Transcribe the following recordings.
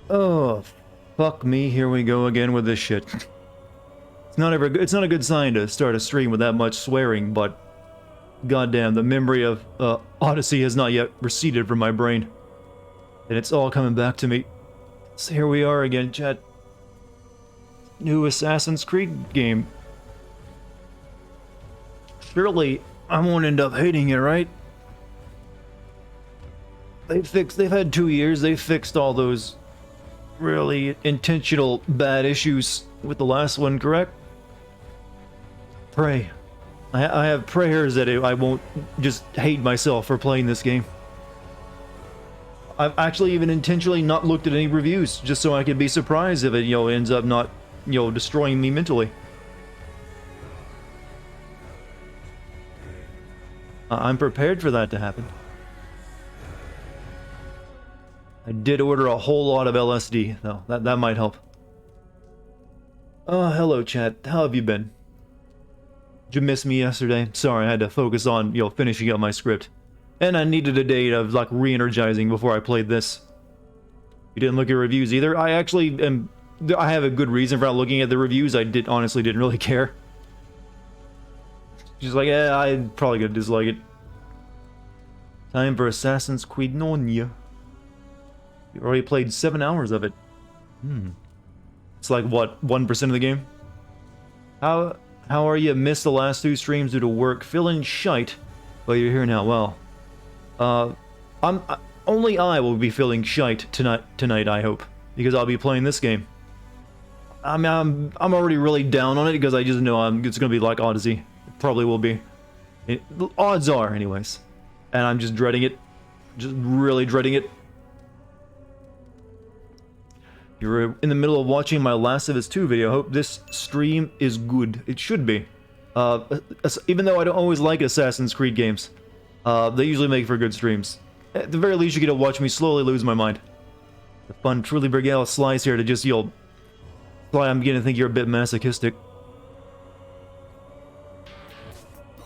Oh, fuck me, here we go again with this shit. It's not a good sign to start a stream with that much swearing, but goddamn, the memory of Odyssey has not yet receded from my brain. And it's all coming back to me. So here we are again, chat. New Assassin's Creed game. Surely I won't end up hating it, right? They've had 2 years, they fixed all those really intentional bad issues with the last one, correct? Pray. I have prayers that I won't just hate myself for playing this game. I've actually even intentionally not looked at any reviews, just so I could be surprised if it, ends up not, destroying me mentally. I'm prepared for that to happen. I did order a whole lot of LSD, though. That might help. Oh, hello, chat. How have you been? Did you miss me yesterday? Sorry, I had to focus on, finishing up my script. And I needed a day of, like, re-energizing before I played this. You didn't look at reviews either? I actually am... I have a good reason for not looking at the reviews. I honestly didn't really care. Just like, I'm probably gonna dislike it. Time for Assassin's Creed Nonya. You already played 7 hours of it. It's like, what, 1% of the game? How are you? Missed the last 2 streams due to work. Feeling shite. Well, you're here now. Well, only I will be feeling shite tonight, I hope. Because I'll be playing this game. I'm already really down on it because I just know it's gonna be like Odyssey. It probably will be. Odds are, anyways. And I'm just dreading it. Just really dreading it. You're in the middle of watching my Last of Us 2 video. I hope this stream is good. It should be. Even though I don't always like Assassin's Creed games, they usually make for good streams. At the very least, you get to watch me slowly lose my mind. The fun, truly Bergala slice here to just, I'm beginning to think you're a bit masochistic.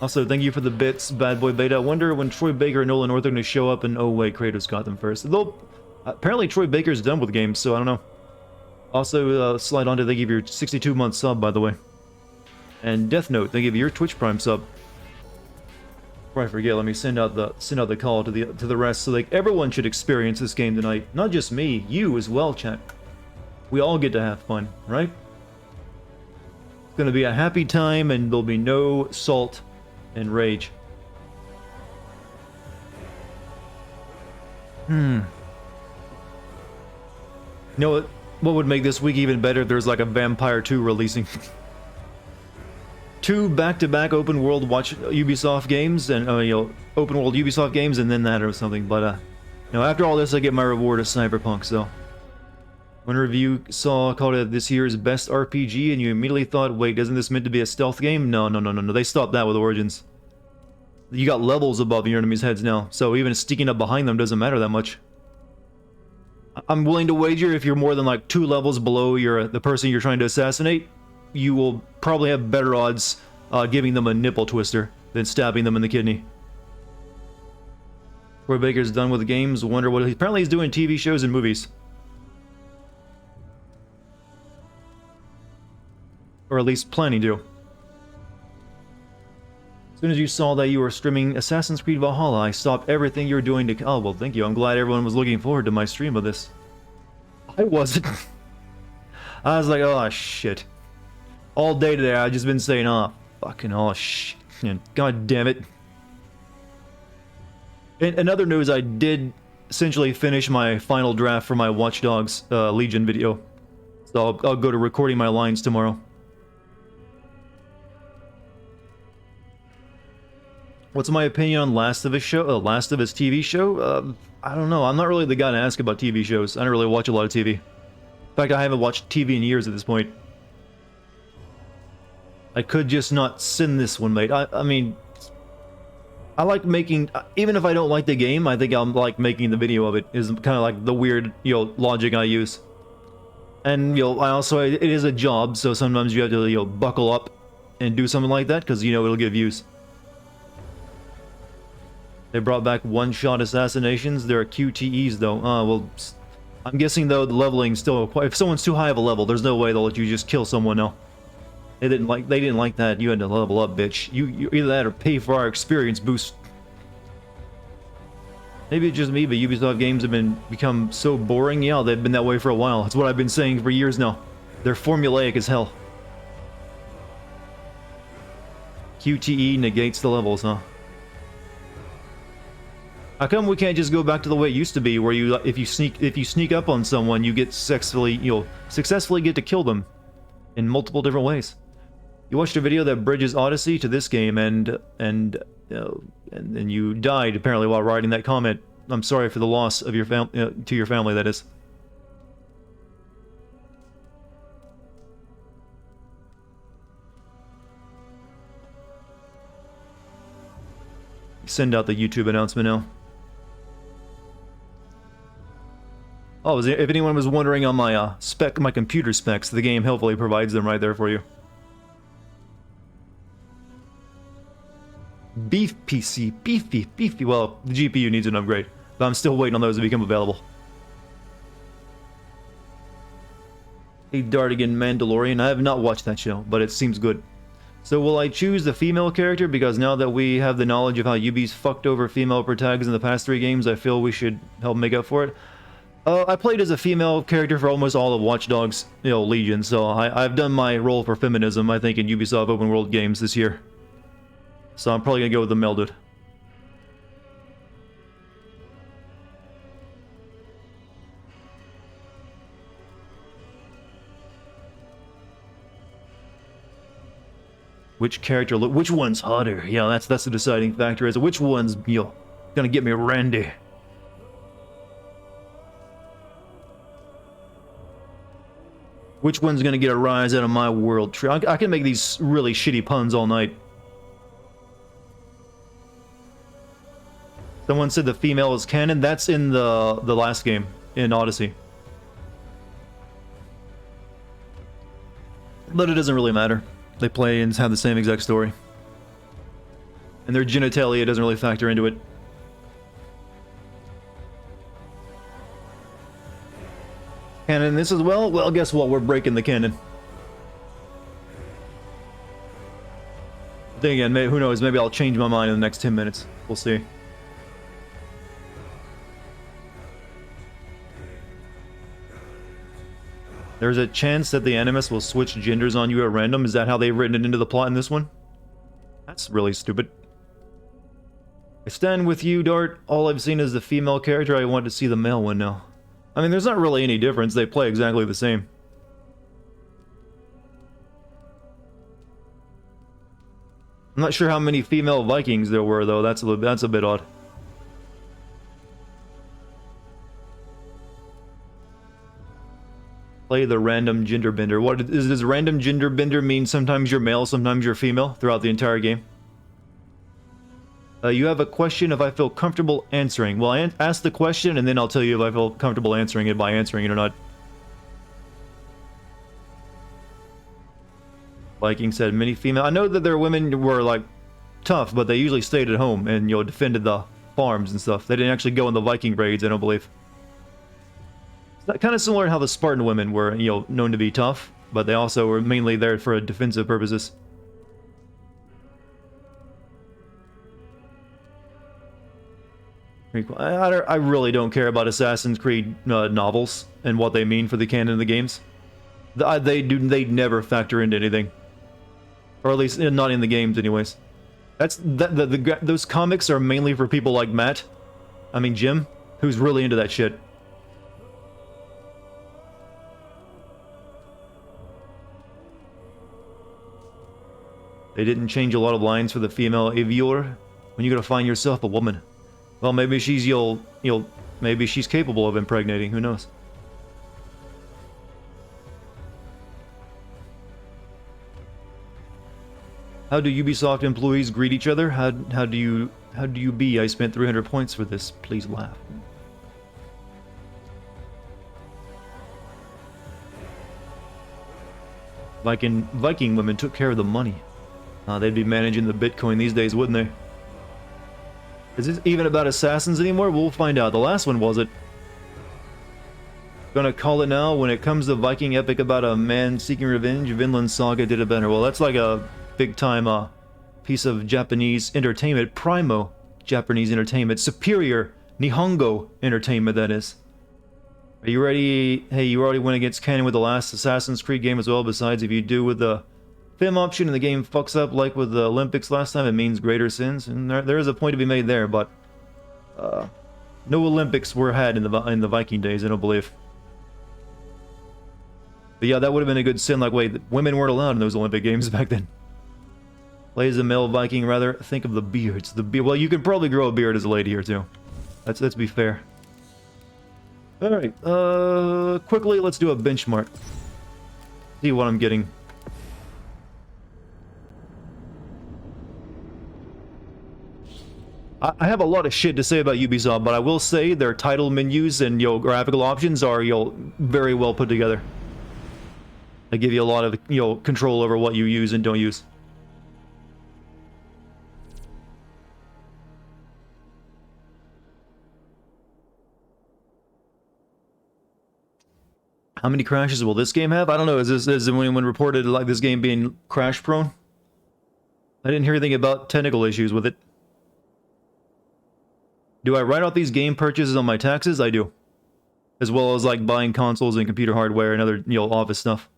Also, thank you for the bits, Bad Boy Beta. I wonder when Troy Baker and Nolan North are going to show up, and oh wait, Kratos got them first. Though, apparently Troy Baker's done with games, so I don't know. Also, slide on to thank you for your 62-month sub, by the way. And Death Note, thank you for your Twitch Prime sub. Before I forget, let me send out the call to the rest, so like everyone should experience this game tonight. Not just me, you as well, chat. We all get to have fun, right? It's gonna be a happy time, and there'll be no salt and rage. You know what would make this week even better if there's like a Vampire 2 releasing? 2 back-to-back open world Ubisoft games, and open world Ubisoft games, and then that or something. But after all this, I get my reward of Cyberpunk. So, when a review called it this year's best RPG, and you immediately thought, wait, isn't this meant to be a stealth game? No. They stopped that with Origins. You got levels above your enemies' heads now, so even sneaking up behind them doesn't matter that much. I'm willing to wager if you're more than like 2 levels below the person you're trying to assassinate, you will probably have better odds giving them a nipple twister than stabbing them in the kidney. Troy Baker's done with the games. Wonder what apparently he's doing TV shows and movies. Or at least planning to. As soon as you saw that you were streaming Assassin's Creed Valhalla, I stopped everything you were doing to... Oh, well, thank you. I'm glad everyone was looking forward to my stream of this. I wasn't. I was like, oh, shit. All day today, I've just been saying, oh, fucking, oh, shit. God damn it. In other news, I did essentially finish my final draft for my Watch Dogs Legion video. So I'll go to recording my lines tomorrow. What's my opinion on Last of Us TV show? I don't know. I'm not really the guy to ask about TV shows. I don't really watch a lot of TV. In fact, I haven't watched TV in years at this point. I could just not send this one, mate. I mean, I like making... Even if I don't like the game, I think I'm like making the video of it. Is kind of like the weird, logic I use. And, I also... It is a job, so sometimes you have to, buckle up and do something like that, because, it'll get views. They brought back one-shot assassinations. There are QTEs, though. Well, I'm guessing though the leveling still quite. If someone's too high of a level, there's no way they'll let you just kill someone now. They didn't like that. You had to level up, bitch. You either that or pay for our experience boost. Maybe it's just me, but Ubisoft games have become so boring. Yeah, they've been that way for a while. That's what I've been saying for years now. They're formulaic as hell. QTE negates the levels, huh? How come we can't just go back to the way it used to be, where you, if you sneak up on someone, you get you'll successfully get to kill them in multiple different ways? You watched a video that bridges Odyssey to this game, and you died apparently while writing that comment. I'm sorry for the loss of your to your family. That is. Send out the YouTube announcement now. Oh, if anyone was wondering on my my computer specs, the game helpfully provides them right there for you. Beef PC, beefy. Well, the GPU needs an upgrade, but I'm still waiting on those to become available. A Dartigan Mandalorian. I have not watched that show, but it seems good. So will I choose the female character? Because now that we have the knowledge of how Ubi's fucked over female protagonists in the past 3 games, I feel we should help make up for it. I played as a female character for almost all of Watch Dogs, Legion, so I've done my role for feminism, I think, in Ubisoft open world games this year. So I'm probably gonna go with the male dude. Which character which one's hotter? Yeah, that's the deciding factor, is which one's, gonna get me Randy. Which one's gonna get a rise out of my world tree? I can make these really shitty puns all night. Someone said the female is canon. That's in the last game, in Odyssey. But it doesn't really matter. They play and have the same exact story. And their genitalia doesn't really factor into it. Canon this as well? Well, guess what? We're breaking the canon. Then again, maybe, who knows? Maybe I'll change my mind in the next 10 minutes. We'll see. There's a chance that the Animus will switch genders on you at random. Is that how they've written it into the plot in this one? That's really stupid. I stand with you, Dart. All I've seen is the female character. I want to see the male one now. I mean, there's not really any difference. They play exactly the same. I'm not sure how many female Vikings there were, though. That's a bit odd. Play the random gender bender. Does random gender bender mean sometimes you're male, sometimes you're female throughout the entire game? You have a question if I feel comfortable answering. Well, I ask the question and then I'll tell you if I feel comfortable answering it by answering it or not. Viking said many female. I know that their women were like tough, but they usually stayed at home and defended the farms and stuff. They didn't actually go in the Viking raids, I don't believe. It's kind of similar to how the Spartan women were, known to be tough, but they also were mainly there for defensive purposes. I really don't care about Assassin's Creed novels and what they mean for the canon of the games. They never factor into anything, or at least not in the games, anyways. Those comics are mainly for people like Matt. I mean Jim, who's really into that shit. They didn't change a lot of lines for the female avior. When you gotta find yourself a woman. Well, maybe she's maybe she's capable of impregnating. Who knows? How do Ubisoft employees greet each other? How do you be? I spent 300 points for this. Please laugh. Viking women took care of the money. They'd be managing the Bitcoin these days, wouldn't they? Is this even about assassins anymore? We'll find out. The last one was it. Gonna call it now. When it comes to Viking epic about a man seeking revenge, Vinland Saga did it better. Well, that's like a big-time piece of Japanese entertainment. Primo Japanese entertainment. Superior Nihongo entertainment, that is. Are you ready? Hey, you already went against canon with the last Assassin's Creed game as well. Besides, if you do with the FIM option and the game fucks up like with the Olympics last time, it means greater sins. And there is a point to be made there, but no Olympics were had in the Viking days, I don't believe. But yeah, that would have been a good sin. Like, wait, women weren't allowed in those Olympic games back then. Play as a male Viking, rather. Think of the beards. Well, you could probably grow a beard as a lady here too. Let's be fair. All right. Quickly, let's do a benchmark. See what I'm getting. I have a lot of shit to say about Ubisoft, but I will say their title menus and graphical options are very well put together. They give you a lot of control over what you use and don't use. How many crashes will this game have? I don't know. Is anyone reported like this game being crash prone? I didn't hear anything about technical issues with it. Do I write off these game purchases on my taxes? I do. As well as like buying consoles and computer hardware and other office stuff.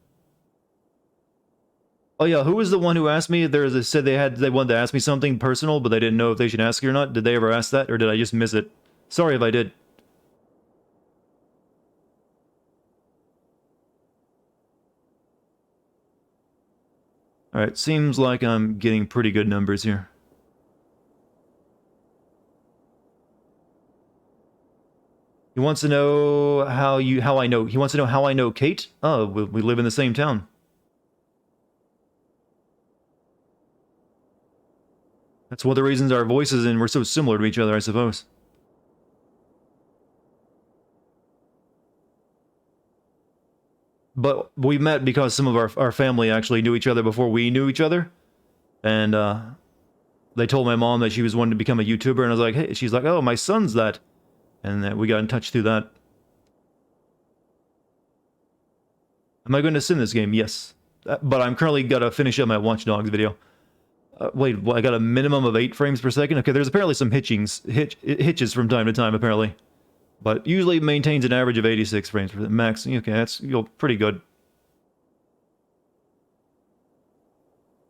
Oh yeah, who was the one who asked me? Said they wanted to ask me something personal, but they didn't know if they should ask you or not. Did they ever ask that, or did I just miss it? Sorry if I did. Alright, seems like I'm getting pretty good numbers here. He wants to know he wants to know how I know Kate? Oh, we live in the same town. That's one of the reasons our voices were so similar to each other, I suppose. But we met because some of our family actually knew each other before we knew each other. And they told my mom that she was wanting to become a YouTuber, and I was like, hey, she's like, oh, my son's that. And we got in touch through that. Am I going to send this game? Yes. But I'm currently got to finish up my Watch Dogs video. Wait, I got a minimum of 8 frames per second? Okay, there's apparently some hitches from time to time, apparently. But usually maintains an average of 86 frames per max. Okay, that's pretty good.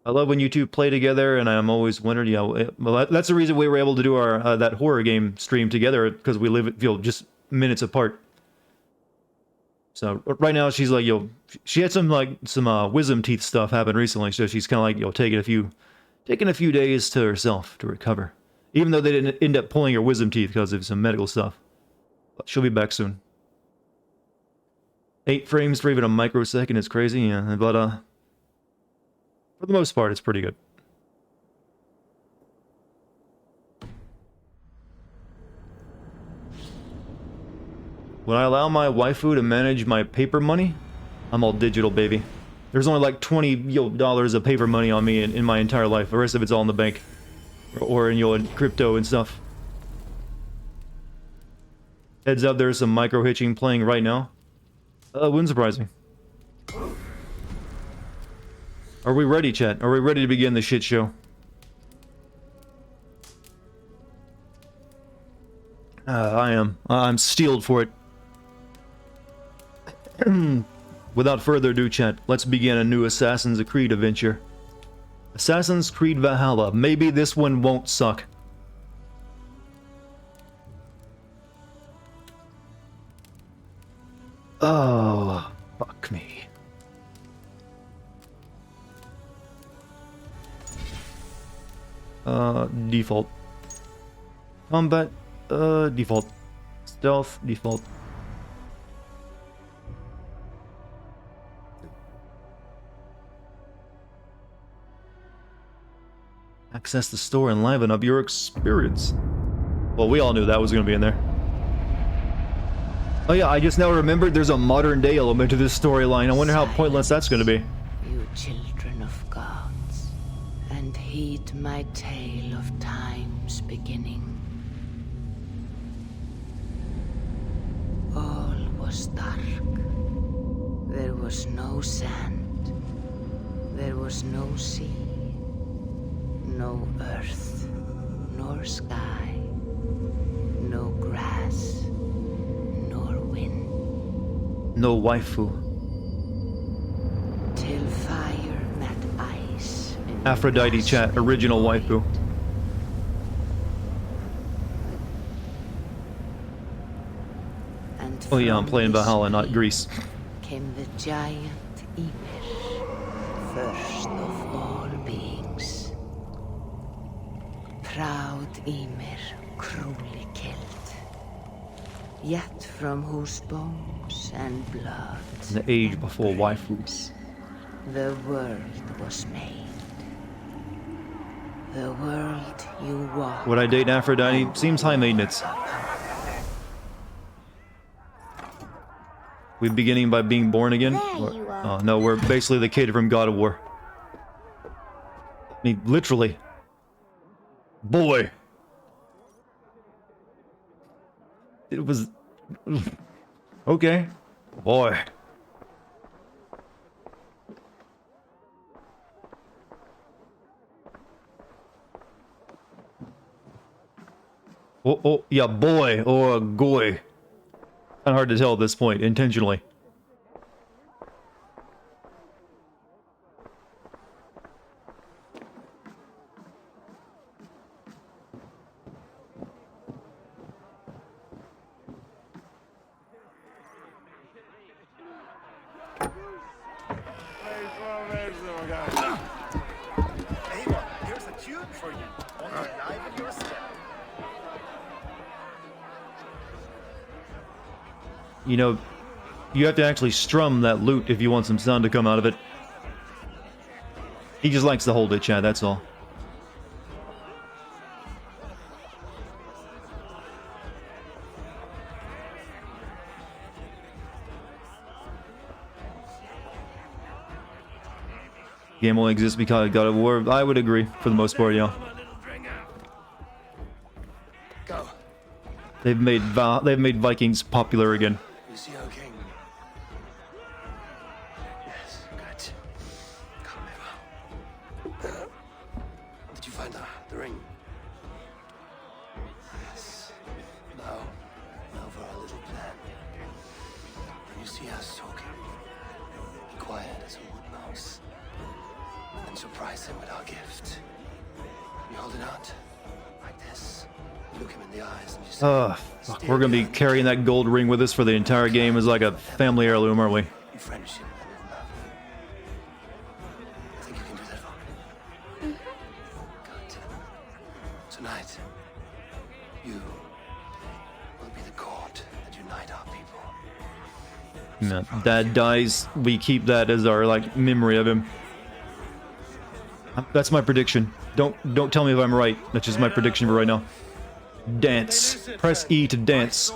I love when you two play together, and I'm always wondered, well, that's the reason we were able to do our that horror game stream together, because we live just minutes apart. So right now she's like, she had some wisdom teeth stuff happen recently, so she's kind of like, taking a few days to herself to recover, even though they didn't end up pulling her wisdom teeth because of some medical stuff. But she'll be back soon. 8 frames for even a microsecond is crazy, yeah, but for the most part, it's pretty good. Would I allow my waifu to manage my paper money? I'm all digital, baby. There's only like $20 of paper money on me in my entire life. The rest of it's all in the bank. Or in crypto and stuff. Heads up, there's some micro-hitching playing right now. Wouldn't surprise me. Are we ready, chat? Are we ready to begin the shit show? I am. I'm steeled for it. Without further ado, chat, let's begin a new Assassin's Creed adventure. Assassin's Creed Valhalla. Maybe this one won't suck. Oh, fuck me. Default. Combat, default. Stealth, default. Access the store and liven up your experience. Well, we all knew that was going to be in there. Oh yeah, I just now remembered there's a modern day element to this storyline. I wonder how pointless that's going to be. You children of gods, and heed my tale of time's beginning. All was dark sand. There was no sea, no earth, nor sky, no grass, nor wind. No waifu. Till fire met ice. In Aphrodite vast chat, original void. waifu. And Oh yeah, I'm from playing this Valhalla, not place Greece. Came the giant Ymir, first of all beings. Proud Ymir, cruelly killed. Yet from whose bones and blood In the age and before waifu. brains the world was made. The world you walk. Would I date Aphrodite? Seems high maintenance. We beginning by being born again? There you are. Oh no, we're basically the kid from God of War. I mean, literally. Boy. It was... Okay. Boy. Oh, yeah, boy, or goy. Kinda hard to tell at this point, intentionally. Here's a tune for you. Only alive in your step. You know, you have to actually strum that lute if you want some sound to come out of it. He just likes to hold it, Chad, that's all. Game only exists because of God of War. I would agree, for the most part, yeah. Go. They've made Vikings popular again. Lucio King. Yes, good. Come, Eva. Did you find the ring? Yes. Now for our little plan. When you see us talking, be quiet as a wood mouse. And surprise him with our gift. You hold it out, like this. Look him in the eyes and you say, Fuck, we're gonna be carrying that gold ring with us for the entire game as like a family heirloom, aren't we? in friendship and in love. I think you can do that for me. Good. Tonight, you will be the cord that unite our people. Yeah, Dad dies, we keep that as our, like, memory of him. That's my prediction. Don't tell me if I'm right. That's just my prediction for right now. Dance. Press E to dance.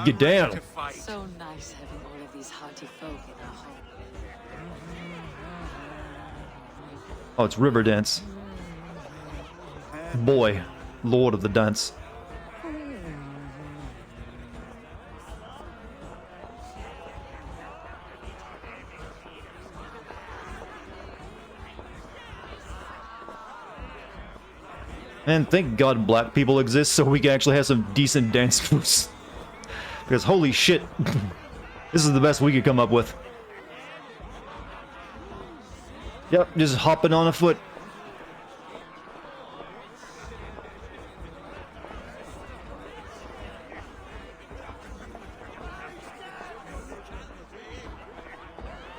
Get down. So nice having all of these hearty folk in our home. Oh, it's river dance. Boy, lord of the dance. And thank God black people exist so we can actually have some decent dance moves. Because holy shit, this is the best we could come up with. Yep, just hopping on a foot.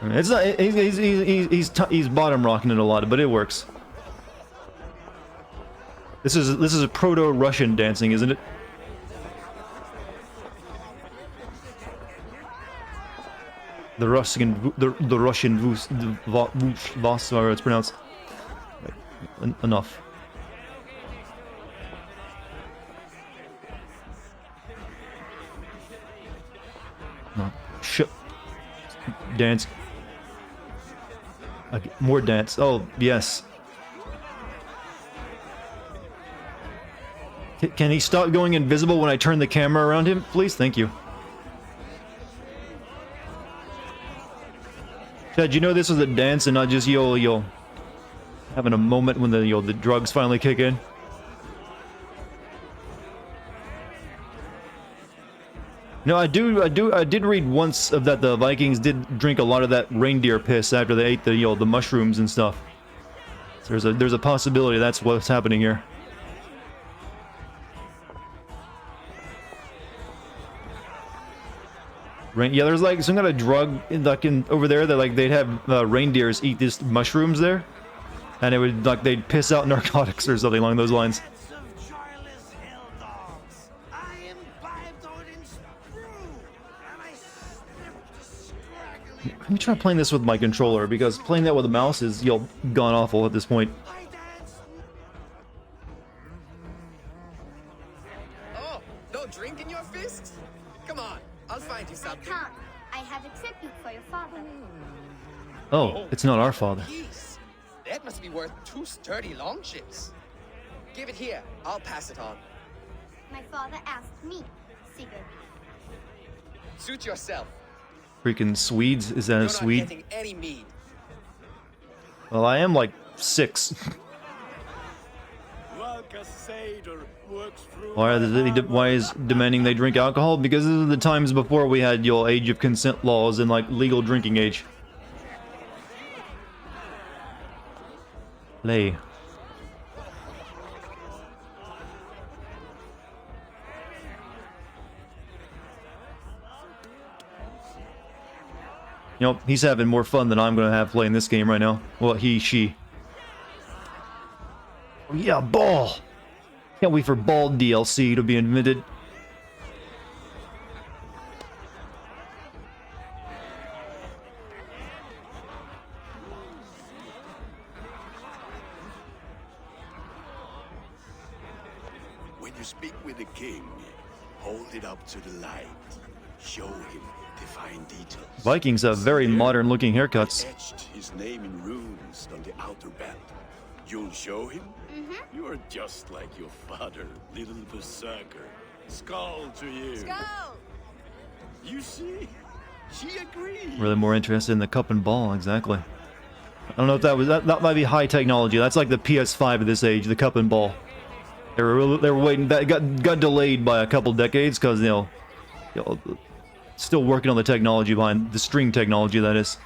It's not. He's bottom rocking it a lot, but it works. This is a proto-Russian dancing, isn't it? The Russian Voss, however it's pronounced. Right, enough. No, shit. Dance. Okay, more dance. Oh yes. Can he stop going invisible when I turn the camera around him, please? Thank you. Did you know this was a dance and not just yo having a moment when the drugs finally kick in? No, I did read once of that the Vikings did drink a lot of that reindeer piss after they ate the mushrooms and stuff. So there's a possibility that's what's happening here. Yeah, there's like some kind of drug over there that like they'd have reindeers eat these mushrooms there, and it would like they'd piss out narcotics or something along those lines. Let me try playing this with my controller because playing that with a mouse is gone awful at this point. Oh, no drink in your fist? Come on, I'll find you something. I can't. I have a tribute for your father. Oh, it's not our father. Jeez, that must be worth 2 sturdy long ships. Give it here, I'll pass it on. My father asked me, Sigurd. Suit yourself. Freaking Swedes? Is that You're a not Swede? getting any mead. Well, I am like 6. Why is demanding they drink alcohol? Because this is the times before we had your age of consent laws and like legal drinking age. Lay. You know, he's having more fun than I'm gonna have playing this game right now. Well, she. Oh, yeah, ball! Can't wait for ball DLC to be invented. When you speak with the king, hold it up to the light. Show him the fine details. Vikings have very modern looking haircuts. Etched his name in runes on the outer band. You'll show him? You are just like your father, little berserker. Skull to you. Skull! You see? She agreed. Really more interested in the cup and ball, exactly. I don't know if that might be high technology. That's like the PS5 of this age, the cup and ball. They were waiting. That got delayed by a couple decades because still working on the technology behind the string technology, that is.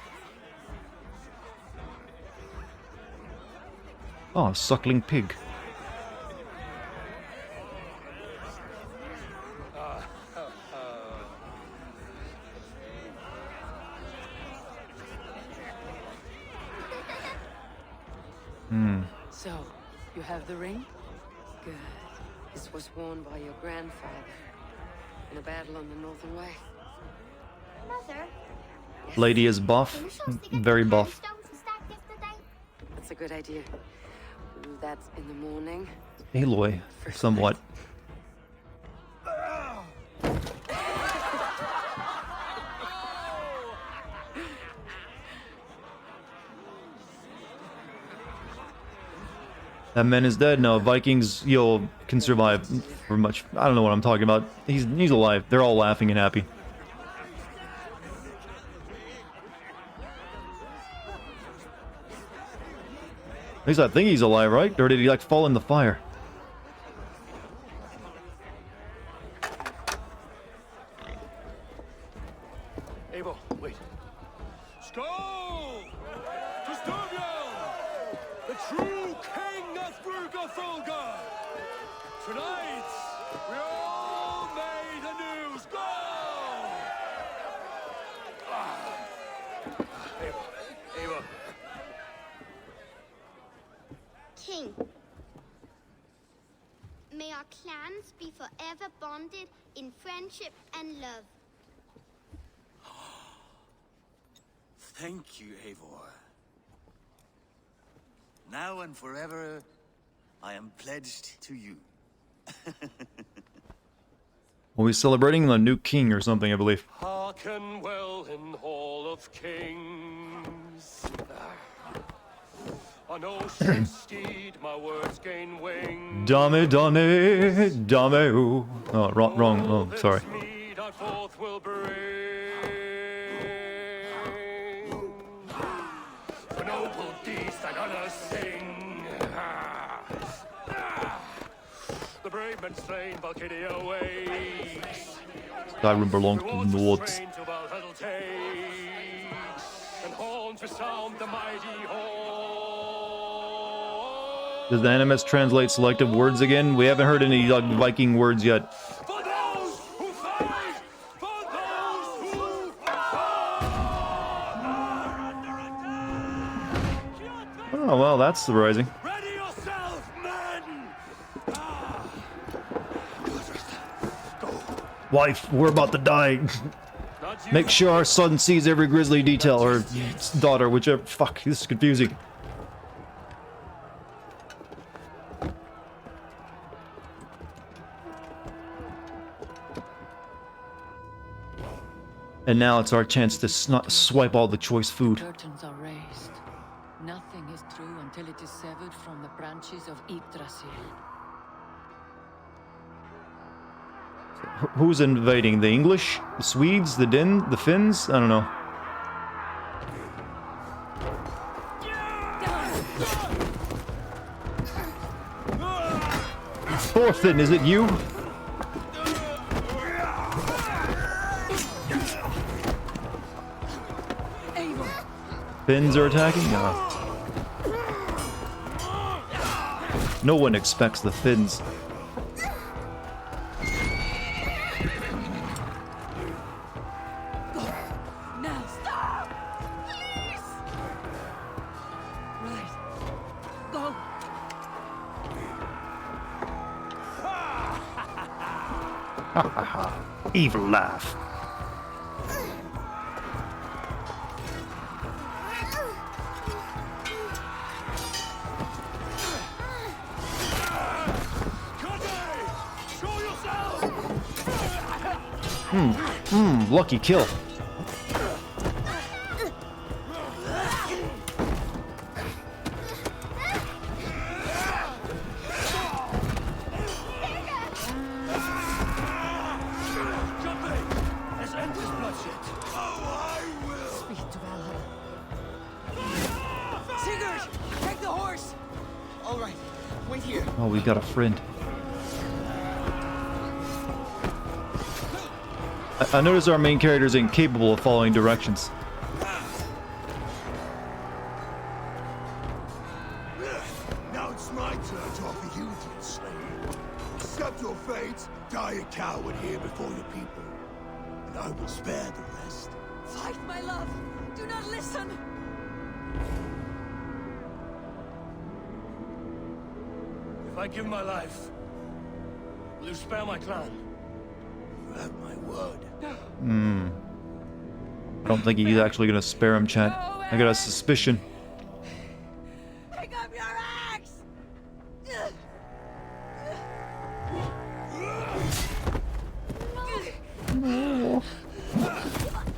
Oh, a suckling pig. So, you have the ring? Good. This was worn by your grandfather in a battle on the Northern Way. Mother, Lady is buff, can you show us to get very the buff. stones and stack yesterday? That's a good idea. That's in the morning. Aloy, somewhat. That man is dead. No, Vikings, can survive for much. I don't know what I'm talking about. He's alive. They're all laughing and happy. At least I think he's alive, right? Or did he like fall in the fire? Abel, wait. Skull! Custodian! The true king of Brugafulga! Tonight, we all made a new skull! Abel. King, may our clans be forever bonded in friendship and love. Thank you, Eivor. Now and forever, I am pledged to you. Are we celebrating the new king or something, I believe? Hearken well in Hall of Kings. On ocean steed, my words gain wings. Dame, dame, dame, ooh. Oh, wrong. Oh, sorry. Mead I forth will bring. brave slain Valkyria waits. Skyrim belongs to Towards the the Nords. strains of Valhalla takes, and horns resound the mighty horn. Does the animus translate selective words again? We haven't heard any like Viking words yet. For those who fight! For those who fight! Under attack! Oh, well, that's surprising. Ready yourself, men! Wife, we're about to die. Not you. Make sure our son sees every grisly detail, or daughter, whichever. Fuck, this is confusing. And now it's our chance to swipe all the choice food. Curtains are raised. Nothing is true until it is severed from the branches of Yggdrasil. Who's invading? The English? The Swedes? The The Finns? I don't know. Thorfinn, is it you? Finns are attacking? No. No one expects the Finns. Now stop! Please! Right. Go! Evil laugh. Lucky kill. Let's end this bloodshed. Speak to Valhalla. Sigurd! Take the horse! All right, wait here. Oh, we got a friend. I notice our main character is incapable of following directions. Now it's my turn to offer you to the slain. Accept your fate, die a coward here before your people, and I will spare the rest. Fight, my love! Do not listen! If I give my life, will you spare my clan? You have my word. I don't think he's actually gonna spare him, chat. I got a suspicion. Pick up your axe!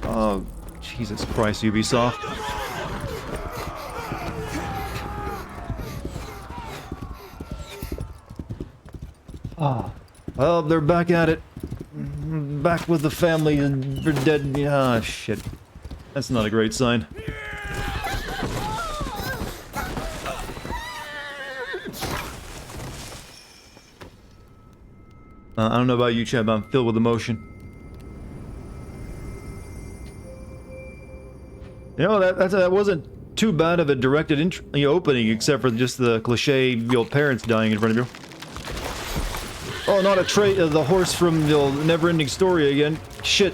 Oh, Jesus Christ, Ubisoft. Ah, well, they're back at it. Back with the family and they're dead. Ah, shit. That's not a great sign. I don't know about you, Chad, but I'm filled with emotion. You know, that wasn't too bad of a directed opening, except for just the cliche, parents dying in front of you. Oh, not a the horse from the Never-Ending Story again. Shit.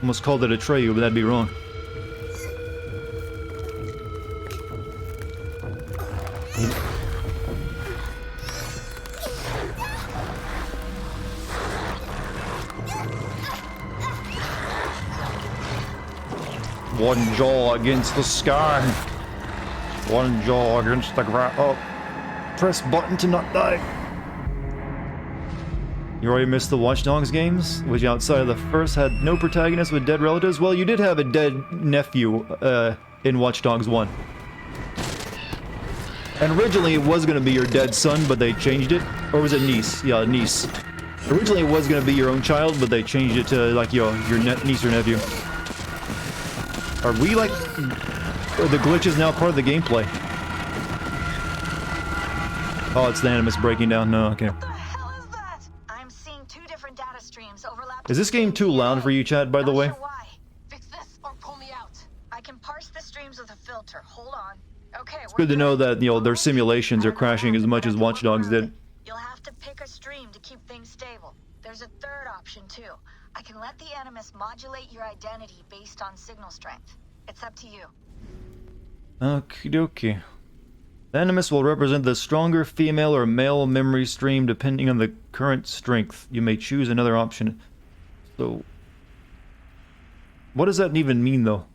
Almost called it a Treyu, but that'd be wrong. One jaw against the sky. One jaw against the ground. Oh. Press button to not die. You already missed the Watch Dogs games, which outside of the first had no protagonists with dead relatives. Well, you did have a dead nephew in Watch Dogs 1. And originally it was going to be your dead son, but they changed it. Or was it niece? Yeah, niece. Originally it was going to be your own child, but they changed it to like your niece or nephew. Are we like... Are the glitches now part of the gameplay? Oh, it's the Animus breaking down. No, okay. What the hell is that? I'm seeing two different data streams overlapping. Is this game too loud for you, chat, by the way? Not sure why. Fix this or pull me out. I can parse the streams with a filter. Hold on. Okay, It's good to know that, you know, their simulations are crashing as much as Watch Dogs did. You'll have to pick a stream to keep things stable. There's a third option, too. I can let the Animus modulate your identity based on signal strength. It's up to you. Okie dokie. The Animus will represent the stronger female or male memory stream depending on the current strength. You may choose another option. So, what does that even mean, though?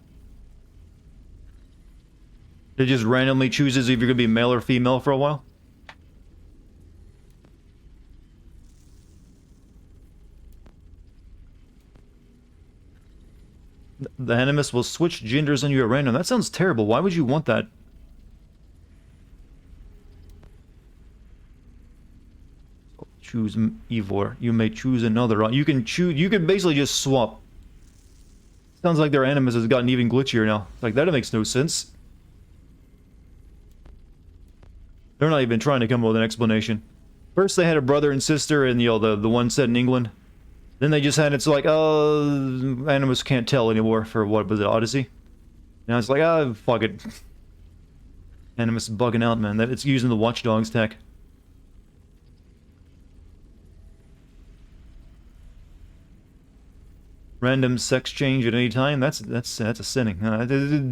It just randomly chooses if you're going to be male or female for a while? The Animus will switch genders on you at random. That sounds terrible. Why would you want that? Choose Ivor. You may choose another. You can choose. You can basically just swap. Sounds like their Animus has gotten even glitchier now. Like, that makes no sense. They're not even trying to come up with an explanation. First they had a brother and sister, and, you know, the one set in England. Then they just had it's like, oh, Animus can't tell anymore for what was it, Odyssey? Now it's like, ah, fuck it. Animus bugging out, man. That it's using the Watch Dogs tech. Random sex change at any time. That's a sinning.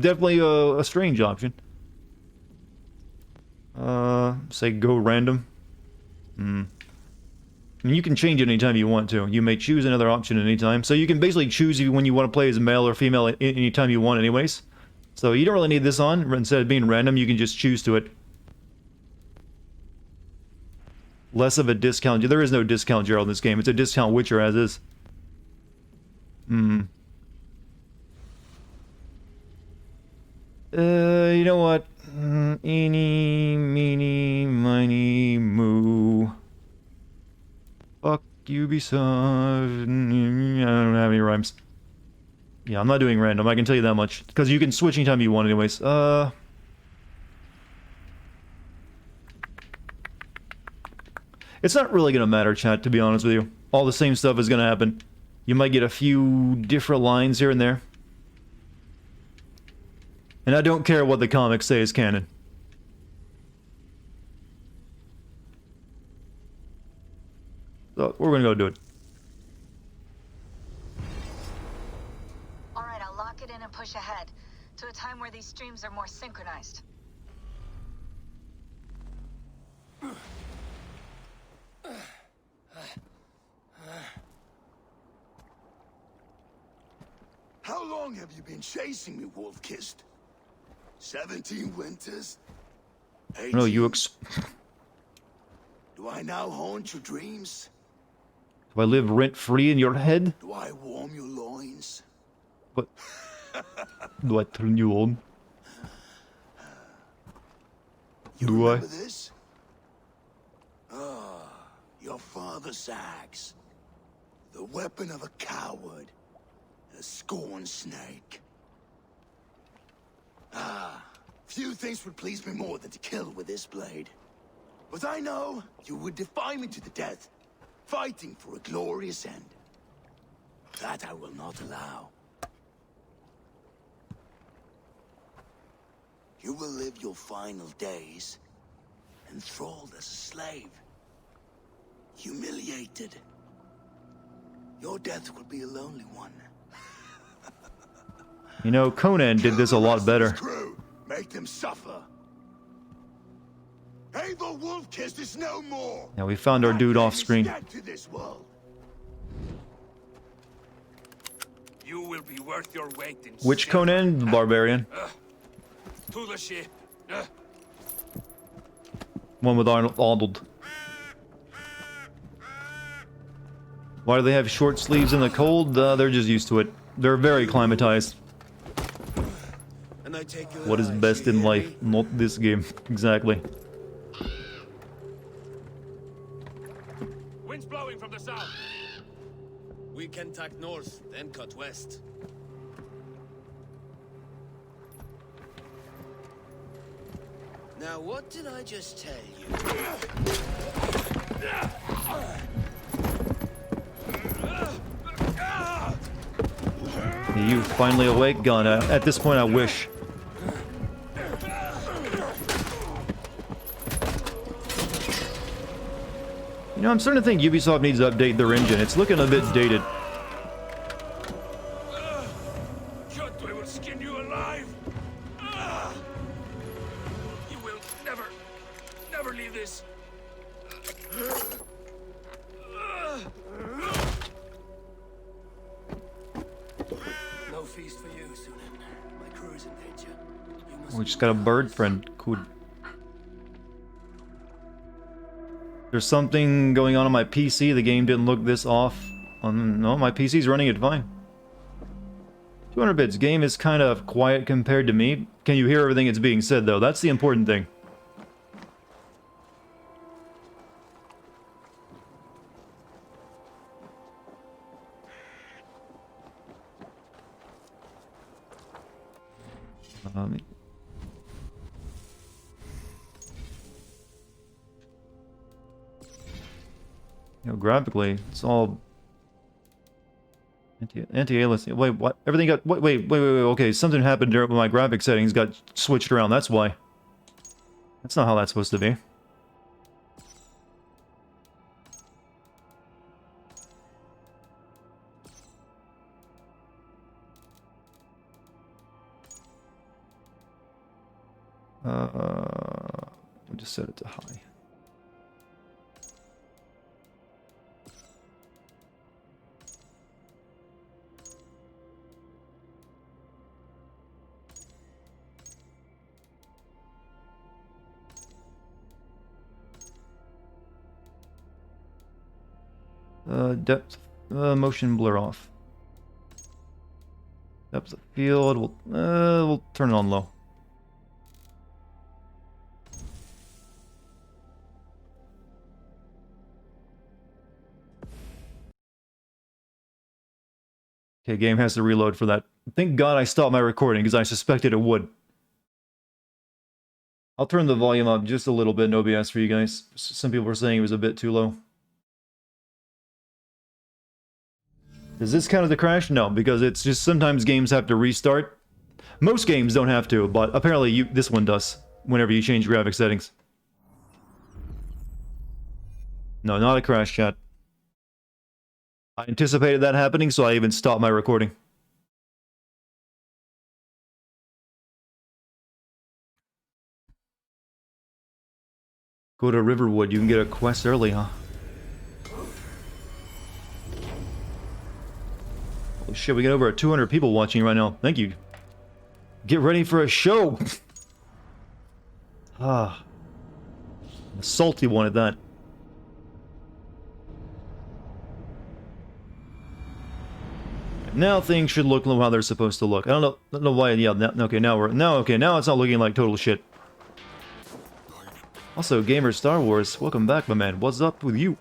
Definitely a strange option. Say go random. I mean, you can change it anytime you want to. You may choose another option at any time. So you can basically choose when you want to play as male or female anytime you want anyways. So you don't really need this on. Instead of being random, you can just choose to it. Less of a discount. There is no discount Gerald in this game. It's a discount Witcher as is. You know what? Eeny, meeny, miny, moo. Fuck Ubisoft. I don't have any rhymes. Yeah, I'm not doing random, I can tell you that much. Because you can switch anytime you want anyways. It's not really gonna matter, chat, to be honest with you. All the same stuff is gonna happen. You might get a few different lines here and there. And I don't care what the comics say is canon. So, we're gonna go do it. Alright, I'll lock it in and push ahead to a time where these streams are more synchronized. How long have you been chasing me, Wolf-Kissed? 17 winters? 18? No, you Do I now haunt your dreams? Do I live rent-free in your head? Do I warm your loins? What? Do I turn you on? Do I? Remember this? Ah, your father's axe. The weapon of a coward. A scorn snake. Ah, few things would please me more than to kill with this blade. But I know you would defy me to the death, fighting for a glorious end. That I will not allow. You will live your final days enthralled as a slave, humiliated. Your death will be a lonely one. You know, Conan did this a lot better. Crew. Make them suffer. Eivor Wolf-Kissed is no more. Yeah, we found our dude off screen. To this world. You will be worth your weight in Which silver. Conan? The Barbarian. To the ship. One with Arnold. Why do they have short sleeves in the cold? They're just used to it. They're very acclimatized. And I take your What is lives, best you in hear life? me? Not this game. Exactly. Wind's blowing from the south. We can tack north, then cut west. Now, what did I just tell you? You finally awake, Gun. At this point, I wish. You know, I'm starting to think Ubisoft needs to update their engine. It's looking a bit dated. Jotwe will skin you alive. You will never leave this. No feast for you, Sunan. My crew is in danger. You must We just got a bird friend. Cool. There's something going on my PC. The game didn't look this off. No, my PC's running it fine. 200 bits. Game is kind of quiet compared to me. Can you hear everything that's being said, though? That's the important thing. You know, graphically, it's all anti-aliasing. Wait, what? Everything got wait. Okay, something happened when my graphic settings got switched around. That's why. That's not how that's supposed to be. We'll just set it to high. Depth, motion blur off. Depth of field, we'll turn it on low. Okay, game has to reload for that. Thank God I stopped my recording, because I suspected it would. I'll turn the volume up just a little bit, no BS for you guys. Some people were saying it was a bit too low. Does this count as a crash? No, because it's just sometimes games have to restart. Most games don't have to, but apparently this one does, whenever you change graphic settings. No, not a crash, chat. I anticipated that happening, so I even stopped my recording. Go to Riverwood, you can get a quest early, huh? Holy shit, we got over 200 people watching right now. Thank you. Get ready for a show! Ah. A salty one at that. Now things should look how they're supposed to look. I don't know why. Yeah. Okay. Now it's not looking like total shit. Also, Gamer Star Wars, welcome back, my man. What's up with you?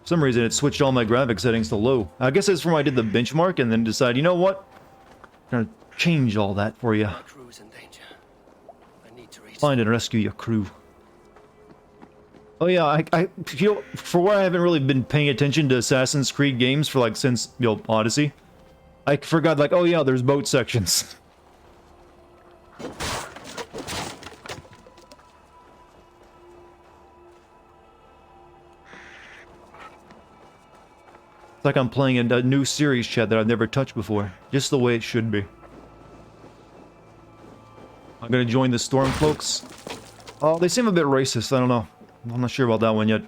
For some reason, it switched all my graphic settings to low. I guess it's from when I did the benchmark and then decided, you know what? I'm gonna change all that for you. My crew is in danger. I need to reach. Find and rescue your crew. Oh yeah, I feel for where I haven't really been paying attention to Assassin's Creed games for like since Odyssey. I forgot like, oh yeah, there's boat sections. It's like I'm playing a new series, chat, that I've never touched before. Just the way it should be. I'm gonna join the Storm folks. Oh, they seem a bit racist, I don't know. I'm not sure about that one yet.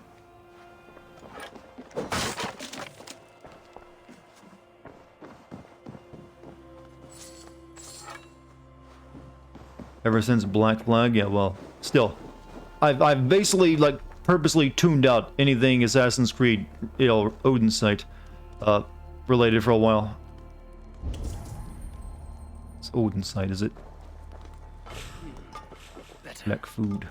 Ever since Black Flag, yeah, well, still. I've basically, like, purposely tuned out anything Assassin's Creed, you know, Odin site, related for a while. It's Odin site, is it? Black food.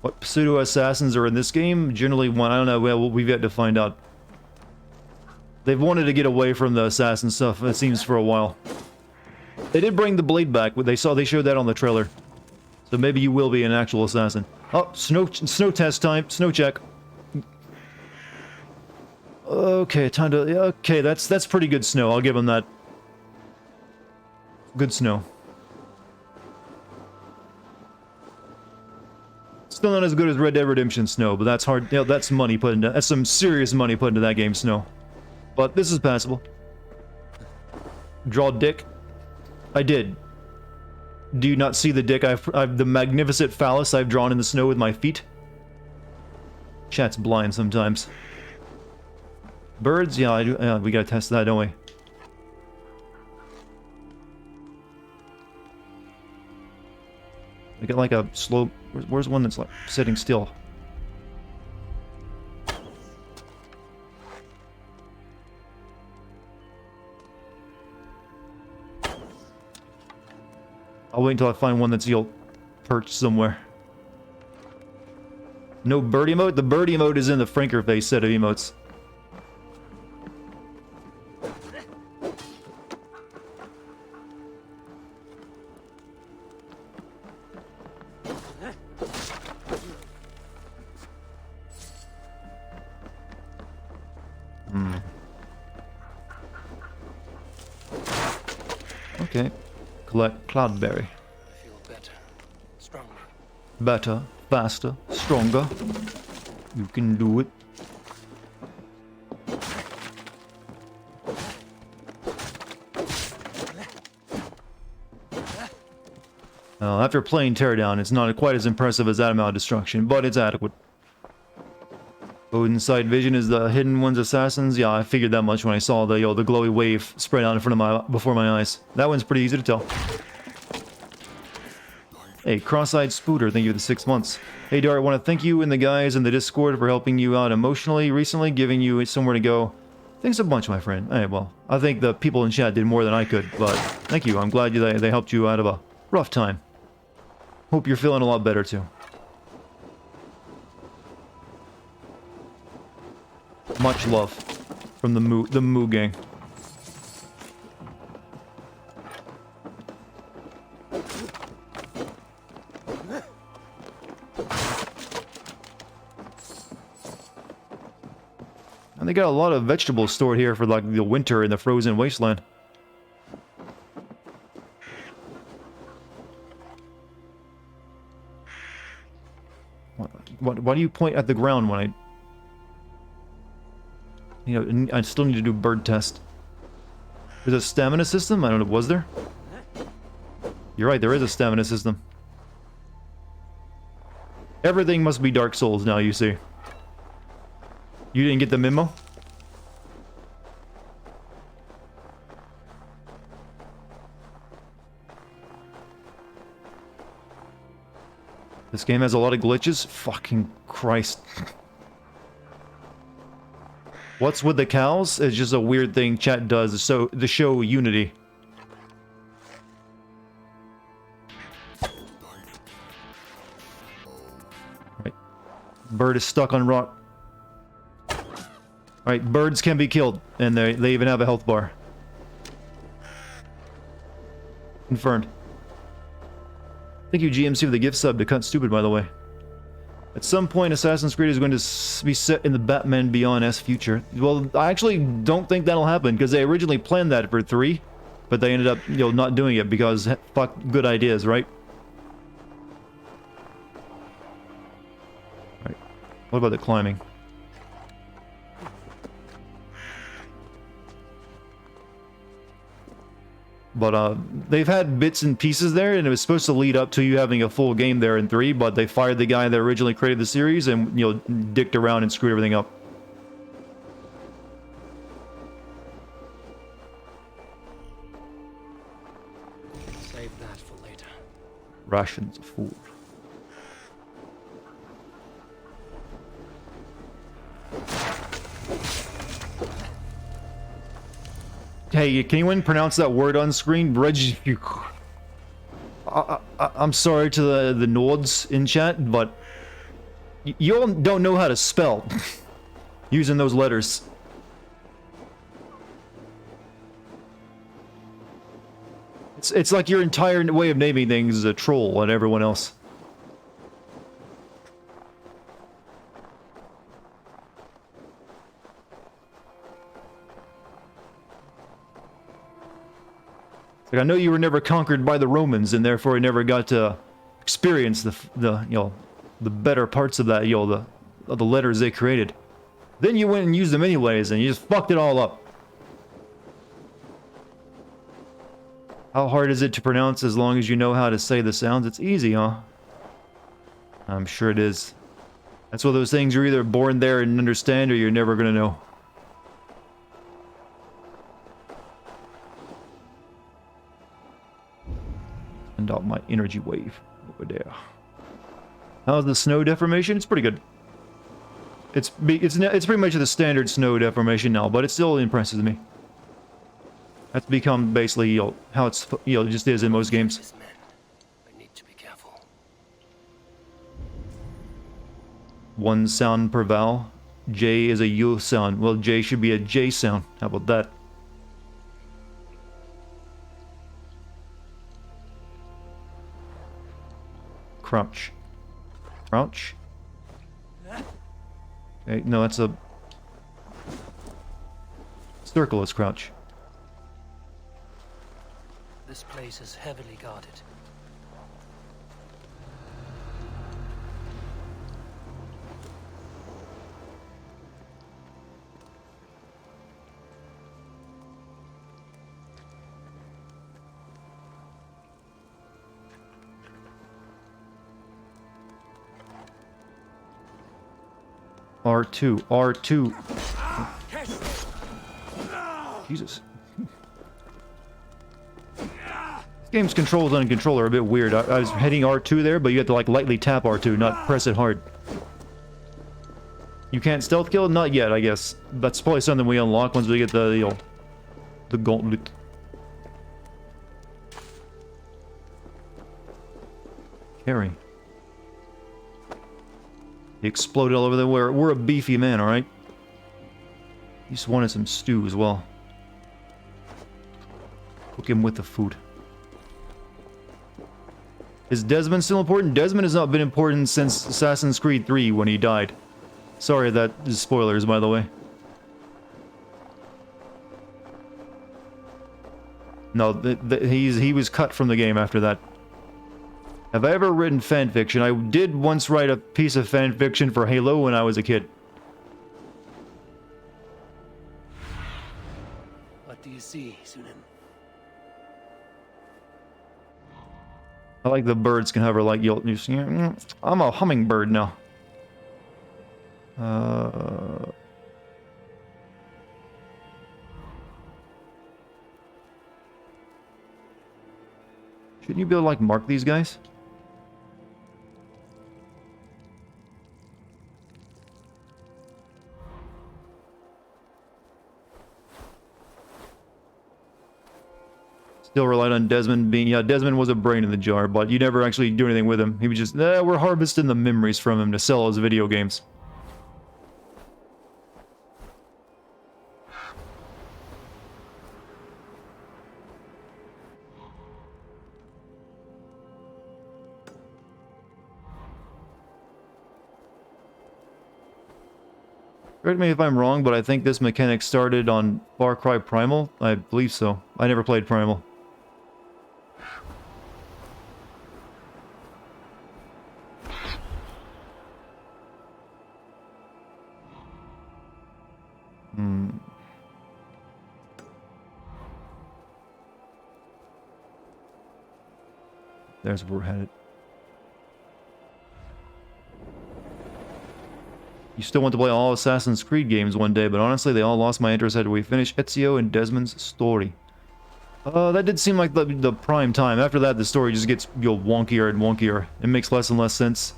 What pseudo-assassins are in this game? Generally one, I don't know, well, we've yet to find out. They've wanted to get away from the assassin stuff, it seems, for a while. They did bring the blade back. They showed that on the trailer. So maybe you will be an actual assassin. Oh, snow test time. Snow check. Okay, time to... Okay, that's pretty good snow. I'll give him that. Good snow. Still not as good as Red Dead Redemption snow, but that's hard. You know, that's money put into... That's some serious money put into that game snow. But this is passable. Draw dick. I did. Do you not see the dick? I've the magnificent phallus I've drawn in the snow with my feet. Chat's blind sometimes. Birds? Yeah, I do. Yeah, we gotta test that, don't we? We get like a slow... Where's one that's like sitting still? I'll wait until I find one that's, perched somewhere. No bird emote? The bird emote is in the Franker face set of emotes. Okay. Collect Cloudberry. I feel better, stronger. Better, faster, stronger. You can do it. After playing Teardown, it's not quite as impressive as that amount of destruction, but it's adequate. Odin's sight vision is the hidden one's assassins. Yeah, I figured that much when I saw the the glowy wave spread out in front of before my eyes. That one's pretty easy to tell. Hey, cross-eyed Spooter, thank you for the 6 months. Hey Dart, I want to thank you and the guys in the Discord for helping you out emotionally recently, giving you somewhere to go. Thanks a bunch, my friend. Hey, well, I think the people in chat did more than I could, but thank you. I'm glad they helped you out of a rough time. Hope you're feeling a lot better too. Much love from the Moo gang. And they got a lot of vegetables stored here for like the winter in the frozen wasteland. Why do you point at the ground when I still need to do bird test. There's a stamina system? I don't know, was there? You're right, there is a stamina system. Everything must be Dark Souls now, you see. You didn't get the memo? This game has a lot of glitches? Fucking Christ. What's with the cows? It's just a weird thing chat does to show unity. Right. Bird is stuck on rock. Alright, birds can be killed, and they even have a health bar. Confirmed. Thank you, GMC, for the gift sub to Cut Stupid, by the way. At some point, Assassin's Creed is going to be set in the Batman Beyond-esque future. Well, I actually don't think that'll happen, because they originally planned that for 3, but they ended up, not doing it because, fuck, good ideas, right? Right. What about the climbing? But, they've had bits and pieces there, and it was supposed to lead up to you having a full game there in 3, but they fired the guy that originally created the series and, dicked around and screwed everything up. Save that for later. Rations of food. Hey, can anyone pronounce that word on screen? I'm sorry to the Nords in chat, but you all don't know how to spell using those letters. It's like your entire way of naming things is a troll on everyone else. Like, I know you were never conquered by the Romans, and therefore you never got to experience the you know, the better parts of that, you know, the letters they created. Then you went and used them anyways, and you just fucked it all up. How hard is it to pronounce as long as you know how to say the sounds? It's easy, huh? I'm sure it is. That's one of those things you're either born there and understand, or you're never gonna know. Send out my energy wave over there. How's the snow deformation? It's pretty good. It's pretty much the standard snow deformation now, but it still impresses me. That's become basically, you know, how it's, you know, just is in most games. I need to be careful. One sound per vowel. J is a U sound. Well, J should be a J sound. How about that? Crouch. Crouch. Okay, no, that's a... Circle is crouch. This place is heavily guarded. R2, R2. Jesus. This game's controls on a controller are a bit weird. I was hitting R2 there, but you have to like lightly tap R2, not press it hard. You can't stealth kill? Not yet, I guess. That's probably something we unlock once we get the, you know, the gauntlet. Carry. He exploded all over the way. We're a beefy man, alright? He just wanted some stew as well. Cook him with the food. Is Desmond still important? Desmond has not been important since Assassin's Creed 3 when he died. Sorry, that is spoilers, by the way. No, he was cut from the game after that. Have I ever written fanfiction? I did once write a piece of fanfiction for Halo when I was a kid. What do you see, Sunan? I like the birds can hover like you. I'm a hummingbird now. Shouldn't you be able to like mark these guys? Still relied on Desmond being... Yeah, Desmond was a brain in the jar, but you never actually do anything with him. He was just... we're harvesting the memories from him to sell as video games. Correct me if I'm wrong, but I think this mechanic started on Far Cry Primal. I believe so. I never played Primal. There's where we're headed. You still want to play all Assassin's Creed games one day, but honestly, they all lost my interest after we finished Ezio and Desmond's story. That did seem like the prime time. After that, the story just gets, you know, wonkier and wonkier. It makes less and less sense.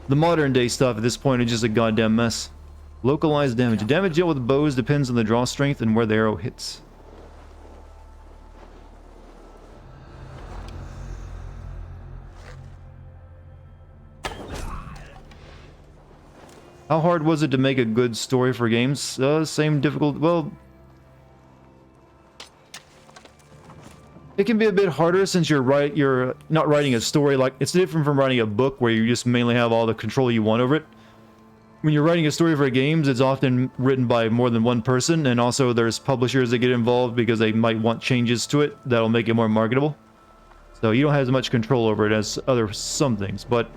The modern day stuff at this point is just a goddamn mess. Localized damage. Damage dealt with bows depends on the draw strength and where the arrow hits. How hard was it to make a good story for games? Same difficult... Well... It can be a bit harder since you're not writing a story. Like, it's different from writing a book where you just mainly have all the control you want over it. When you're writing a story for games, it's often written by more than one person, and also there's publishers that get involved because they might want changes to it that'll make it more marketable. So you don't have as much control over it as some things, but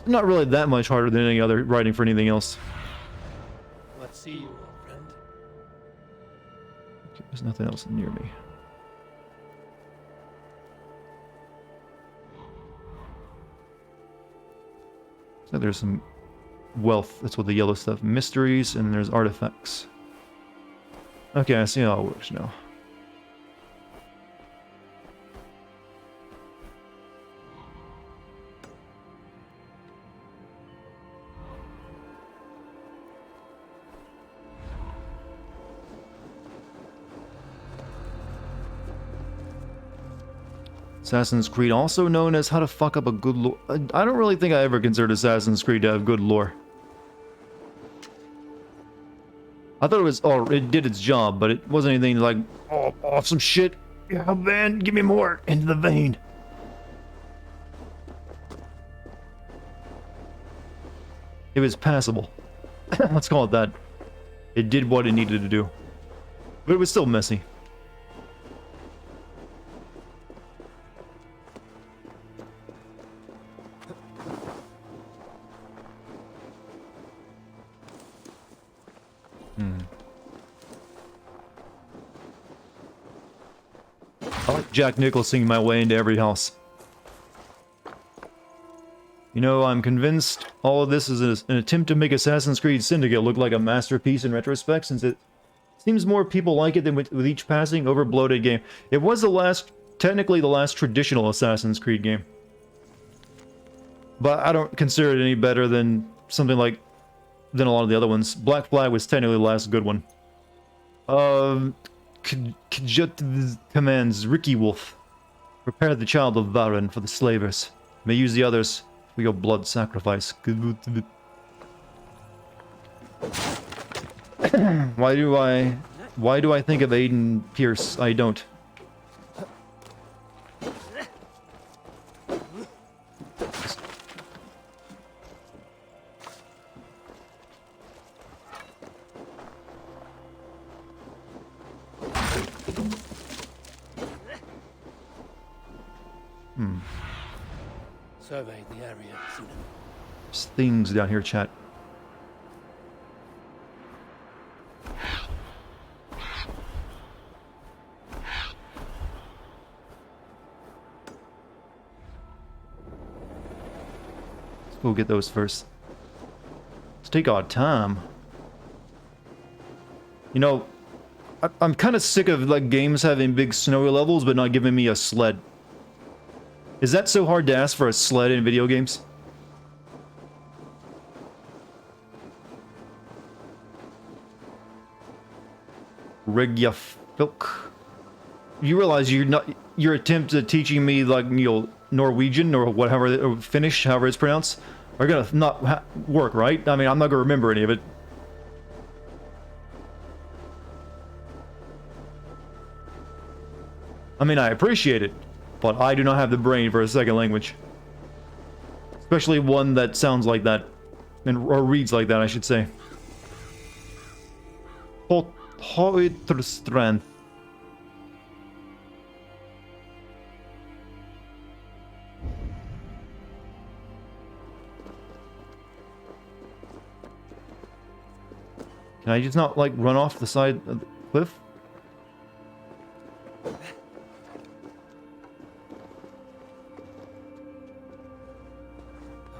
not really that much harder than any other writing for anything else. Let's see you, friend. Okay, there's nothing else near me. So there's some wealth. That's what the yellow stuff. Mysteries, and there's artifacts. Okay, I see how it works now. Assassin's Creed, also known as how to fuck up a good lore. I don't really think I ever considered Assassin's Creed to have good lore. I thought it was, oh, it did its job, but it wasn't anything like, oh, awesome shit. Yeah, man, give me more into the vein. It was passable. Let's call it that. It did what it needed to do. But it was still messy. I like Jack Nicholson my way into every house. You know, I'm convinced all of this is an attempt to make Assassin's Creed Syndicate look like a masterpiece in retrospect, since it seems more people like it than with each passing over-bloated game. It was the last, technically the last traditional Assassin's Creed game. But I don't consider it any better than something like, than a lot of the other ones. Black Flag was technically the last good one. Kjut commands Ricky Wolf. Prepare the child of Varen for the slavers. May use the others for your blood sacrifice. Why do I think of Aiden Pierce? I don't. Survey the area, Sunan. There's things down here, chat. Let's go get those first. Let's take our time. You know, I'm kind of sick of like games having big snowy levels but not giving me a sled. Is that so hard to ask for a sled in video games? Regjafilk. You realize your attempt at teaching me like, you know, Norwegian or whatever, or Finnish, however it's pronounced, are gonna not work, right? I mean, I'm not gonna remember any of it. I mean, I appreciate it, but I do not have the brain for a second language. Especially one that sounds like that, or reads like that, I should say. Strength. Can I just not, like, run off the side of the cliff?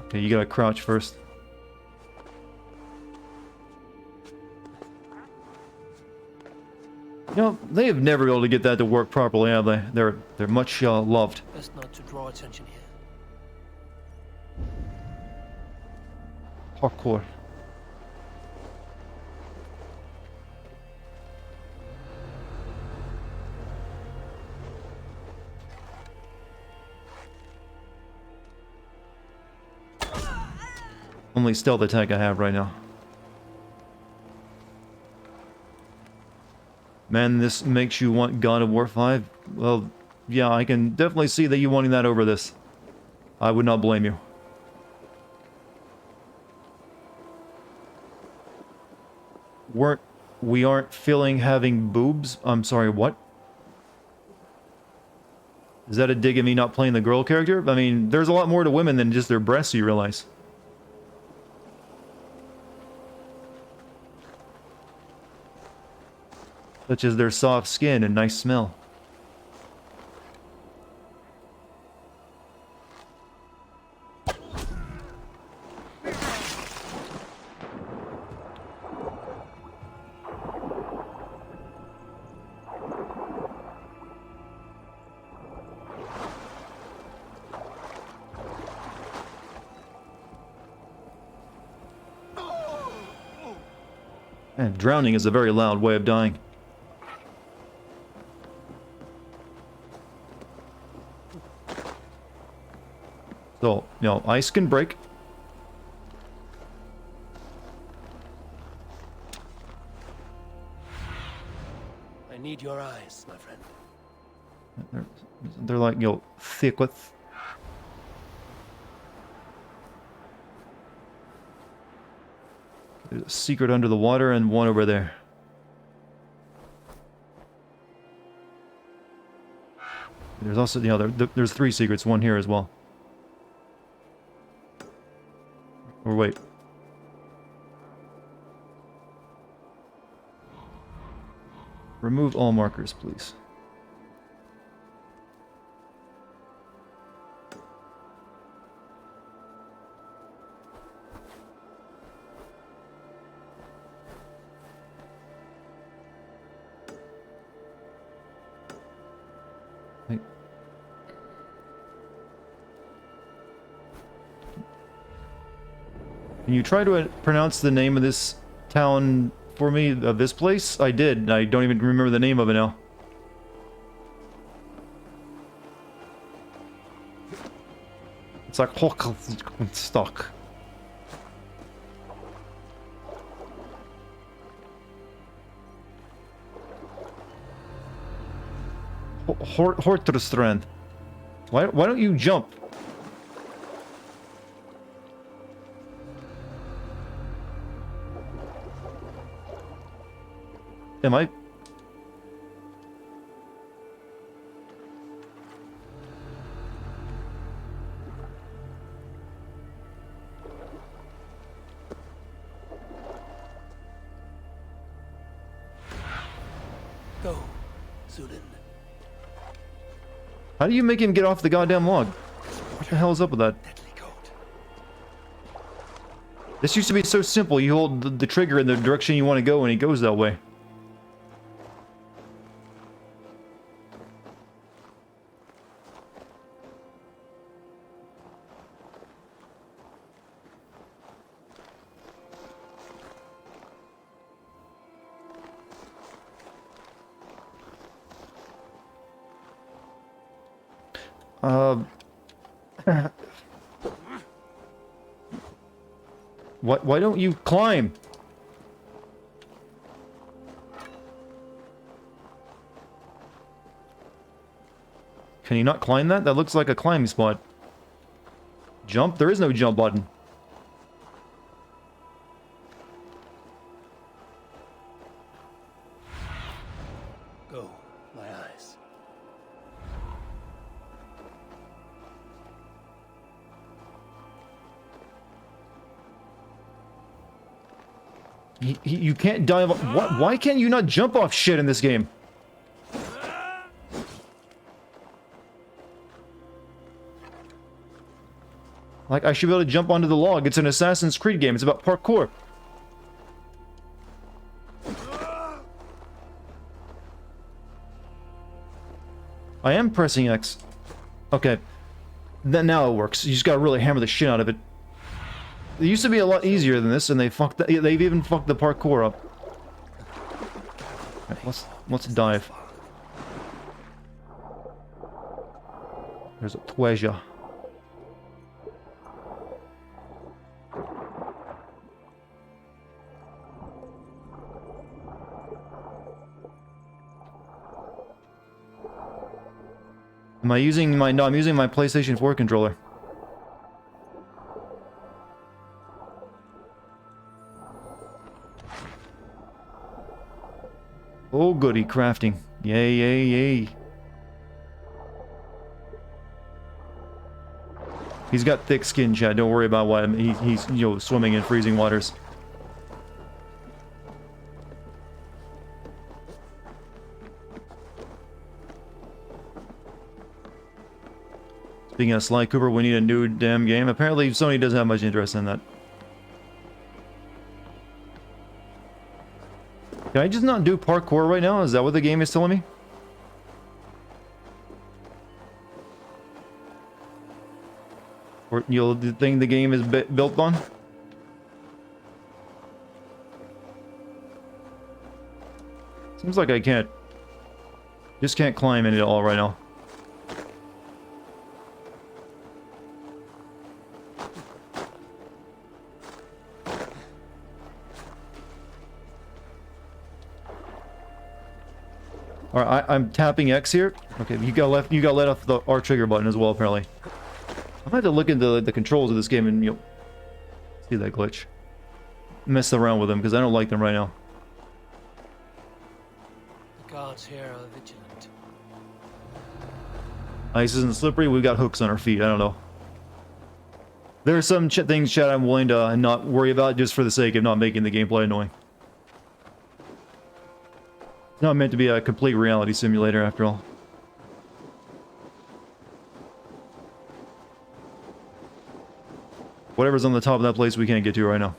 Okay, you gotta crouch first. You know, they have never been able to get that to work properly, have they? They're much loved. Best not to draw attention here. Parkour. Only stealth attack I have right now. Man, this makes you want God of War 5? Well, yeah, I can definitely see that you wanting that over this. I would not blame you. We aren't feeling having boobs? I'm sorry, what? Is that a dig at me not playing the girl character? I mean, there's a lot more to women than just their breasts, you realize. Such as their soft skin and nice smell. And drowning is a very loud way of dying. So, you know, ice can break. I need your eyes, my friend. They're like, you know, thick with... There's a secret under the water and one over there. There's also, you know, there's 3 secrets, one here as well. Or wait. Remove all markers, please. Hey. Can you try to pronounce the name of this town for me, of this place? I did. I don't even remember the name of it now. It's like stock. Hortrustrand. Why don't you jump? Am I? Go, Zulin. How do you make him get off the goddamn log? What the hell is up with that? Deadly coat. This used to be so simple. You hold the trigger in the direction you want to go and he goes that way. Why don't you climb? Can you not climb that? That looks like a climbing spot. Jump? There is no jump button. Go, my eyes. You can't dive off. Why can't you not jump off shit in this game? Like, I should be able to jump onto the log. It's an Assassin's Creed game. It's about parkour. I am pressing X. Okay. Then now it works. You just gotta really hammer the shit out of it. It used to be a lot easier than this, and they've even fucked the parkour up. Right, let's dive. There's a treasure. Am I using my... No, I'm using my PlayStation 4 controller. Oh, goody, crafting. Yay, yay, yay. He's got thick skin, Chad. Don't worry about what he's you know, swimming in freezing waters. Speaking of Sly Cooper, we need a new damn game. Apparently, Sony doesn't have much interest in that. Can I just not do parkour right now? Is that what the game is telling me? Or, you know, the thing the game is built on? Seems like I can't. Just can't climb in it all right now. Alright, I'm tapping X here. Okay, you got let off the R trigger button as well, apparently. I might have to look into the controls of this game and, you know, see that glitch. Mess around with them, because I don't like them right now. The guards here are vigilant. Ice isn't slippery, we've got hooks on our feet, I don't know. There are some things, chat, I'm willing to not worry about just for the sake of not making the gameplay annoying. It's not meant to be a complete reality simulator, after all. Whatever's on the top of that place we can't get to right now.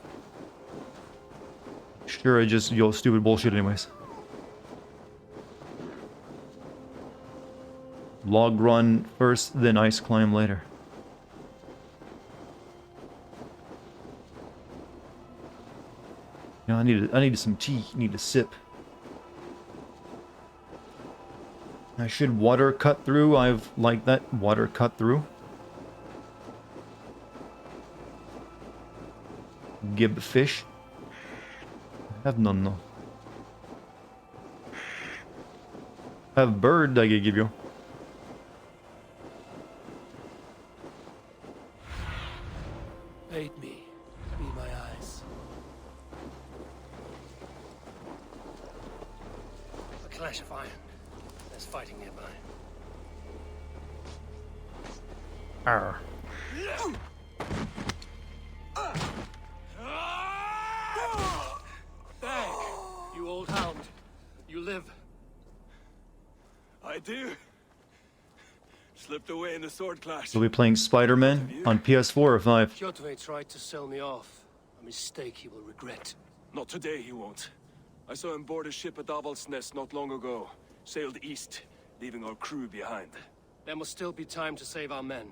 Sure, I just, yo, stupid bullshit anyways. Log run first, then ice climb later. Yeah, I need some tea. Need a sip. I should water cut through. I've liked that water cut through. Gib fish. I have none though. Have bird I could give you. Aid me. Be my eyes. A clash of iron. There's fighting nearby. Arr. Bag, you old hound. You live. I do. Slipped away in the sword clash. We'll be playing Spider-Man on PS4 or 5. Kjotve tried to sell me off. A mistake he will regret. Not today, he won't. I saw him board a ship at Avaldsnes not long ago. Sailed east, leaving our crew behind. There must still be time to save our men.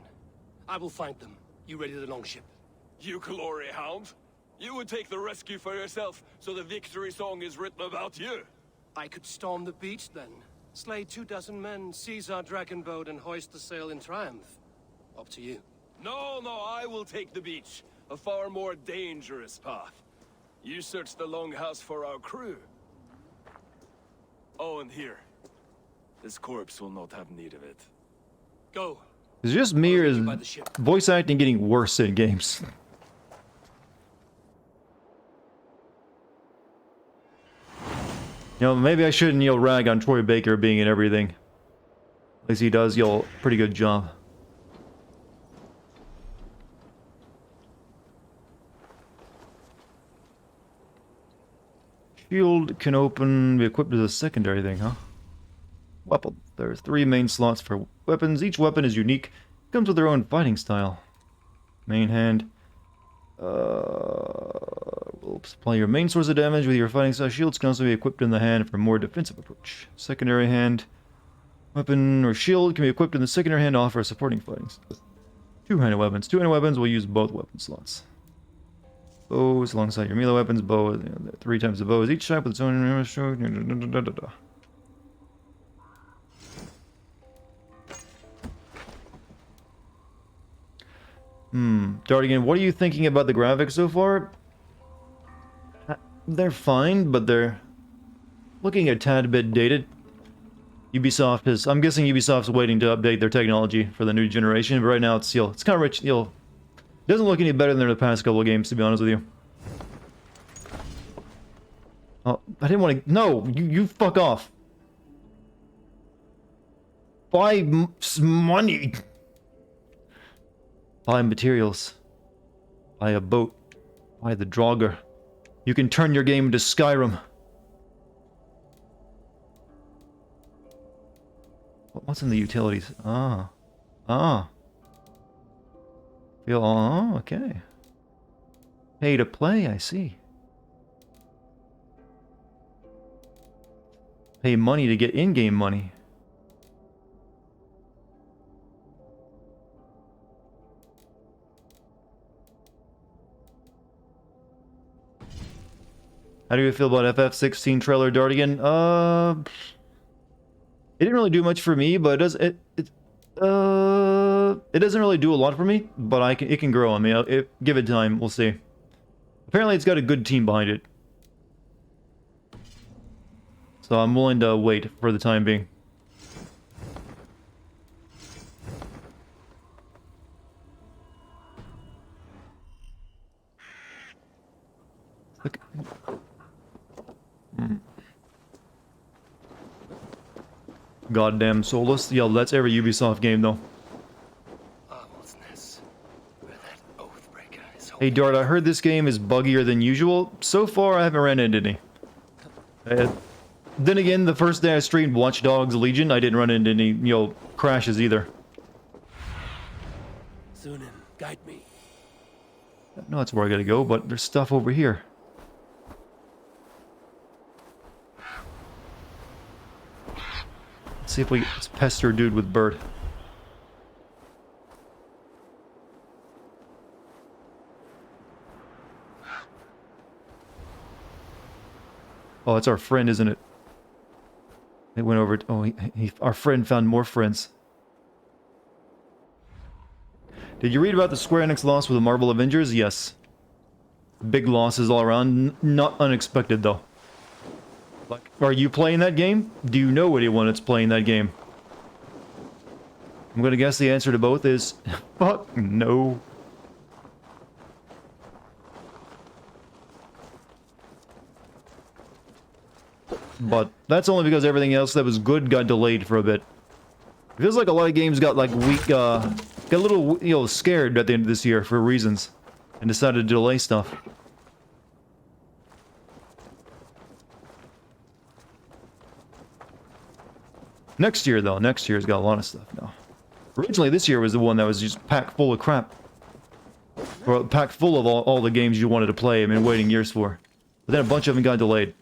I will find them. You ready the longship? You glory hound? You would take the rescue for yourself, so the victory song is written about you. I could storm the beach then. Slay 24 men, seize our dragon boat, and hoist the sail in triumph. Up to you. No, I will take the beach. A far more dangerous path. You search the longhouse for our crew. Oh, and here. This corpse will not have need of it. Go. Is it just me or is By the ship. voice acting getting worse in games? You know, maybe I shouldn't, you know, rag on Troy Baker being in everything. At least he does, you know, pretty good job. Shield can open, be equipped as a secondary thing, huh? Weapon. There's 3 main slots for weapons. Each weapon is unique. Comes with their own fighting style. Main hand. Will supply your main source of damage with your fighting style. Shields can also be equipped in the hand for a more defensive approach. Secondary hand. Weapon or shield can be equipped in the secondary hand to offer a supporting fighting style. Two-handed weapons. Two-handed weapons will use both weapon slots. Bows alongside your melee weapons. Bow, you know, 3 times the bows. Each type with its own stroke. Dartigan, what are you thinking about the graphics so far? They're fine, but they're looking a tad bit dated. Ubisoft is... I'm guessing Ubisoft's waiting to update their technology for the new generation, but right now it's, it's kind of rich, it doesn't look any better than the past couple of games, to be honest with you. Oh, I didn't want to... No! You fuck off! Buy money! Buy materials. Buy a boat. Buy the Draugr. You can turn your game into Skyrim. What's in the utilities? Ah. Ah. Oh, okay. Pay to play, I see. Pay money to get in-game money. How do you feel about FF16 trailer, Dartigan? It didn't really do much for me, but it doesn't really do a lot for me, but it can grow on me. Give it time, we'll see. Apparently it's got a good team behind it. So I'm willing to wait for the time being. Look. Goddamn soulless. Yo, that's every Ubisoft game though. Hey Dart, I heard this game is buggier than usual. So far I haven't ran into any. Then again, the first day I streamed Watch Dogs Legion, I didn't run into any, crashes either. Sunan, guide me. I know that's where I gotta go, but there's stuff over here. Let's see if let's pester a dude with bird. Oh, it's our friend, isn't it? It went over... Oh, our friend found more friends. Did you read about the Square Enix loss with the Marvel Avengers? Yes. Big losses all around. Not unexpected, though. Like, are you playing that game? Do you know anyone that's playing that game? I'm gonna guess the answer to both is... Fuck no. But that's only because everything else that was good got delayed for a bit. It feels like a lot of games got like weak, got a little, scared at the end of this year for reasons, and decided to delay stuff. Next year, though, next year's got a lot of stuff now. Originally, this year was the one that was just packed full of crap. Or packed full of all the games you wanted to play and been waiting years for. But then a bunch of them got delayed.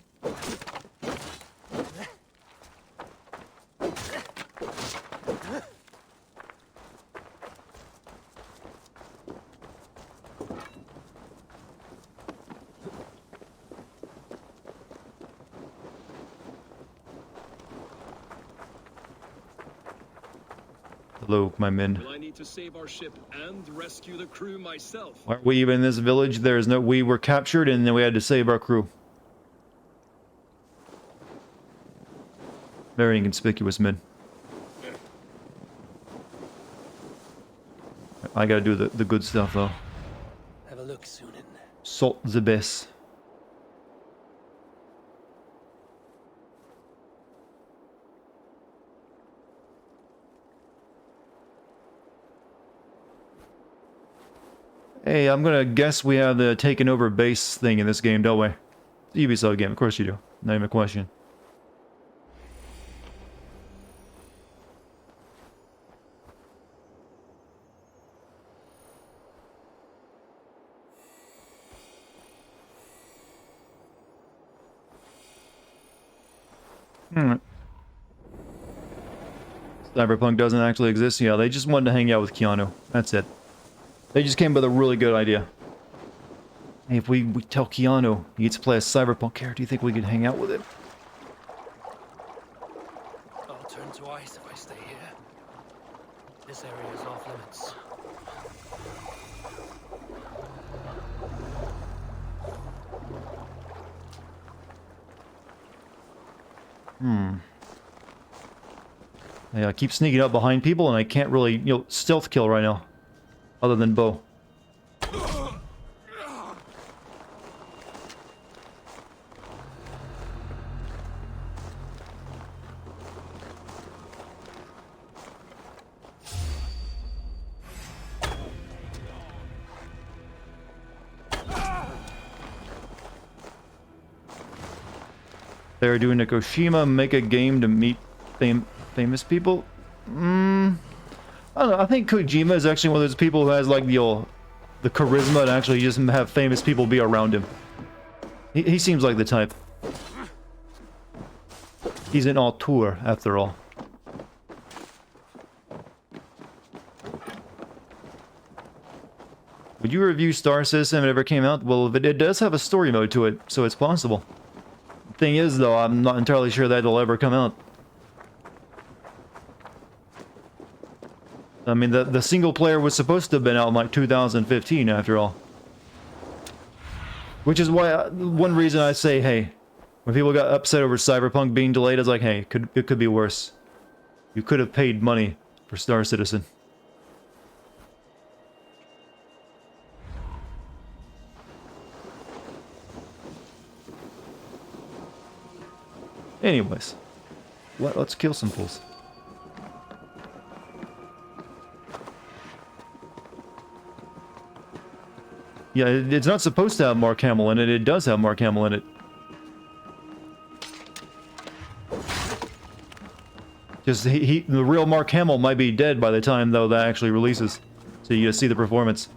Hello, my men. Will I need to save our ship and rescue the crew myself? Aren't we even in this village? There's no... We were captured and then we had to save our crew. Very inconspicuous, men. I gotta do the good stuff, though. Have a look, Sunan. Salt the best. Hey, I'm gonna guess we have the taken over base thing in this game, don't we? Ubisoft game, of course you do. Not even a question. Cyberpunk doesn't actually exist. Yeah, they just wanted to hang out with Keanu. That's it. They just came with a really good idea. Hey, if we tell Keanu he gets to play a Cyberpunk character, do you think we could hang out with him? I'll turn to ice if I stay here. This area is off limits. I keep sneaking up behind people, and I can't really, you know, stealth kill right now. Other than bow. They're doing a Koshima make a game to meet famous people. I don't know. I think Kojima is actually one of those people who has like the charisma to actually just have famous people be around him. He seems like the type. He's an auteur, after all. Would you review Star Citizen if it ever came out? Well, it does have a story mode to it, so it's possible. Thing is, though, I'm not entirely sure that it'll ever come out. I mean, the single player was supposed to have been out in like 2015, after all. Which is why, one reason I say, hey, when people got upset over Cyberpunk being delayed, I was like, hey, it could be worse. You could have paid money for Star Citizen. Anyways, let's kill some fools. Yeah, it's not supposed to have Mark Hamill in it. It does have Mark Hamill in it. Just the real Mark Hamill might be dead by the time though that actually releases, so you see the performance.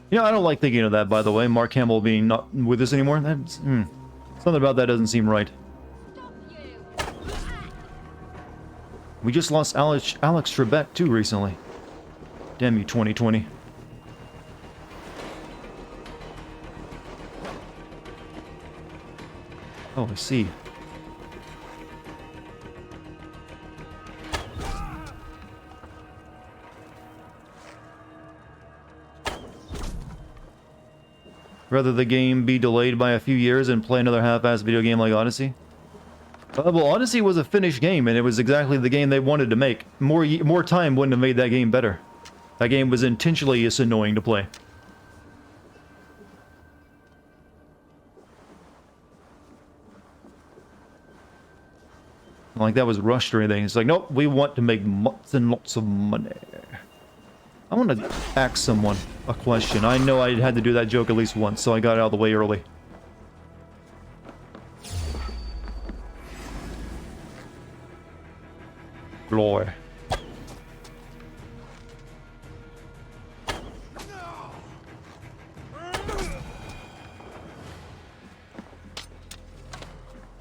You know, I don't like thinking of that, by the way. Mark Hamill being not with us anymore. That's, something about that doesn't seem right. We just lost Alex Trebek, too, recently. Damn you, 2020. Oh, I see. Rather the game be delayed by a few years and play another half-assed video game like Odyssey? Well, Odyssey was a finished game, and it was exactly the game they wanted to make. More time wouldn't have made that game better. That game was intentionally just annoying to play. Not like that was rushed or anything. It's like, nope, we want to make lots and lots of money. I want to ask someone a question. I know I had to do that joke at least once, so I got it out of the way early. Glory.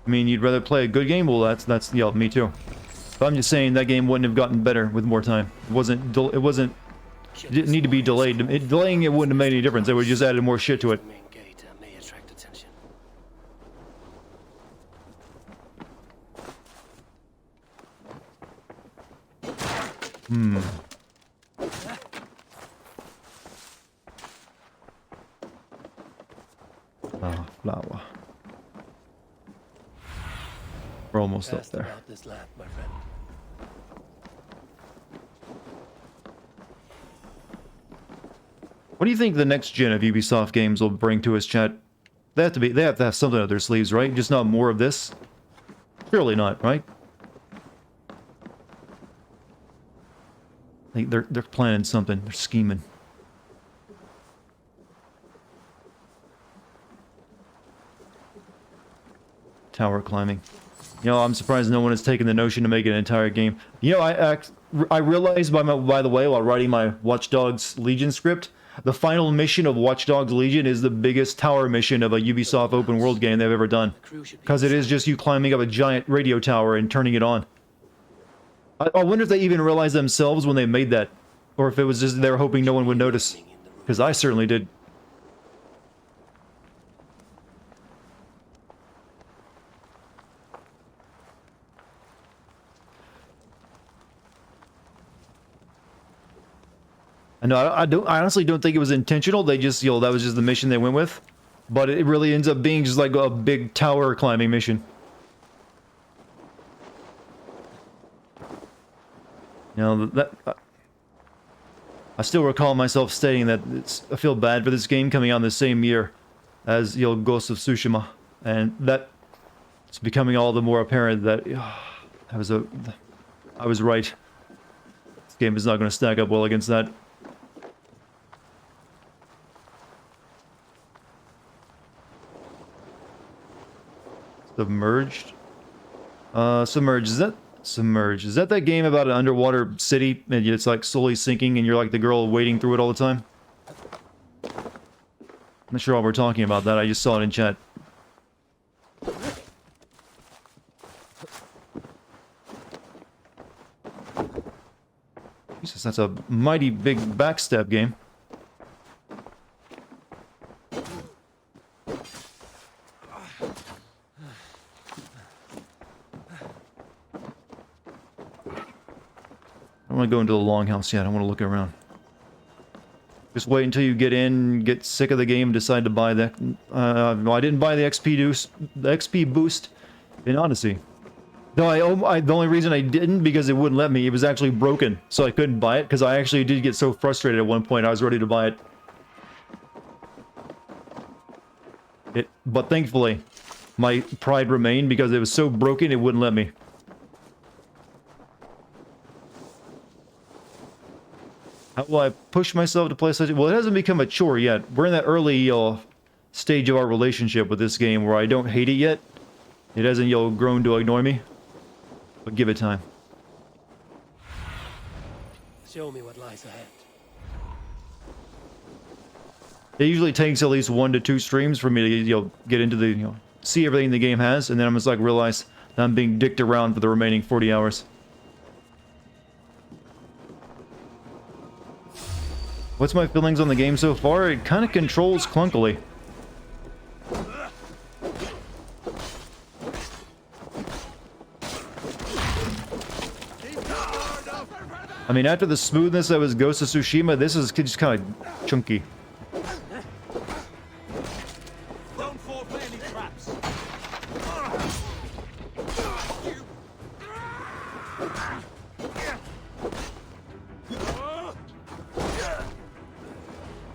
I mean, you'd rather play a good game? Well, that's yeah, me too. But I'm just saying that game wouldn't have gotten better with more time. It didn't need to be delayed. Delaying it wouldn't have made any difference. They would just added more shit to it. Ah, flower. We're almost up there. This land, my friend. What do you think the next gen of Ubisoft games will bring to us, chat? They have to have something up their sleeves, right? Just not more of this? Surely not, right? I think they're planning something. They're scheming. Tower climbing. You know, I'm surprised no one has taken the notion to make an entire game. You know, I realized by the way, while writing my Watch Dogs Legion script, the final mission of Watch Dogs Legion is the biggest tower mission of a Ubisoft open world game they've ever done. Because it is just you climbing up a giant radio tower and turning it on. I wonder if they even realized themselves when they made that. Or if it was just they were hoping no one would notice. Because I certainly did. No, I honestly don't think it was intentional. They just, you know, that was just the mission they went with. But it really ends up being just like a big tower climbing mission. You know, I still recall myself stating that I feel bad for this game coming out in the same year as, you know, Ghost of Tsushima. And that it's becoming all the more apparent that I was right. This game is not going to stack up well against that. Submerged? Submerged. Is that that game about an underwater city and it's like slowly sinking and you're like the girl wading through it all the time? I'm not sure what we're talking about that. I just saw it in chat. Jesus, that's a mighty big backstep game. I don't want to go into the longhouse yet. I want to look around. Just wait until you get in, get sick of the game, decide to buy that. No, I didn't buy the XP boost in Odyssey. No, the only reason I didn't because it wouldn't let me. It was actually broken, so I couldn't buy it. Because I actually did get so frustrated at one point, I was ready to buy it. But thankfully, my pride remained because it was so broken, it wouldn't let me. How will I push myself to play such? Well, it hasn't become a chore yet. We're in that early stage of our relationship with this game where I don't hate it yet. It hasn't, you know, grown to annoy me. But give it time. Show me what lies ahead. It usually takes at least 1 to 2 streams for me to, you know, get into the, you know, see everything the game has, and then I'm just like realize that I'm being dicked around for the remaining 40 hours. What's my feelings on the game so far? It kind of controls clunkily. I mean, after the smoothness that was Ghost of Tsushima, this is just kind of chunky. Don't fall for any traps.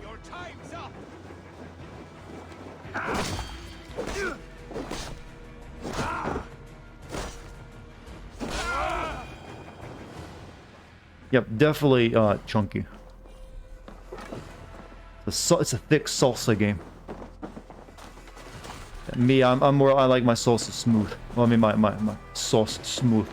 Your time's up. Yep, definitely chunky. It's a thick salsa game. Me, I like my salsa smooth. Well, I mean, my sauce smooth.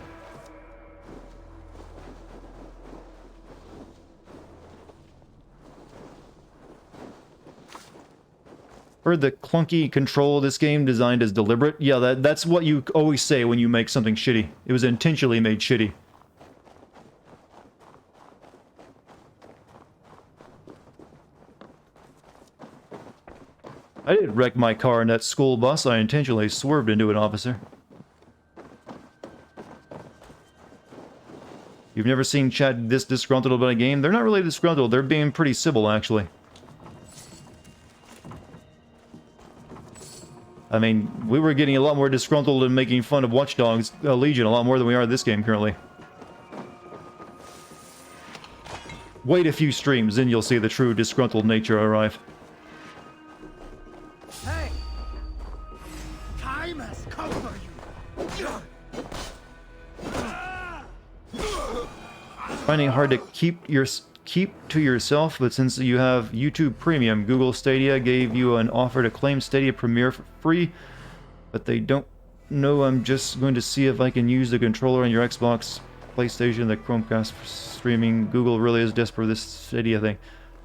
Heard the clunky control of this game designed as deliberate. Yeah, that's what you always say when you make something shitty. It was intentionally made shitty. I didn't wreck my car in that school bus. I intentionally swerved into an officer. You've never seen chat this disgruntled about a game? They're not really disgruntled. They're being pretty civil, actually. I mean, we were getting a lot more disgruntled and making fun of Watch Dogs Legion a lot more than we are this game currently. Wait a few streams, then you'll see the true disgruntled nature arrive. Hey! Time has come for you! Finding it hard to keep to yourself, but since you have YouTube Premium, Google Stadia gave you an offer to claim Stadia Premiere for free, but they don't know. I'm just going to see if I can use the controller on your Xbox, PlayStation, the Chromecast for streaming. Google really is desperate for this Stadia thing.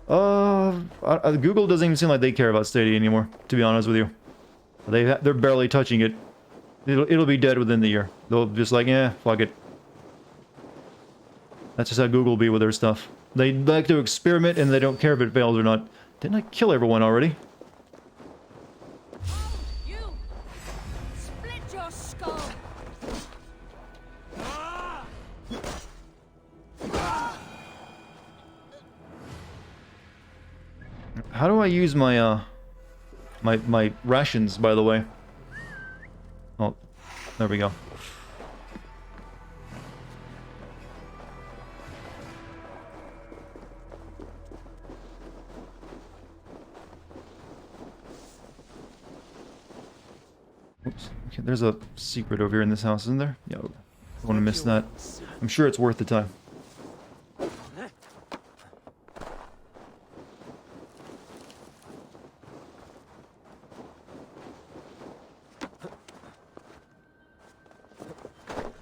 Google doesn't even seem like they care about Stadia anymore, to be honest with you. They're barely touching it. It'll be dead within the year. They'll just like, eh, fuck it. That's just how Google be with their stuff. They like to experiment and they don't care if it fails or not. Didn't I kill everyone already? You! Split your skull! How do I use my my rations, by the way? Oh, there we go. there's a secret over here in this house, isn't there? Yo, don't want to miss that. I'm sure it's worth the time.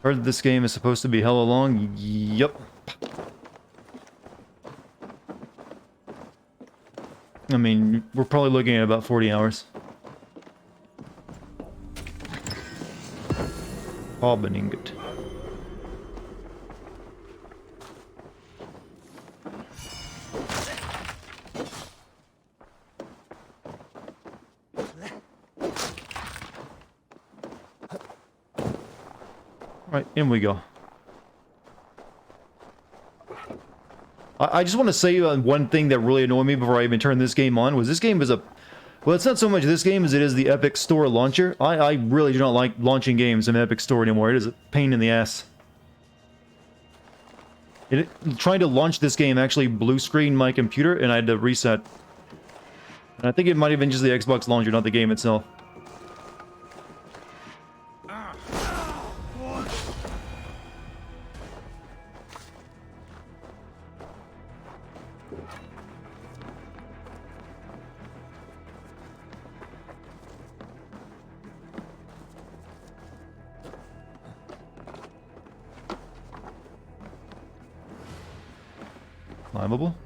Heard this game is supposed to be hella long. Yup. I mean, we're probably looking at about 40 hours. Carbon ingot. Right, in we go. I just want to say one thing that really annoyed me before I even turned this game on was this game is a... Well, it's not so much this game as it is the Epic Store launcher. I really do not like launching games in Epic Store anymore. It is a pain in the ass. Trying to launch this game actually blue screened my computer and I had to reset. And I think it might have been just the Xbox launcher, not the game itself. Climbable.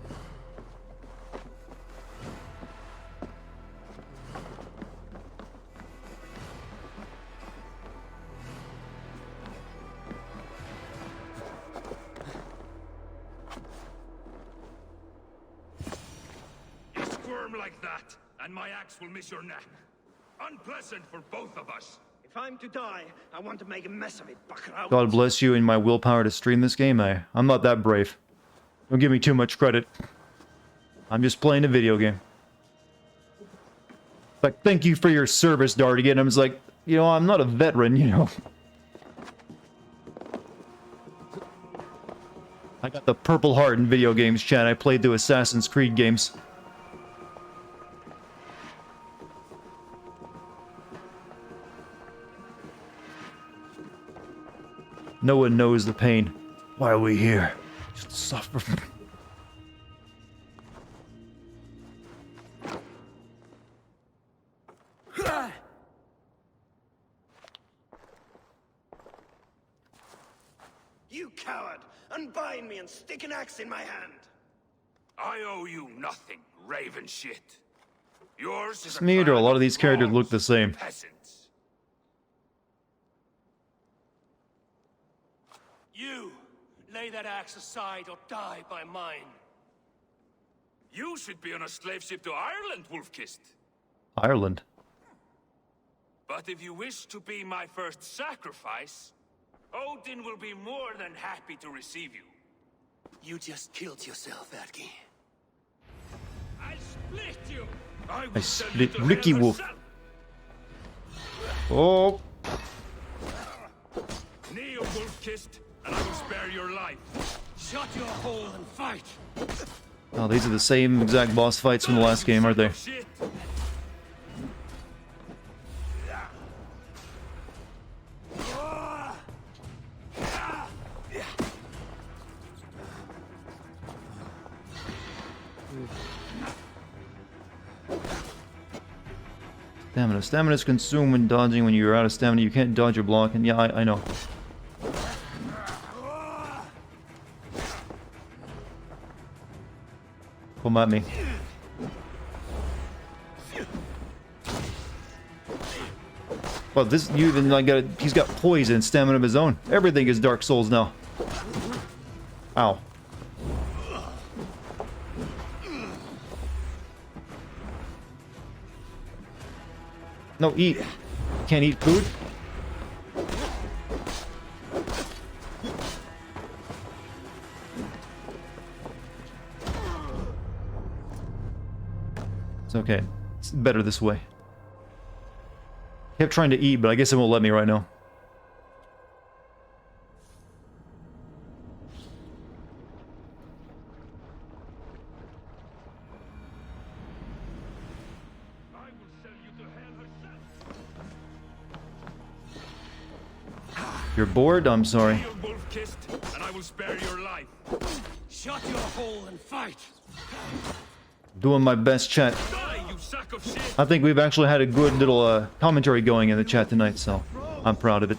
You squirm like that, and my axe will miss your neck. Unpleasant for both of us. If I'm to die, I want to make a mess of it, buckaroo. God bless you and my willpower to stream this game. I'm not that brave. Don't give me too much credit. I'm just playing a video game. Like, thank you for your service, Dartigan. I was like, you know, I'm not a veteran, you know. I got the Purple Heart in video games, chat. I played the Assassin's Creed games. No one knows the pain. Why are we here? Just suffer. You coward! Unbind me and stick an axe in my hand! I owe you nothing, raven shit. Yours is To me, or a lot of these characters look the same. Peasants. You! Lay that axe aside or die by mine. You should be on a slave ship to Ireland, Wolf-Kissed. Ireland. But if you wish to be my first sacrifice, Odin will be more than happy to receive you. You just killed yourself, Adki. I split you! I split Ricky Wolf. Oh. Knee of Wolf-Kissed, and I will spare your life. Shut your hole and fight! Oh, these are the same exact boss fights from the last game, aren't they? Shit. Stamina. Stamina is consumed when dodging. When you're out of stamina, you can't dodge or block. And yeah, I know. Come at me. Well, this you even like he's got poison, stamina of his own. Everything is Dark Souls now. Ow. No, eat. Can't eat food. It's okay. It's better this way. Kept trying to eat, but I guess it won't let me right now. You're bored? I'm sorry. Feel wolf-kissed, and I will spare your life. Shut your hole and fight. Doing my best, chat. Die, you sack of shit. I think we've actually had a good little commentary going in the chat tonight, so I'm proud of it.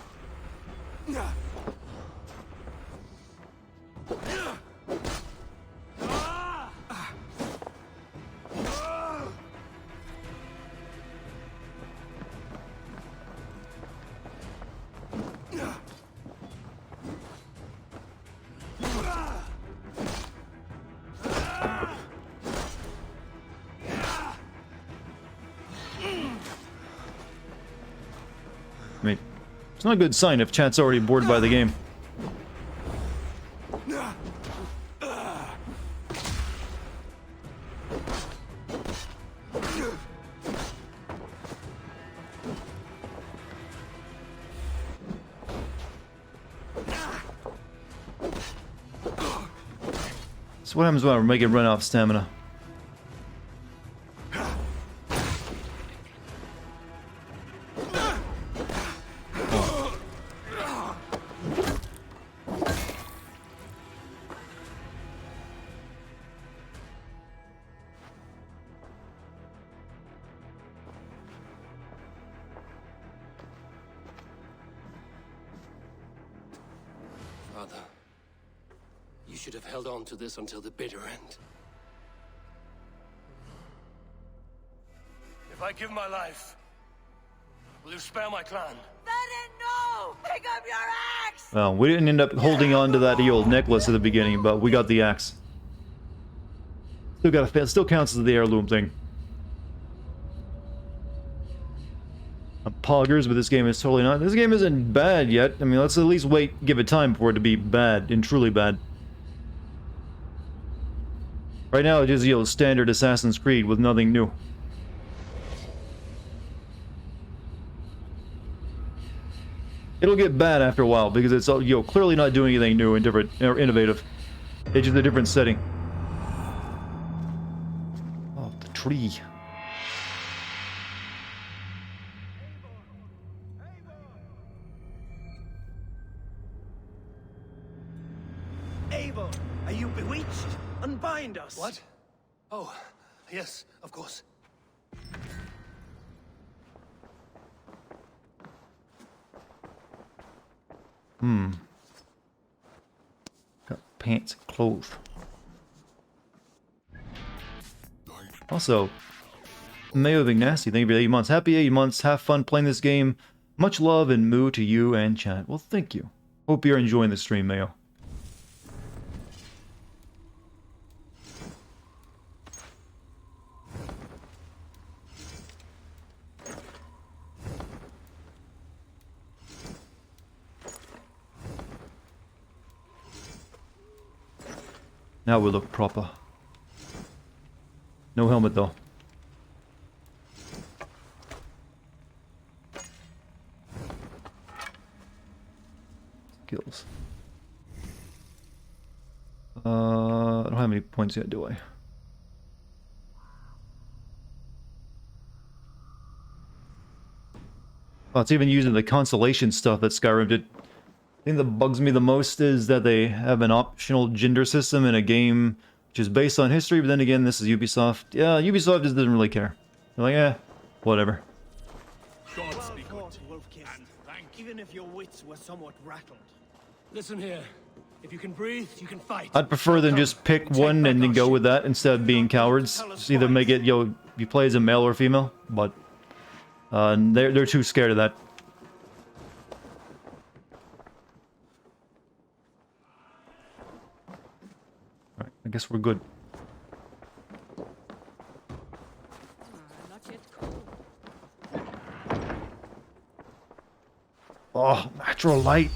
I mean, it's not a good sign if chat's already bored by the game. So what happens when I make it run off stamina? Father, you should have held on to this until the bitter end. If I give my life, will you spare my clan? Then no! Pick up your axe! Well, we didn't end up holding on to that old necklace at the beginning, but we got the axe. Still counts as the heirloom thing. Poggers, but this game is totally not. This game isn't bad yet. I mean, let's at least wait, give it time for it to be bad and truly bad. Right now, it's just, you know, standard Assassin's Creed with nothing new. It'll get bad after a while because it's, you know, clearly not doing anything new and different or innovative. It's just a different setting. Oh, the tree. Abel, are you bewitched? Unbind us. What? Oh, yes, of course. Got pants and clothes. Also, Mayo Vignassi, thank you for 8 months. Happy 8 months. Have fun playing this game. Much love and moo to you and chat. Well, thank you. Hope you're enjoying the stream, Mayo. Now we look proper. No helmet though. Skills. I don't have any points yet, do I? Oh, it's even using the constellation stuff that Skyrim did. The thing that bugs me the most is that they have an optional gender system in a game which is based on history, but then again, this is Ubisoft. Yeah, Ubisoft just doesn't really care. They're like, eh, whatever. Well fought, Wolf-Kissed. Even if your wits were somewhat rattled. Listen here. If you can breathe, you can fight. I'd prefer them just pick one and then go with that instead of being cowards. Just either make it, you play as a male or female, but they're too scared of that. Alright, I guess we're good. Not yet cold. Oh, natural light.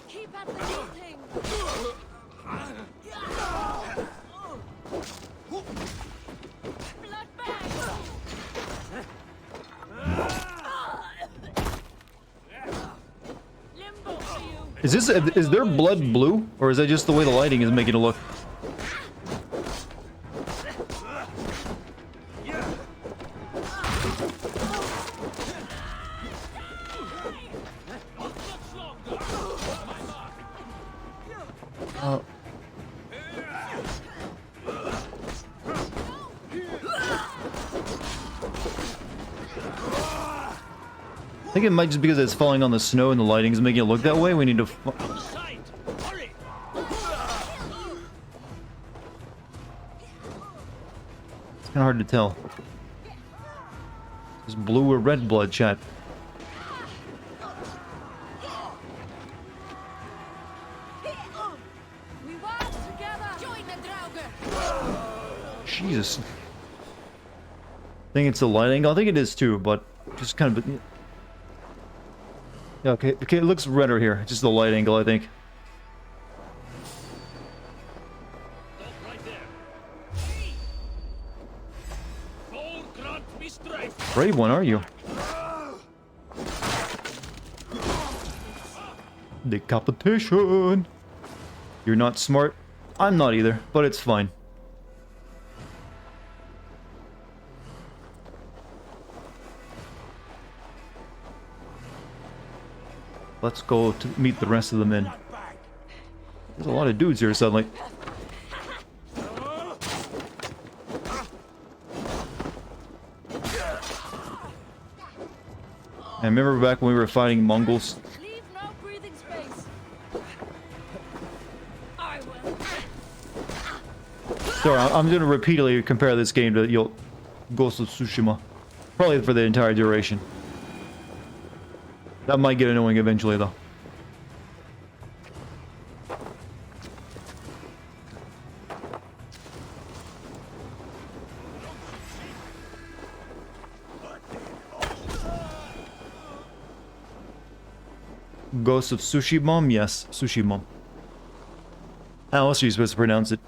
Keep at the thing. Blood bag. Limbo for you. Is their blood blue, or is that just the way the lighting is making it look? I think it might just because it's falling on the snow and the lighting's making it look that way. We need to... It's kind of hard to tell. Is blue or red blood, chat? Jesus. I think it's the light angle. I think it is too, but just kind of... Yeah, okay, it looks redder here. Just the light angle, I think. Brave one, are you? Decapitation! You're not smart. I'm not either, but it's fine. Let's go to meet the rest of the men. There's a lot of dudes here suddenly. I remember back when we were fighting Mongols. Leave no breathing space. I will. Sorry, I'm going to repeatedly compare this game to Ghost of Tsushima. Probably for the entire duration. That might get annoying eventually, though. Ghost of Tsushima? Yes, Tsushima. How else are you supposed to pronounce it?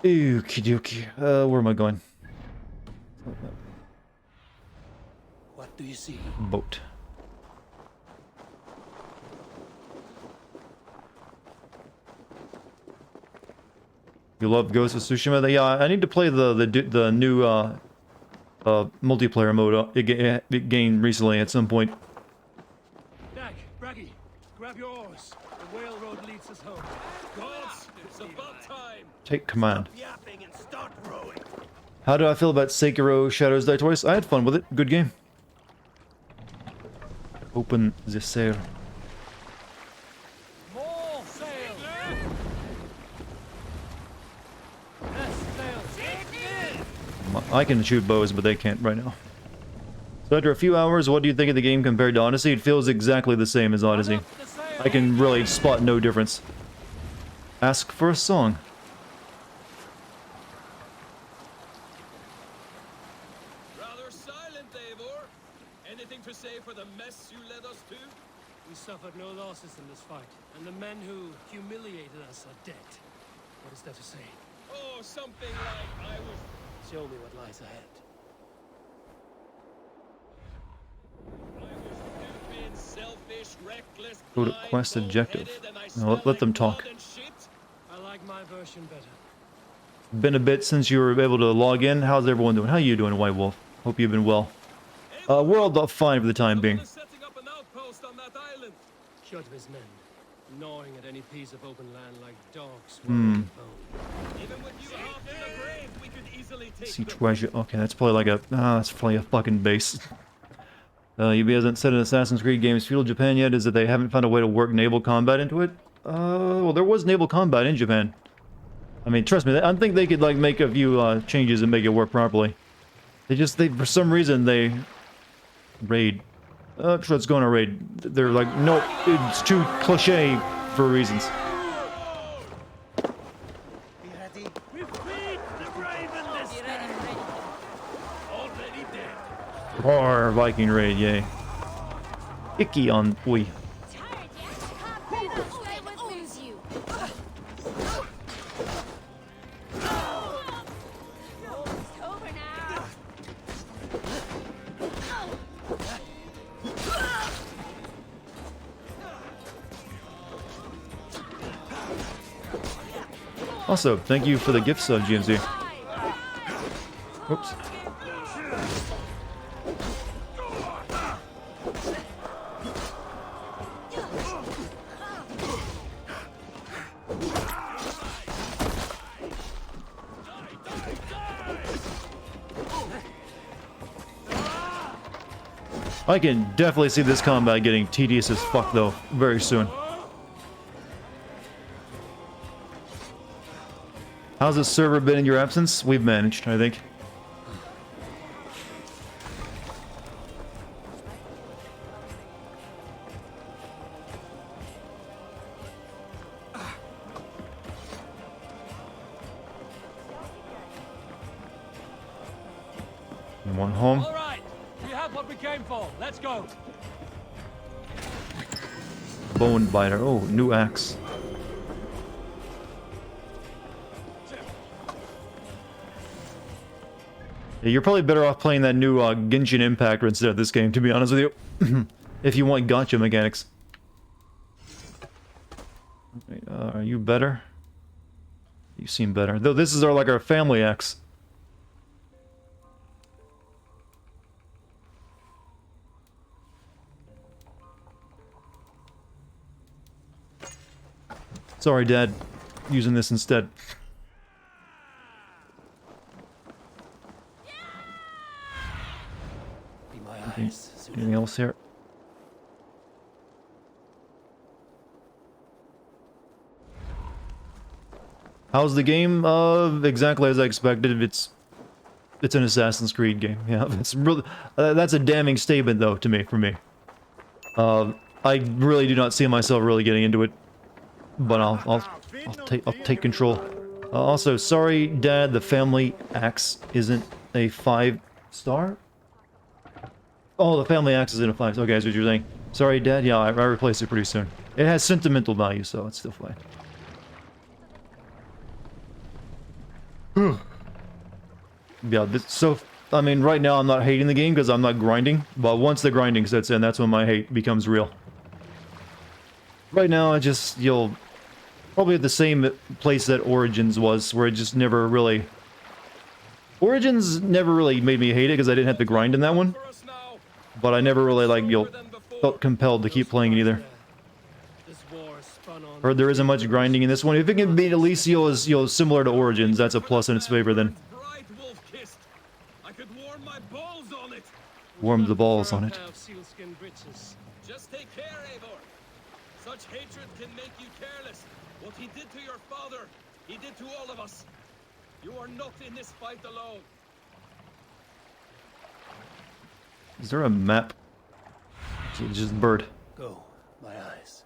Okie dokie. Where am I going? What do you see? Boat. You love Ghost of Tsushima? Yeah, I need to play the new multiplayer mode it gained recently at some point. Dak, Braggy, grab your oars. The whale road leads us home. Gods, it's about time. Take command. Stop yapping and start rowing. How do I feel about Sekiro Shadows Die Twice? I had fun with it. Good game. Open the sail. More sail! Yes, sail! I can shoot bows, but they can't right now. So after a few hours, what do you think of the game compared to Odyssey? It feels exactly the same as Odyssey. I can really spot no difference. Ask for a song. Rather silent, Eivor. Anything to say for the mess you led us to? We suffered no losses in this fight, and the men who humiliated us are dead. What is there to say? Oh, something like I was... Show me what lies ahead. Stupid, selfish, reckless, Go to quest objective. No, let them talk. I like my version better. Been a bit since you were able to log in. How's everyone doing? How you doing, White Wolf? Hope you've been well. We're all fine for the time being. Setting up an outpost on that island. Shot his men, gnawing at any piece of open land like dogs. Even with you half in the grave, we could easily take See them. treasure. Okay, that's probably like a... that's probably a fucking base. UB hasn't said in Assassin's Creed games feudal Japan yet is that they haven't found a way to work naval combat into it. Well, there was naval combat in Japan. I mean, trust me, I think they could like make a few changes and make it work properly. They for some reason they raid. Let's go on a raid. They're like, nope, it's too cliche for reasons. Be ready. We've freed the Raven this time. Already dead. Roar, Viking raid, yay. Icky on Wii. Also, thank you for the gift sub, GMZ. Oops. I can definitely see this combat getting tedious as fuck, though, very soon. How's the server been in your absence? We've managed, I think. You want home? All right, we have what we came for. Let's go. Bone biter. Oh, new axe. Yeah, you're probably better off playing that new Genshin Impact instead of this game, to be honest with you. If you want gacha mechanics. Are you better? You seem better. Though this is our family axe. Sorry, Dad. Using this instead. Be my eyes. Anything else here? How's the game? Exactly as I expected. It's an Assassin's Creed game. Yeah, it's really that's a damning statement though to me. For me, I really do not see myself really getting into it, but I'll take control. Also, sorry, Dad. The family axe isn't a 5-star. Oh, the family axe isn't a 5. Okay, that's what you're saying. Sorry, Dad. Yeah, I replace it pretty soon. It has sentimental value, so it's still fine. Yeah, so, I mean, right now I'm not hating the game because I'm not grinding, but once the grinding sets in, that's when my hate becomes real. Right now, you'll probably at the same place that Origins was, where it just never really... Origins never really made me hate it because I didn't have to grind in that one, but I never really, felt compelled to keep playing it either. Heard there isn't much grinding in this one. If it can be at least, similar to Origins, that's a plus in its favor then. Warm the balls on it. Just take care, Eivor. Such hatred can make you careless. What he did to your father, he did to all of us. You are not in this fight alone. Is there a map? It's just bird. Go, my eyes.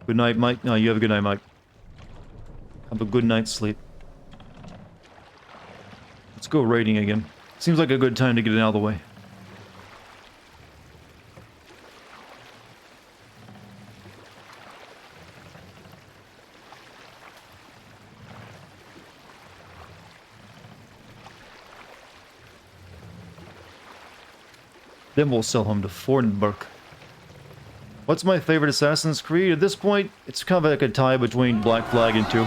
Good night, Mike. No, you have a good night, Mike. Have a good night's sleep. Let's go raiding again. Seems like a good time to get it out of the way. Then we'll sell him to Fordenberg. What's my favorite Assassin's Creed? At this point, it's kind of like a tie between Black Flag and 2.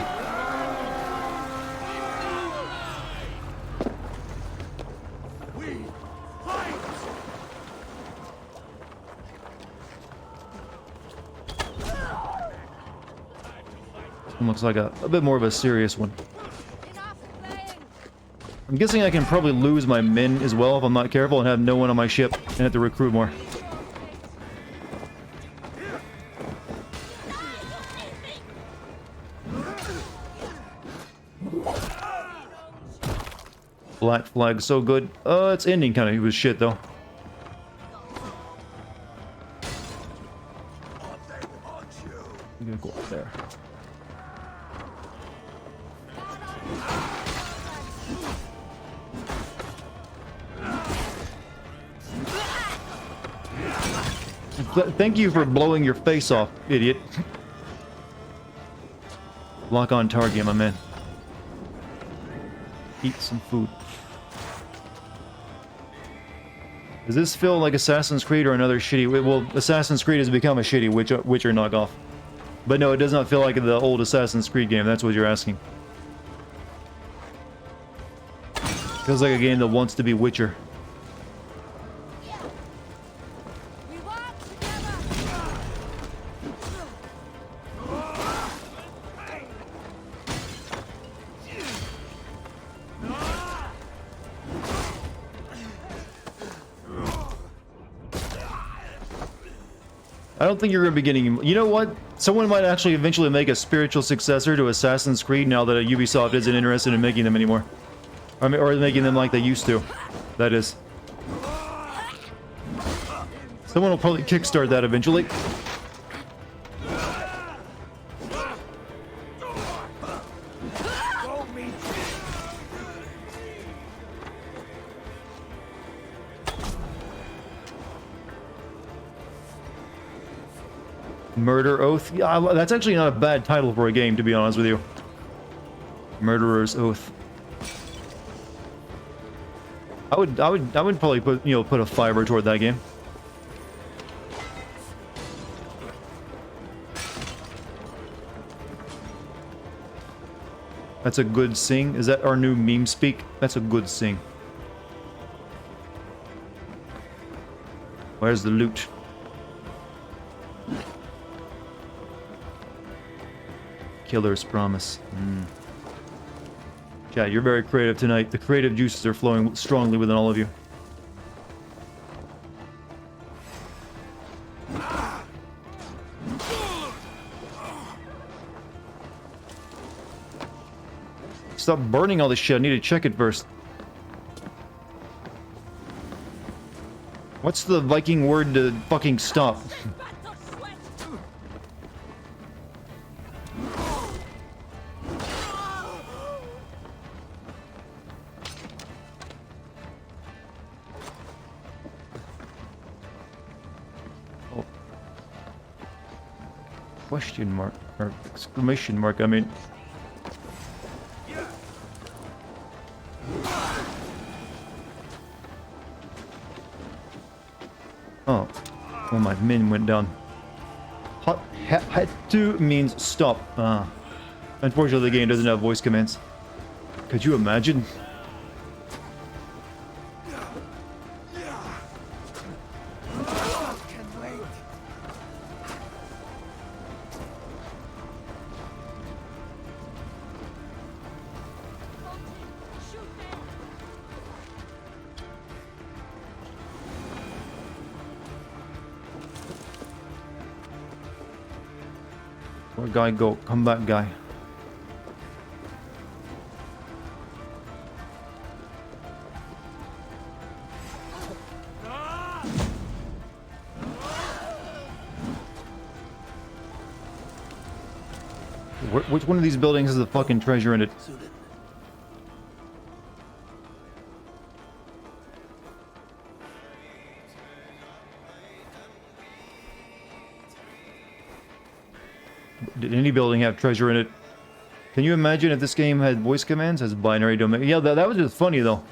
Looks like a bit more of a serious one. I'm guessing I can probably lose my men as well if I'm not careful and have no one on my ship and have to recruit more. Black Flag, so good. Its ending kind of was shit though. I'm gonna go up there. Thank you for blowing your face off, idiot. Lock on target, my man. Eat some food. Does this feel like Assassin's Creed or another shitty... Well, Assassin's Creed has become a shitty Witcher knockoff. But no, it does not feel like the old Assassin's Creed game, that's what you're asking. Feels like a game that wants to be Witcher. I don't think you're going to be getting... You know what? Someone might actually eventually make a spiritual successor to Assassin's Creed now that Ubisoft isn't interested in making them anymore. I mean, or making them like they used to. That is. Someone will probably kickstart that eventually. Murder Oath? Yeah, that's actually not a bad title for a game, to be honest with you. Murderer's Oath. I would probably put, you know, put a fiver toward that game. That's a good sing. Is that our new meme speak? That's a good sing. Where's the loot? Killer's Promise. Chad, you're very creative tonight. The creative juices are flowing strongly within all of you. Stop burning all this shit. I need to check it first. What's the Viking word to fucking stop? Question mark, or exclamation mark, I mean. Oh, well, my min went down. Hatu means stop. Unfortunately, the game doesn't have voice commands. Could you imagine? Where guy go? Come back, guy. Which one of these buildings has a fucking treasure in it? Did any building have treasure in it? Can you imagine if this game had voice commands as binary domain? Yeah, that was just funny though.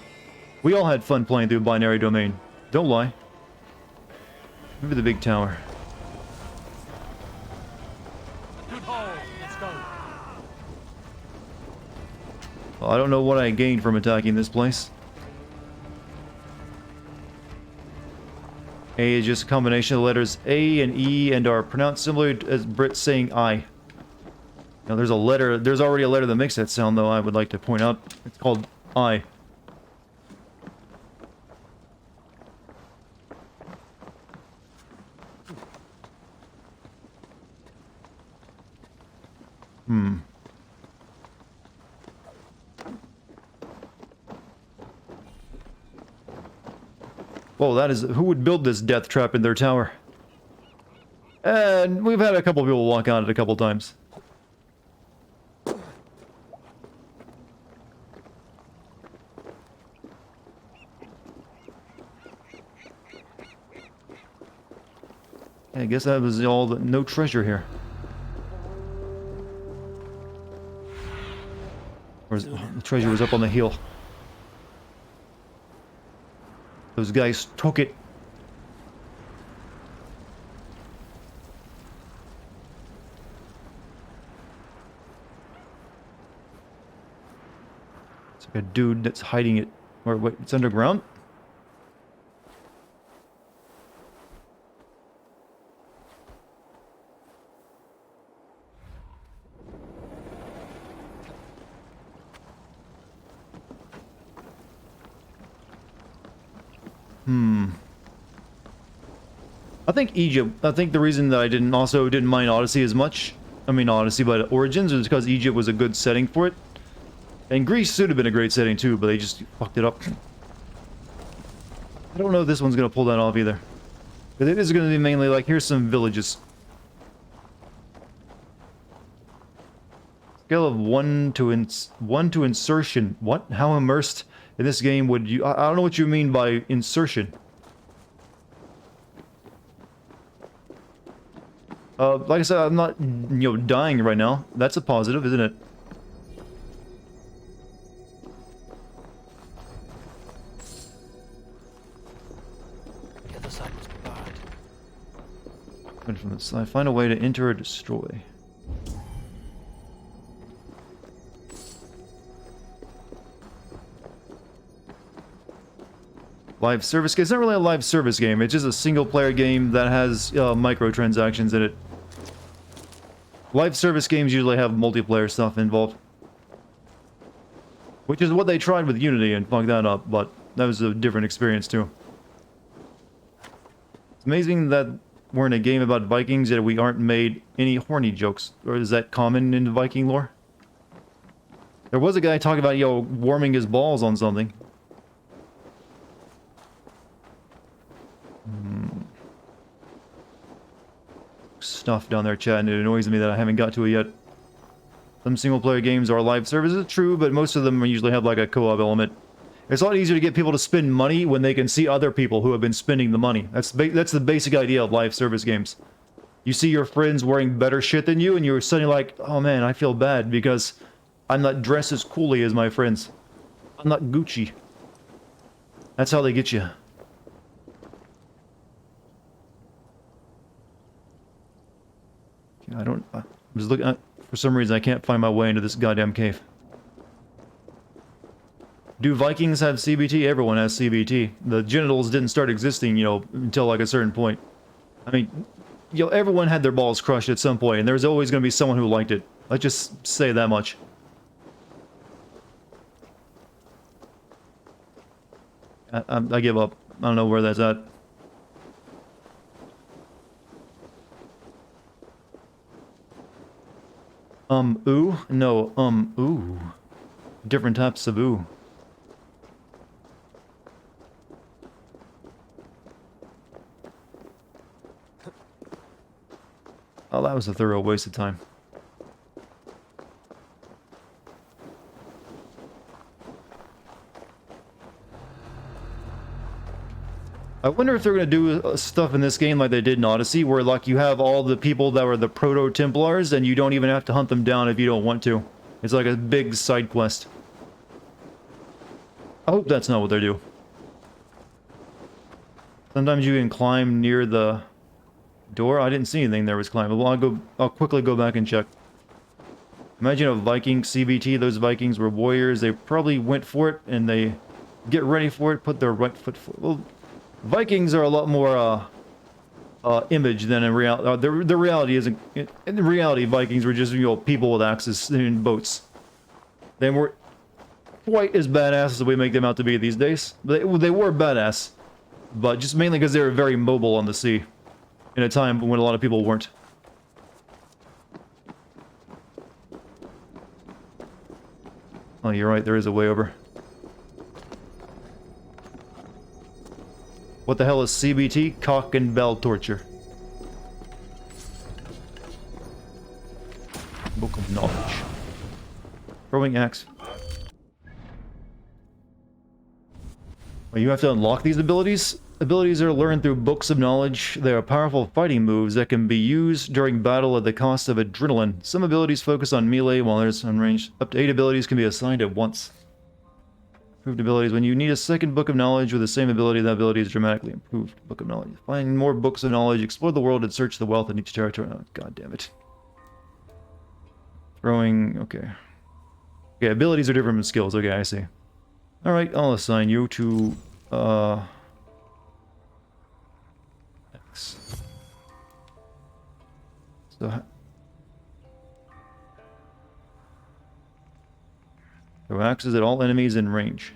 We all had fun playing through binary domain. Don't lie. Maybe the big tower. Good haul. Let's go. Well, I don't know what I gained from attacking this place. A is just a combination of the letters A and E and are pronounced similarly as Brits saying I. Now there's already a letter that makes that sound though, I would like to point out. It's called I. Well, that is... Who would build this death trap in their tower? And we've had a couple people walk on it a couple times. I guess that was all the... No treasure here. Or the treasure was up on the hill. Those guys took it. It's like a dude that's hiding it. Or wait, it's underground? I think Egypt, I think the reason that I didn't mind Odyssey as much, I mean Odyssey, but Origins, is because Egypt was a good setting for it. And Greece should have been a great setting too, but they just fucked it up. I don't know if this one's gonna pull that off either. But it is gonna be mainly like, here's some villages. Scale of 1 to insertion. What? How immersed in this game would you... I don't know what you mean by insertion. Like I said, I'm not, dying right now. That's a positive, isn't it? The other side must be barred. Went from the side. Find a way to enter or destroy. Live service game. It's not really a live service game. It's just a single-player game that has microtransactions in it. Live service games usually have multiplayer stuff involved. Which is what they tried with Unity and fucked that up, but that was a different experience too. It's amazing that we're in a game about Vikings yet we aren't made any horny jokes. Or is that common in Viking lore? There was a guy talking about, warming his balls on something. Stuff down there, chat, and it annoys me that I haven't got to it yet. Some single-player games are live services, true, but most of them usually have like a co-op element. It's a lot easier to get people to spend money when they can see other people who have been spending the money. That's the basic idea of live service games. You see your friends wearing better shit than you, and you're suddenly like, oh man, I feel bad because I'm not dressed as coolly as my friends. I'm not Gucci. That's how they get you. I'm just looking, for some reason I can't find my way into this goddamn cave. Do Vikings have CBT? Everyone has CBT. The genitals didn't start existing, until like a certain point. I mean, everyone had their balls crushed at some point, and there's always going to be someone who liked it. Let's just say that much. I give up. I don't know where that's at. Ooh? No, ooh. Different types of ooh. Oh, that was a thorough waste of time. I wonder if they're going to do stuff in this game like they did in Odyssey, where like you have all the people that were the Proto-Templars and you don't even have to hunt them down if you don't want to. It's like a big side quest. I hope that's not what they do. Sometimes you can climb near the door. I didn't see anything there was climbable. I'll quickly go back and check. Imagine a Viking CBT. Those Vikings were warriors. They probably went for it and they get ready for it, put their right foot forward. Well, Vikings are a lot more image than in reality. The reality isn't. In reality, Vikings were just people with axes in boats. They weren't quite as badass as we make them out to be these days. They were badass, but just mainly because they were very mobile on the sea, in a time when a lot of people weren't. Oh, you're right. There is a way over. What the hell is CBT? Cock and bell torture. Book of Knowledge. Throwing axe. Well, you have to unlock these abilities? Abilities are learned through books of knowledge. They are powerful fighting moves that can be used during battle at the cost of adrenaline. Some abilities focus on melee while others on range. Up to 8 abilities can be assigned at once. Improved abilities. When you need a second book of knowledge with the same ability, that ability is dramatically improved. Book of knowledge. Find more books of knowledge, explore the world, and search the wealth in each territory. Oh, god damn it. Throwing. Okay. Okay, abilities are different from skills. Okay, I see. Alright, I'll assign you to. X. So. Throw axes at all enemies in range.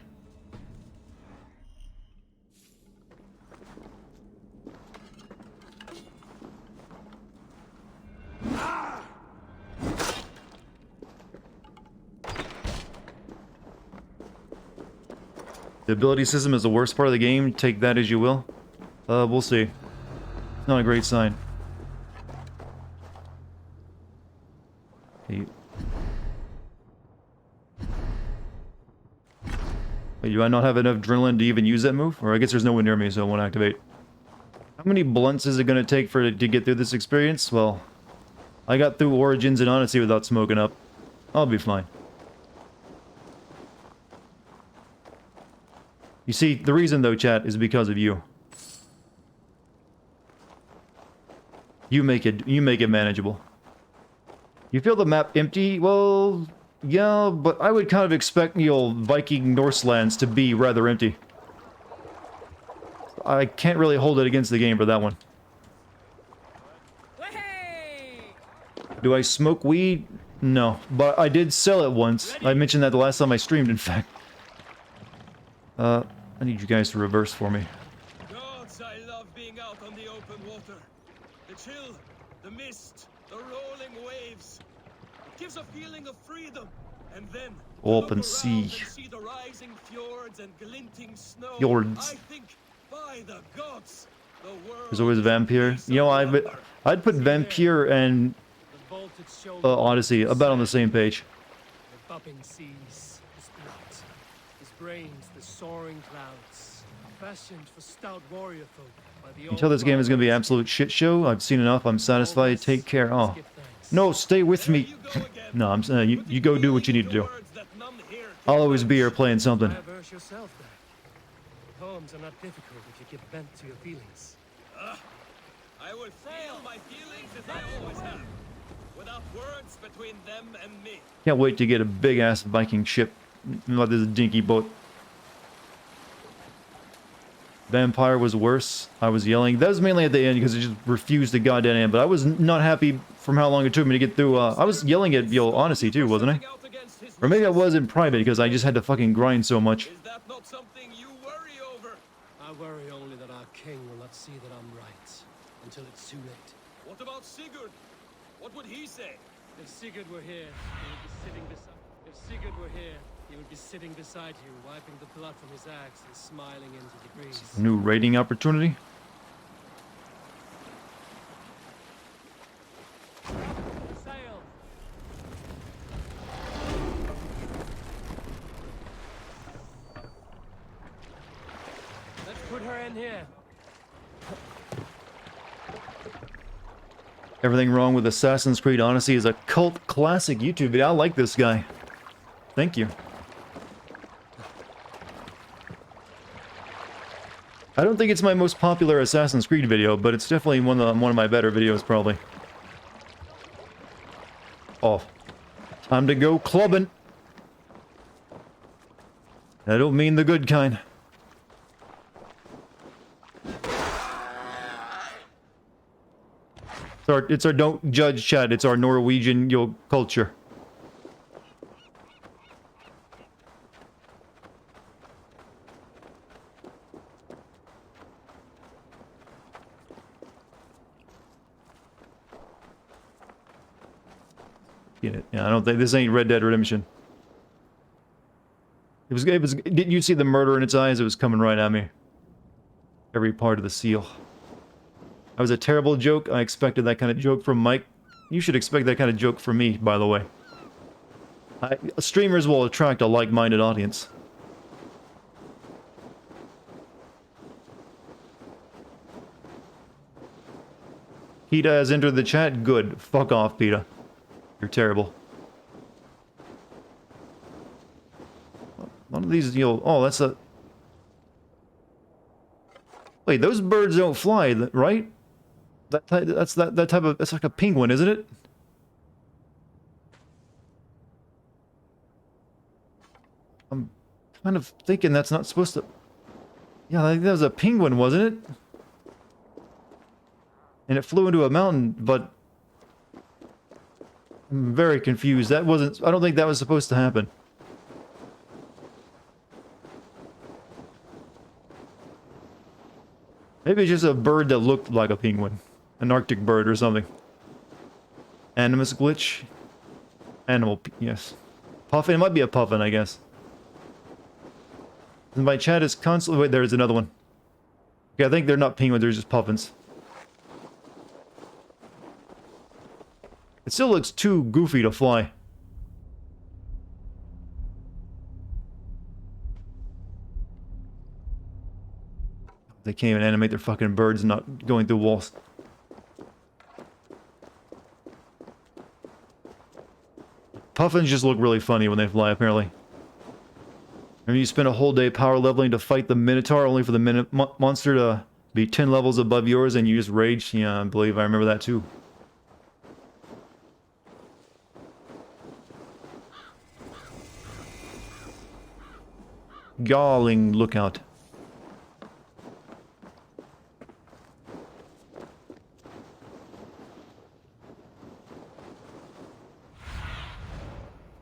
The ability system is the worst part of the game. Take that as you will. We'll see. It's not a great sign. Okay. Wait, do I not have enough adrenaline to even use that move? Or I guess there's no one near me, so it won't activate. How many blunts is it going to take to get through this experience? Well, I got through Origins and Odyssey without smoking up. I'll be fine. You see, the reason though, chat, is because of you. You make it manageable. You feel the map empty? Well, yeah, but I would kind of expect, you know, Viking Norselands to be rather empty. I can't really hold it against the game for that one. Do I smoke weed? No, but I did sell it once. I mentioned that the last time I streamed, in fact. I need you guys to reverse for me. Gods, I love being out on the open water. The chill, the mist, the rolling waves. It gives a feeling of freedom. And then Open sea. see the rising fjords and glinting snow. Fjords. I think, by the gods, the world. There's always Vampire. You know, I'd put Vampire and Odyssey about on the same page. The bubbling seas, his blood, his brains, the soaring clouds, fashioned for stout warrior folk by the Until this game is going to be an absolute shit show. I've seen enough. I'm satisfied. Take care. Oh. No, stay with me. No, I'm saying you go do what you need to do. I'll always be here playing something. Poems are not difficult if you give vent to your feelings. I will feel my feelings as I always have, without words between them and me. Can't wait to get a big-ass Viking ship. Not this dinky boat. Vampire was worse. I was yelling. That was mainly at the end because it just refused to goddamn end. But I was not happy from how long it took me to get through. I was yelling at Odyssey too, wasn't I? Or maybe I was in private because I just had to fucking grind so much. Is that not something you worry over? I worry only that our king will not see that I'm right until it's too late. What about Sigurd? What would he say? If Sigurd were here, he would be sitting beside. If Sigurd were here, he would be sitting beside you, wiping the blood from his axe and smiling into the breeze. New raiding opportunity. Sail. Let's put her in here. Everything wrong with Assassin's Creed Odyssey is a cult classic YouTube video. I like this guy. Thank you. I don't think it's my most popular Assassin's Creed video, but it's definitely one of my better videos, probably. Oh. Time to go clubbing. I don't mean the good kind. It's our don't judge chat. It's our Norwegian culture. Yeah, I don't think this ain't Red Dead Redemption. It was. Didn't you see the murder in its eyes? It was coming right at me. Every part of the seal. That was a terrible joke. I expected that kind of joke from Mike. You should expect that kind of joke from me, by the way. Streamers will attract a like-minded audience. PETA has entered the chat. Good. Fuck off, PETA. You're terrible. One of these, oh, that's a... Wait, those birds don't fly, right? That type of... That's like a penguin, isn't it? I'm kind of thinking that's not supposed to... Yeah, I think that was a penguin, wasn't it? And it flew into a mountain, but... I'm very confused. That wasn't... I don't think that was supposed to happen. Maybe it's just a bird that looked like a penguin. An Arctic bird or something. Animus glitch. Animal... yes. Puffin? It might be a puffin, I guess. And my chat is constantly... Wait, there's another one. Okay, I think they're not penguins, they're just puffins. It still looks too goofy to fly. They can't even animate their fucking birds not going through walls. Puffins just look really funny when they fly, apparently. And you spend a whole day power leveling to fight the Minotaur, only for the monster to be 10 levels above yours, and you just rage? Yeah, I believe I remember that too. Galling lookout.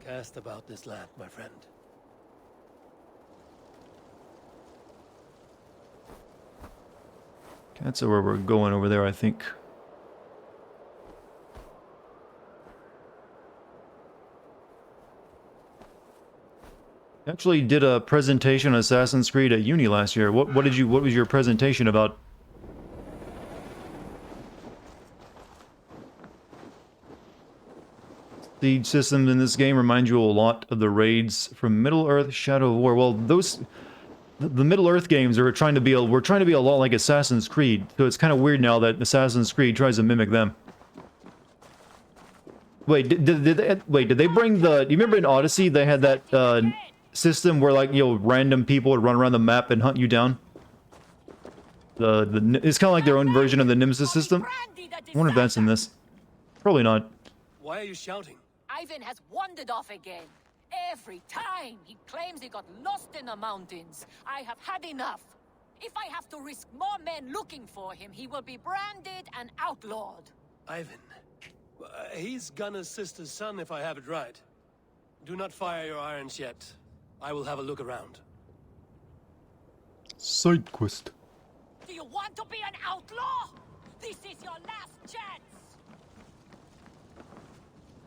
Cast about this land, my friend. That's where we're going over there, I think. Actually did a presentation on Assassin's Creed at uni last year. What was your presentation about? Siege systems in this game remind you a lot of the raids from Middle-earth, Shadow of War. Well, the Middle-earth games are trying to be a lot like Assassin's Creed, so it's kind of weird now that Assassin's Creed tries to mimic them. Wait, did they bring the... Do you remember in Odyssey they had that system where, like, you know, random people would run around the map and hunt you down? It's kind of like their own version of the Nemesis system. I wonder if that's in this. Probably not. Why are you shouting? Ivan has wandered off again. Every time he claims he got lost in the mountains. I have had enough. If I have to risk more men looking for him, he will be branded and outlawed. Ivan. He's Gunner's sister's son, if I have it right. Do not fire your irons yet. I will have a look around. Side quest. Do you want to be an outlaw? This is your last chance.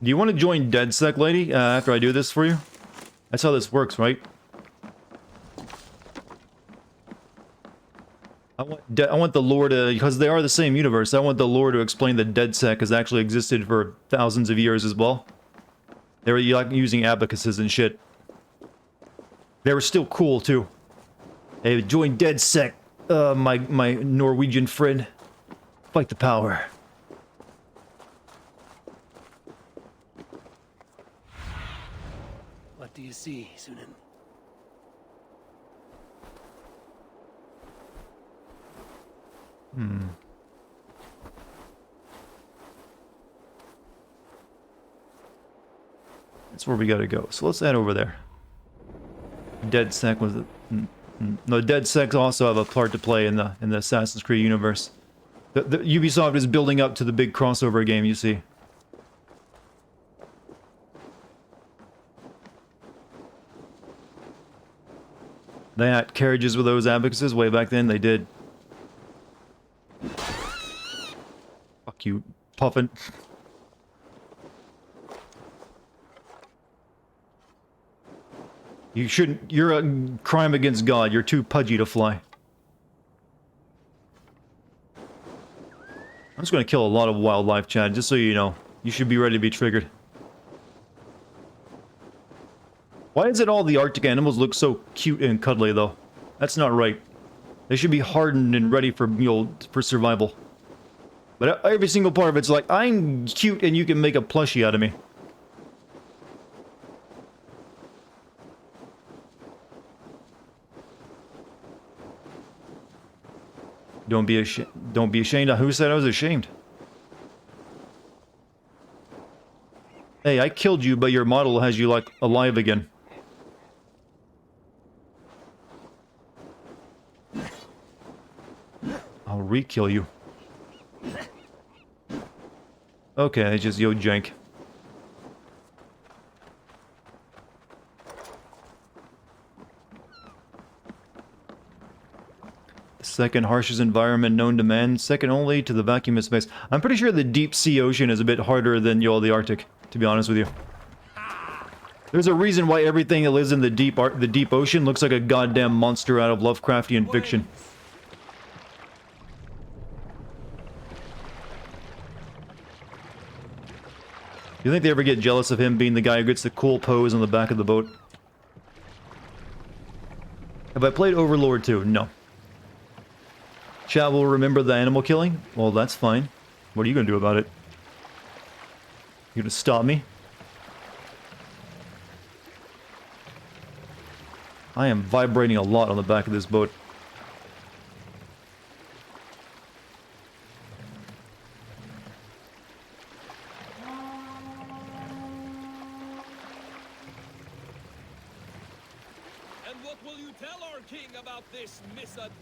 Do you want to join DedSec, lady, after I do this for you? That's how this works, right? I want the lore to... Because they are the same universe, I want the lore to explain that DedSec has actually existed for thousands of years as well. They were like using abacuses and shit. They were still cool, too. Hey, join DedSec, my Norwegian friend. Fight the power. What do you see, Sunan? That's where we gotta go. So let's head over there. DedSec was... No, DedSec also have a part to play in the Assassin's Creed universe. The Ubisoft is building up to the big crossover game, you see. They had carriages with those abacuses way back then, they did. Fuck you, Puffin. You shouldn't... You're a crime against God. You're too pudgy to fly. I'm just gonna kill a lot of wildlife, Chad, just so you know. You should be ready to be triggered. Why is it all the Arctic animals look so cute and cuddly, though? That's not right. They should be hardened and ready for, you know, for survival. But every single part of it's like, I'm cute and you can make a plushie out of me. Don't be ashamed. Who said I was ashamed? Hey, I killed you, but your model has you, like, alive again. I'll re-kill you. Okay, just yo jank. Second harshest environment known to man, second only to the vacuum of space. I'm pretty sure the deep sea ocean is a bit harder than, you know, the Arctic, to be honest with you. There's a reason why everything that lives in the deep ocean looks like a goddamn monster out of Lovecraftian fiction. You think they ever get jealous of him being the guy who gets the cool pose on the back of the boat? Have I played Overlord 2? No. Chat will remember the animal killing? Well, that's fine. What are you gonna do about it? You gonna stop me? I am vibrating a lot on the back of this boat.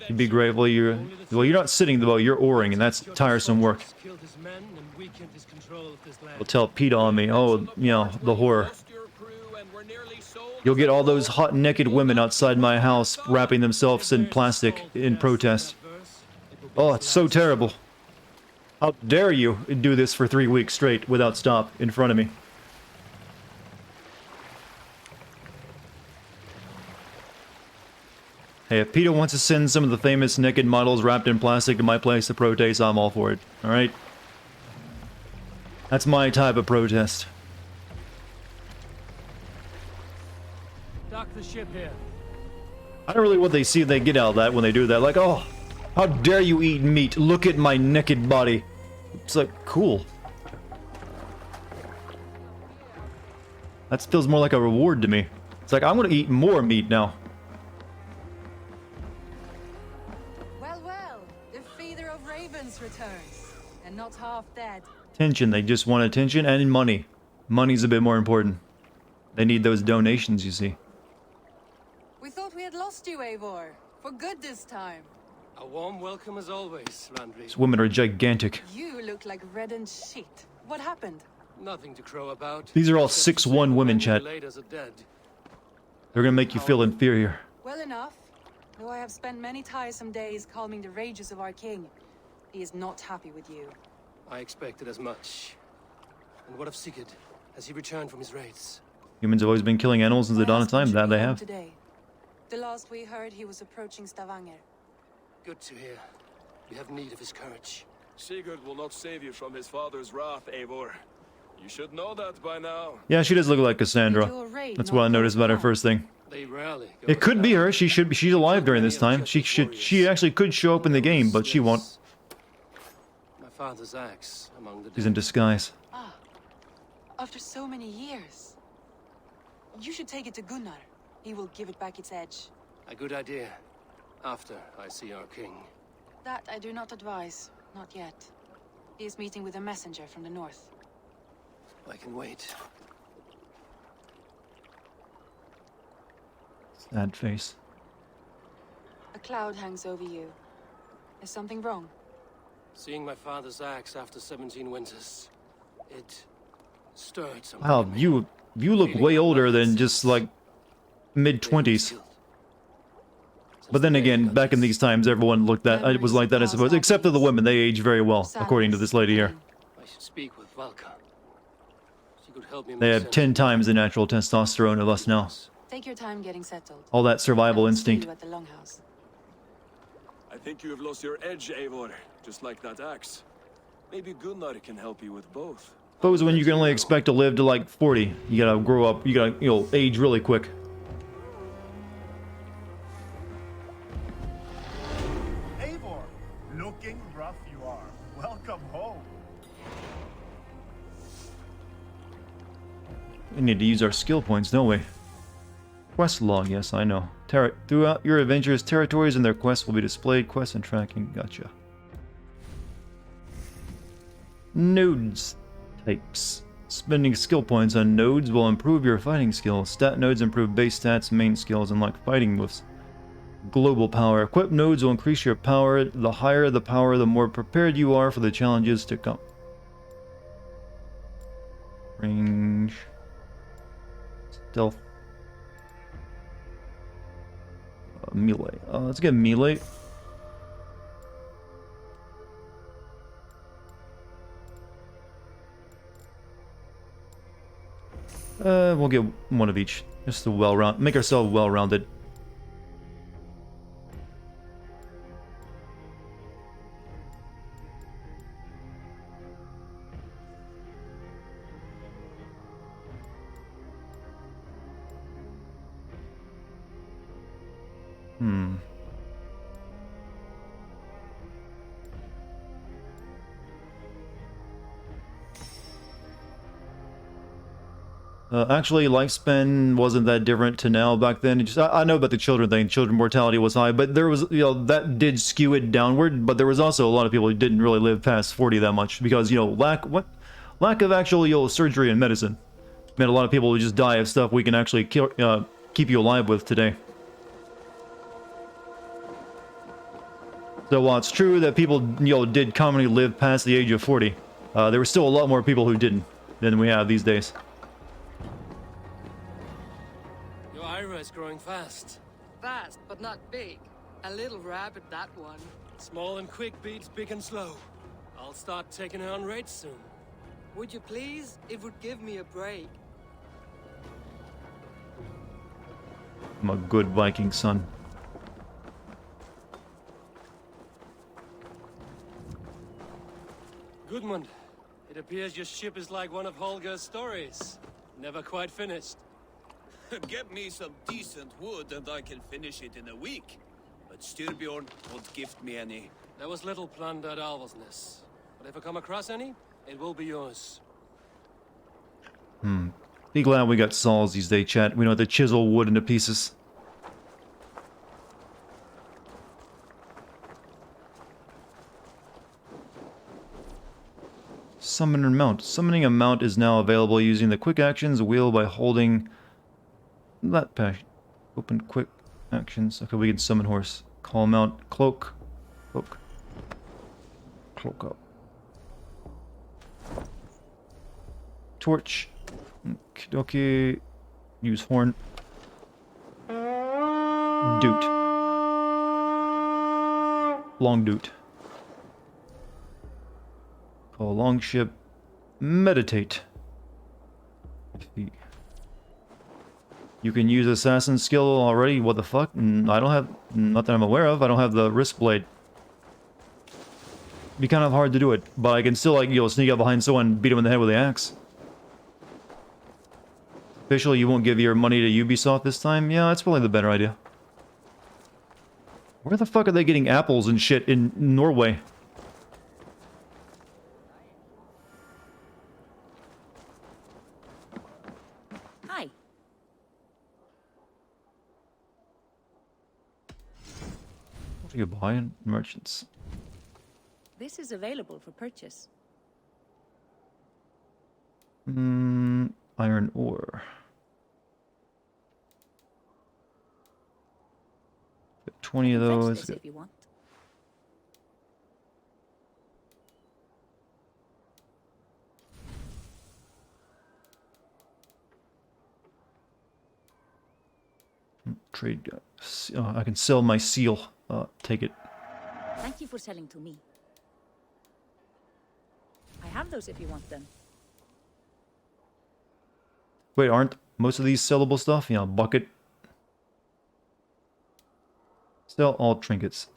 You'd be grateful you're... Well, you're not sitting the boat, you're oaring, and that's tiresome work. We'll tell PETA on me. Oh, you know, the horror. You'll get all those hot naked women outside my house wrapping themselves in plastic in protest. Oh, it's so terrible. How dare you do this for 3 weeks straight without stop in front of me. Hey, if PETA wants to send some of the famous naked models wrapped in plastic to my place to protest, I'm all for it. Alright? That's my type of protest. Dock the ship here. I don't really what they see they get out of that when they do that. Like, oh, how dare you eat meat? Look at my naked body. It's like, cool. That feels more like a reward to me. It's like, I'm gonna eat more meat now. Well, the feeder of ravens returns, and not half dead. Attention, they just want attention and money. Money's a bit more important. They need those donations, you see. We thought we had lost you, Eivor. For good this time. A warm welcome as always, Randri. These women are gigantic. You look like reddened shit. What happened? Nothing to crow about. These are all 6'1" women, chat. They're gonna make you feel inferior. Well enough. Though I have spent many tiresome days calming the rages of our king, he is not happy with you. I expected as much. And what of Sigurd? Has he returned from his raids? Humans have always been killing animals since the dawn of time. That they have. Today. The last we heard, he was approaching Stavanger. Good to hear. We have need of his courage. Sigurd will not save you from his father's wrath, Eivor. You should know that by now. Yeah, she does look like Cassandra. That's what I noticed about her first thing. They rarely It could be her. She's alive during this time. She actually could show up in the game, but she won't. My father's axe among the She's in disguise. Ah, after so many years. You should take it to Gunnar. He will give it back its edge. A good idea. After I see our king. That I do not advise. Not yet. He is meeting with a messenger from the north. I can wait. Sad face. A cloud hangs over you. Is something wrong? Seeing my father's axe after 17 winters. It stirred something. Wow, you look way older than just like mid-20s. But then again, back in these times, everyone looked that it was like that, I suppose, except for the women. They age very well, according to this lady here. I should speak with Valka. She could help me. They have 10 times the natural testosterone of us now. Take your time getting settled. All that survival instinct. At the Longhouse. I think you have lost your edge, Eivor, just like that axe. Maybe Gunnar can help you with both. Suppose when you can only expect to live to like 40, you gotta grow up, you gotta, you know, age really quick. Eivor, looking rough you are. Welcome home. We need to use our skill points, don't we? Quest log, yes, I know. Throughout your adventures, territories and their quests will be displayed. Quests and tracking, gotcha. Nodes types. Spending skill points on nodes will improve your fighting skills. Stat nodes improve base stats, main skills, and like fighting moves. Global power. Equip nodes will increase your power. The higher the power, the more prepared you are for the challenges to come. Range. Stealth. Melee. Let's get melee. We'll get one of each. Just to make ourselves well-rounded. Actually, lifespan wasn't that different to now back then. I know about the children thing. Children mortality was high, but there was, that did skew it downward. But there was also a lot of people who didn't really live past 40 that much because, lack of actual, surgery and medicine meant a lot of people would just die of stuff we can actually keep you alive with today. So while it's true that people, did commonly live past the age of 40, there were still a lot more people who didn't than we have these days. Is growing fast. Fast, but not big. A little rapid, that one. Small and quick beats big and slow. I'll start taking her on rates soon. Would you please? It would give me a break. I'm a good Viking son. Gudmund, it appears your ship is like one of Holger's stories. Never quite finished. Get me some decent wood and I can finish it in a week. But Styrbjorn won't gift me any. There was little plunder at Alvesness. But if I come across any, it will be yours. Be glad we got saws these days, chat. We don't have to chisel wood into pieces. Summoner mount. Summoning a mount is now available using the quick actions wheel by holding that patch. Open quick actions. Okay, we can summon horse. Call mount. Cloak. Cloak. Cloak up. Torch. Okay. Use horn. Doot. Long doot. Call longship. Meditate. You can use assassin skill already. What the fuck? I don't have, not that I'm aware of. I don't have the wrist blade. Be kind of hard to do it, but I can still sneak up behind someone and beat him in the head with the axe. Officially, you won't give your money to Ubisoft this time? Yeah, that's probably the better idea. Where the fuck are they getting apples and shit in Norway? What are you buying? Merchants. This is available for purchase. Iron ore. 20 of those. If you want. Trade. I can sell my seal. Take it. Thank you for selling to me. I have those if you want them. Wait, aren't most of these sellable stuff? Bucket. Sell all trinkets.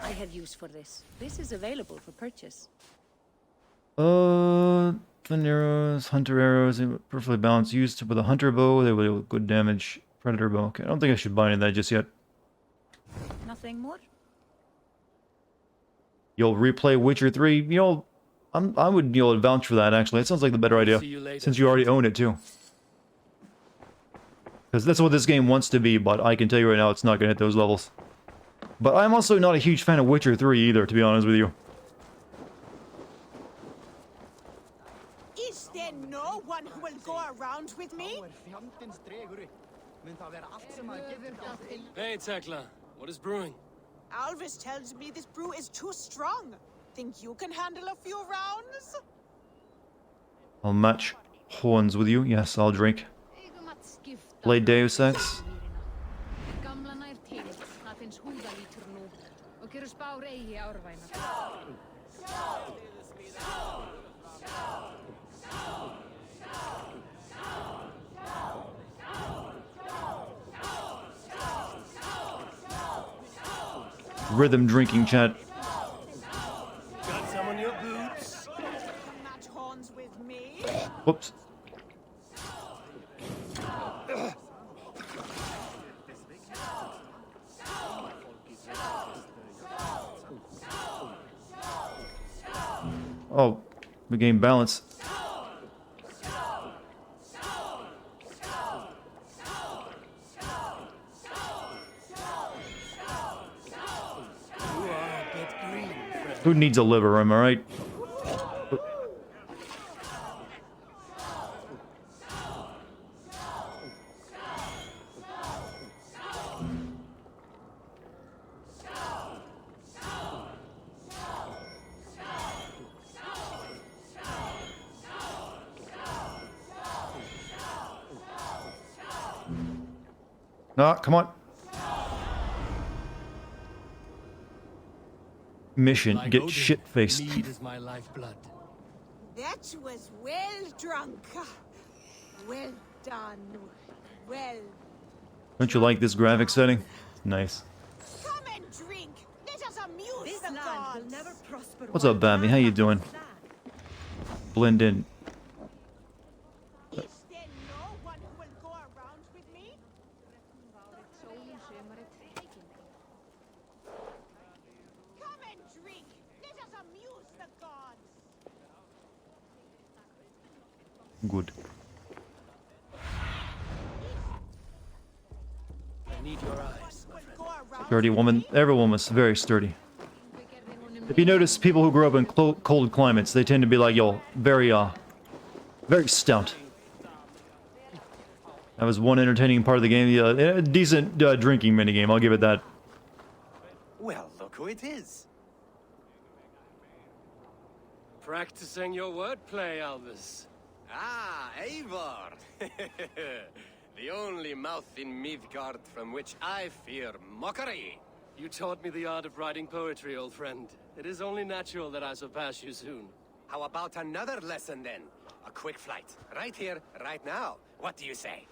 I have use for this. This is available for purchase. Thin arrows, hunter arrows, perfectly balanced. Used with a hunter bow, they will deal good damage. Predator bow. Okay, I don't think I should buy any of that just yet. Nothing more? You'll replay Witcher 3. I would vouch for that actually. It sounds like the better idea. Since you already own it too. Because that's what this game wants to be, but I can tell you right now it's not gonna hit those levels. But I'm also not a huge fan of Witcher 3 either, to be honest with you. Is there no one who will go around with me? Hey, Tekla. What is brewing? Alvis tells me this brew is too strong. Think you can handle a few rounds? I'll match horns with you. Yes, I'll drink. Play Deus Ex. Rhythm drinking chat. Got some on your boots? Match horns with me. Whoops. Oh, we gained balance. Who needs a liver, am I right? No, come on. Mission, Like get Odin, shit-faced. mead is my lifeblood. That was well drunk. Well done. Well. Don't you like this graphic setting? Nice. Come and drink. Let us amuse the gods. Will never prosper. What's up, Bambi? How you doing? Blend in. Is there no one who will go around with me? Come and drink. Let us amuse the gods. Good. I need your eyes, my friend. Sturdy woman. Everyone was very sturdy. If you notice, people who grow up in cold climates, they tend to be like, yo, very stout. That was one entertaining part of the game. Yeah, a decent drinking minigame, I'll give it that. Well, look who it is. Practicing your wordplay, Albus. Ah, Eivor! The only mouth in Midgard from which I fear mockery. You taught me the art of writing poetry, old friend. It is only natural that I surpass you soon. How about another lesson then? A quick flight. Right here, right now. What do you say?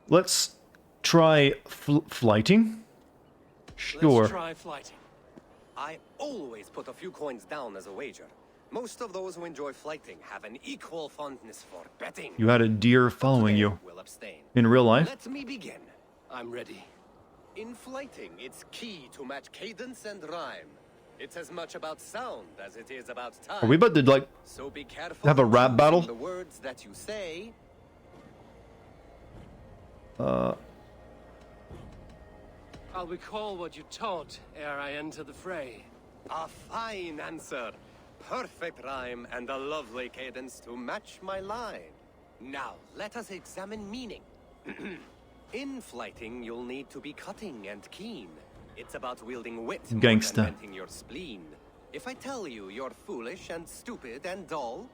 Let's try flighting? Sure. Let's try flighting. I always put a few coins down as a wager. Most of those who enjoy flighting have an equal fondness for betting. You had a deer following you. Will abstain. In real life? Let me begin. I'm ready. In flighting, it's key to match cadence and rhyme. It's as much about sound as it is about time. Are we about to, like, so be careful have a rap battle? the words that you say. I'll recall what you taught ere I enter the fray. A fine answer. Perfect rhyme and a lovely cadence to match my line. Now, let us examine meaning. In flighting, you'll need to be cutting and keen. It's about wielding wit more than Gangsta. venting your spleen. If I tell you you're foolish and stupid and dull,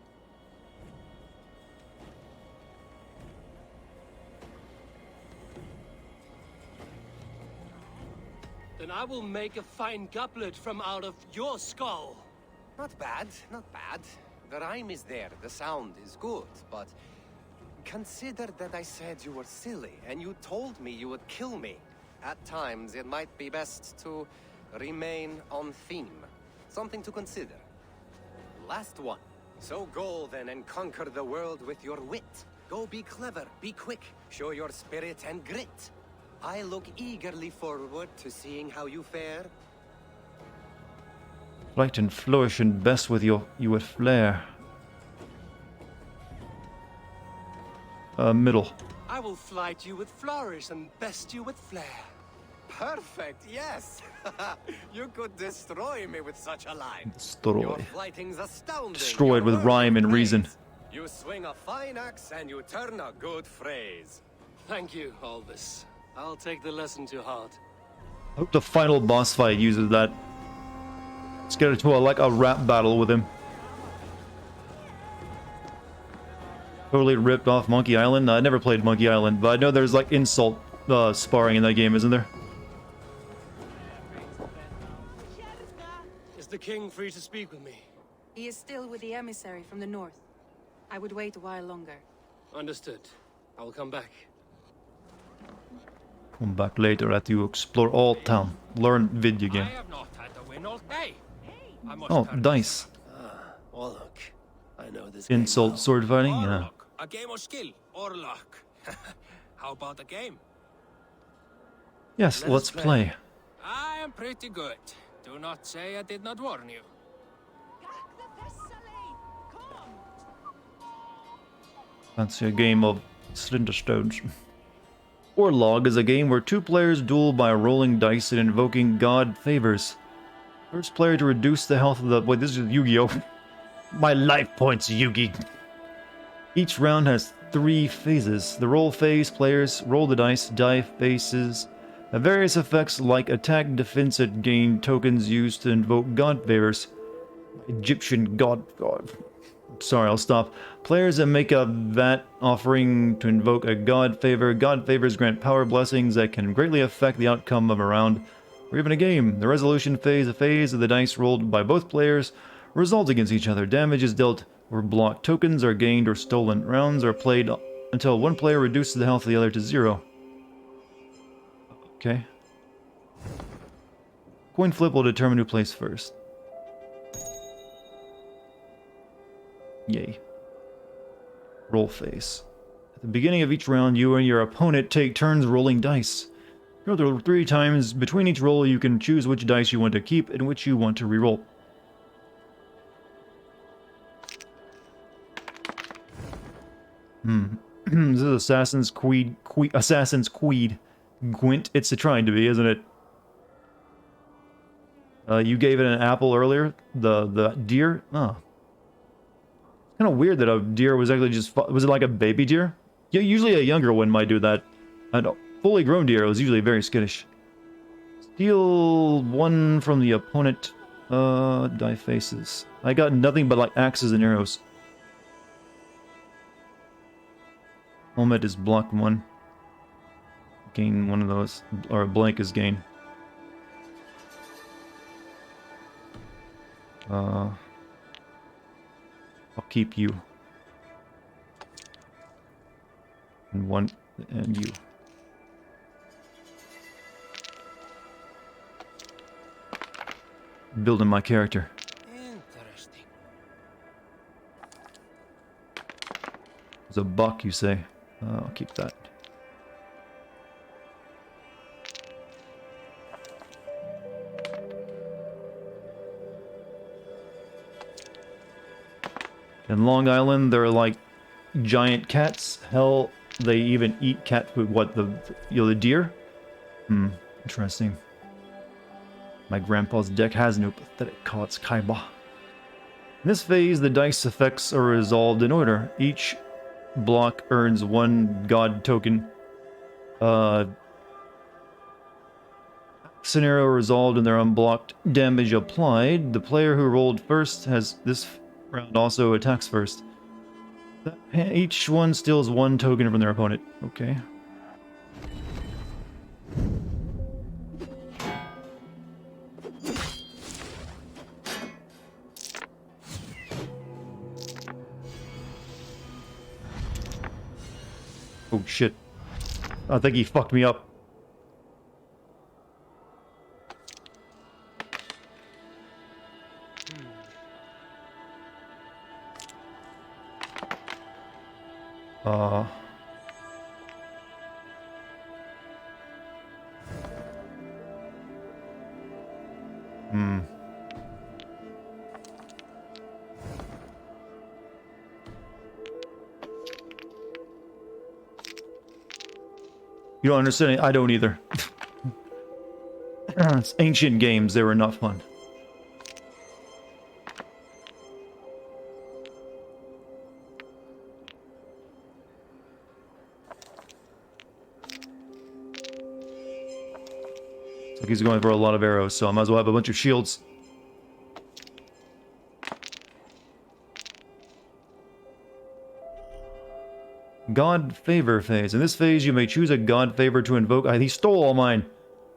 Then I will make a fine goblet from out of your skull. not bad, not bad. The rhyme is there, the sound is good, but consider that I said you were silly, and you told me you would kill me. At times, it might be best to remain on theme. Something to consider. Last one. So go then and conquer the world with your wit. Go be clever, be quick, show your spirit and grit. I look eagerly forward to seeing how you fare. Flight and flourish and best with you with flair. Middle. I will flight you with flourish and best you with flair. Perfect, yes! You could destroy me with such a line. Destroy. Your flighting's astounding. Destroyed Your with rhyme and words reason. praise. You swing a fine axe and you turn a good phrase. Thank you, Albus. I'll take the lesson to heart. I hope the final boss fight uses that. Let's get into a rap battle with him. Totally ripped off Monkey Island. I never played Monkey Island, but I know there's like insult sparring in that game, isn't there? Is the king free to speak with me? He is still with the emissary from the north. I would wait a while longer. Understood. I will come back. Come back later after you explore all town. Learn video game. I have not had a win all day. I must Oh, turn dice. Orlok. I know this game Insult well. sword fighting? Yeah. Orlok. A game of skill or luck. How about a game? Yes, let's play. I am pretty good. Do not say I did not warn you. Fancy a game of Slender Stones. Orlog is a game where two players duel by rolling dice and invoking god favors. First player to reduce the health of the... Wait, this is Yu-Gi-Oh! My life points, Yugi! Each round has 3 phases. The roll phase, players roll the dice, die phases have various effects like attack, defense, and gain tokens used to invoke god favors. Egyptian god... Sorry, I'll stop. Players that make a VAT offering to invoke a god favor. God favors grant power blessings that can greatly affect the outcome of a round or even a game. The resolution phase, a phase of the dice rolled by both players, result against each other. Damage is dealt or blocked. Tokens are gained or stolen. Rounds are played until one player reduces the health of the other to 0. Okay. Coin flip will determine who plays first. Yay. Roll phase. At the beginning of each round, you and your opponent take turns rolling dice. Roll 3 times. Between each roll, you can choose which dice you want to keep and which you want to reroll. This is Assassin's Creed. Assassin's Creed. Gwent. It's trying to be, isn't it? You gave it an apple earlier. The deer. Oh. Kind of weird that a deer was actually just... Was it like a baby deer? Yeah, usually a younger one might do that. A fully grown deer was usually very skittish. Steal 1 from the opponent. Die faces. I got nothing but like axes and arrows. Helmet is block 1. Gain 1 of those. Or blank is gain. I'll keep you. And 1, and you. Building my character. Interesting. It's a buck, you say? I'll keep that. In Long Island, there are like giant cats. Hell, they even eat cat food. What, the deer? Interesting. My grandpa's deck has no pathetic cots, Kaiba. In this phase, the dice effects are resolved in order. Each block earns 1 god token. Scenario resolved and they're unblocked. Damage applied. The player who rolled first has this round also attacks first. Each one steals 1 token from their opponent. Okay. Oh shit. I think he fucked me up. You don't understand it? I don't either. It's ancient games, they were not fun. Looks like he's going for a lot of arrows, so I might as well have a bunch of shields. God Favor phase. In this phase, you may choose a God Favor to invoke. He stole all mine.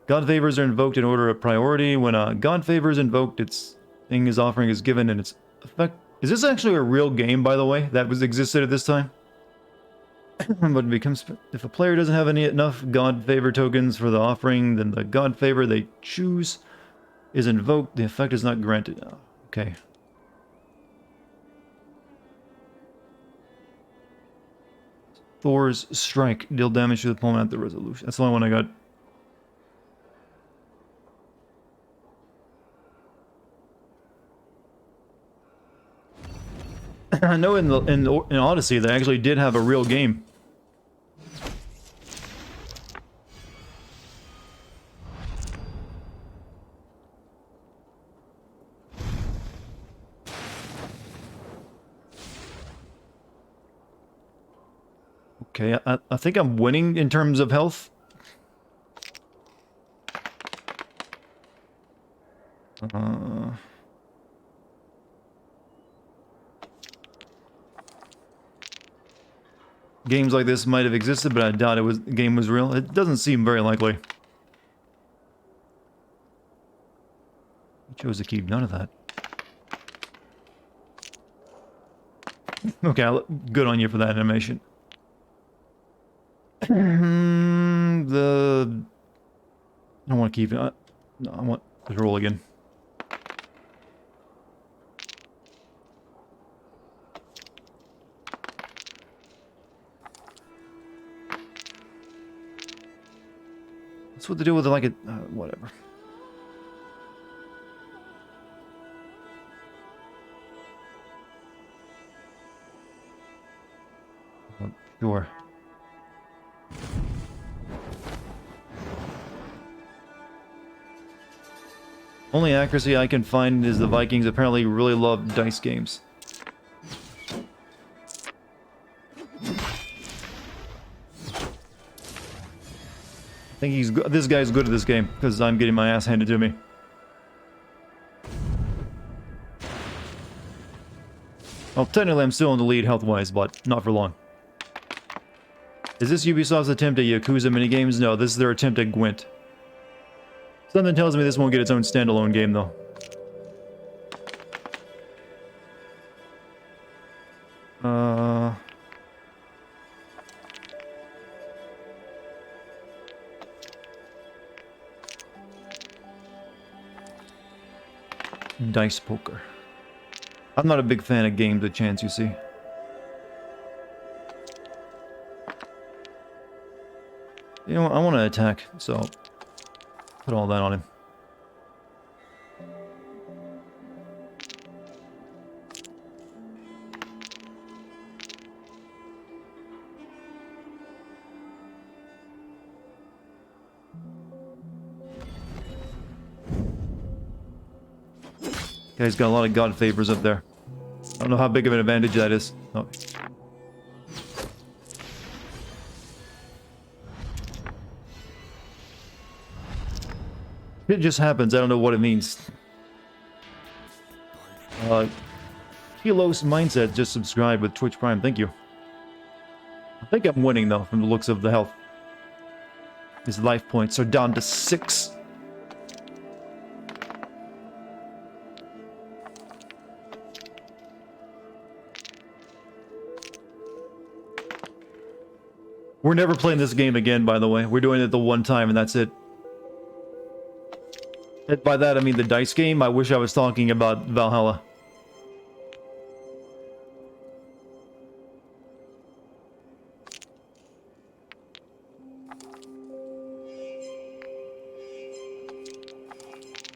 God Favors are invoked in order of priority. When a God Favor is invoked, its thing is offering is given and its effect... Is this actually a real game, by the way, that was existed at this time? But it becomes, if a player doesn't have enough God Favor tokens for the offering, then the God Favor they choose is invoked. The effect is not granted. Oh, okay. Thor's Strike. Deal damage to the opponent at the resolution. That's the only one I got. I know in Odyssey they actually did have a real game. Okay, I think I'm winning in terms of health. Games like this might have existed, but I doubt the game was real. It doesn't seem very likely. I chose to keep none of that. Okay, good on you for that animation. I don't want to keep it. No, I want to roll again. That's what to do with it, like it. Whatever. Sure. Only accuracy I can find is the Vikings apparently really love dice games. I think this guy's good at this game because I'm getting my ass handed to me. Well, technically I'm still in the lead health-wise, but not for long. Is this Ubisoft's attempt at Yakuza minigames? No, this is their attempt at Gwent. Something tells me this won't get its own standalone game, though. Dice poker. I'm not a big fan of games with chance, you see. You know what? I want to attack, so put all that on him. Guy's got a lot of god favors up there. I don't know how big of an advantage that is. Oh. It just happens. I don't know what it means. Kilos Mindset just subscribed with Twitch Prime. Thank you. I think I'm winning, though, from the looks of the health. His life points are down to 6. We're never playing this game again, by the way. We're doing it the one time, and that's it. And by that, I mean the dice game. I wish I was talking about Valhalla.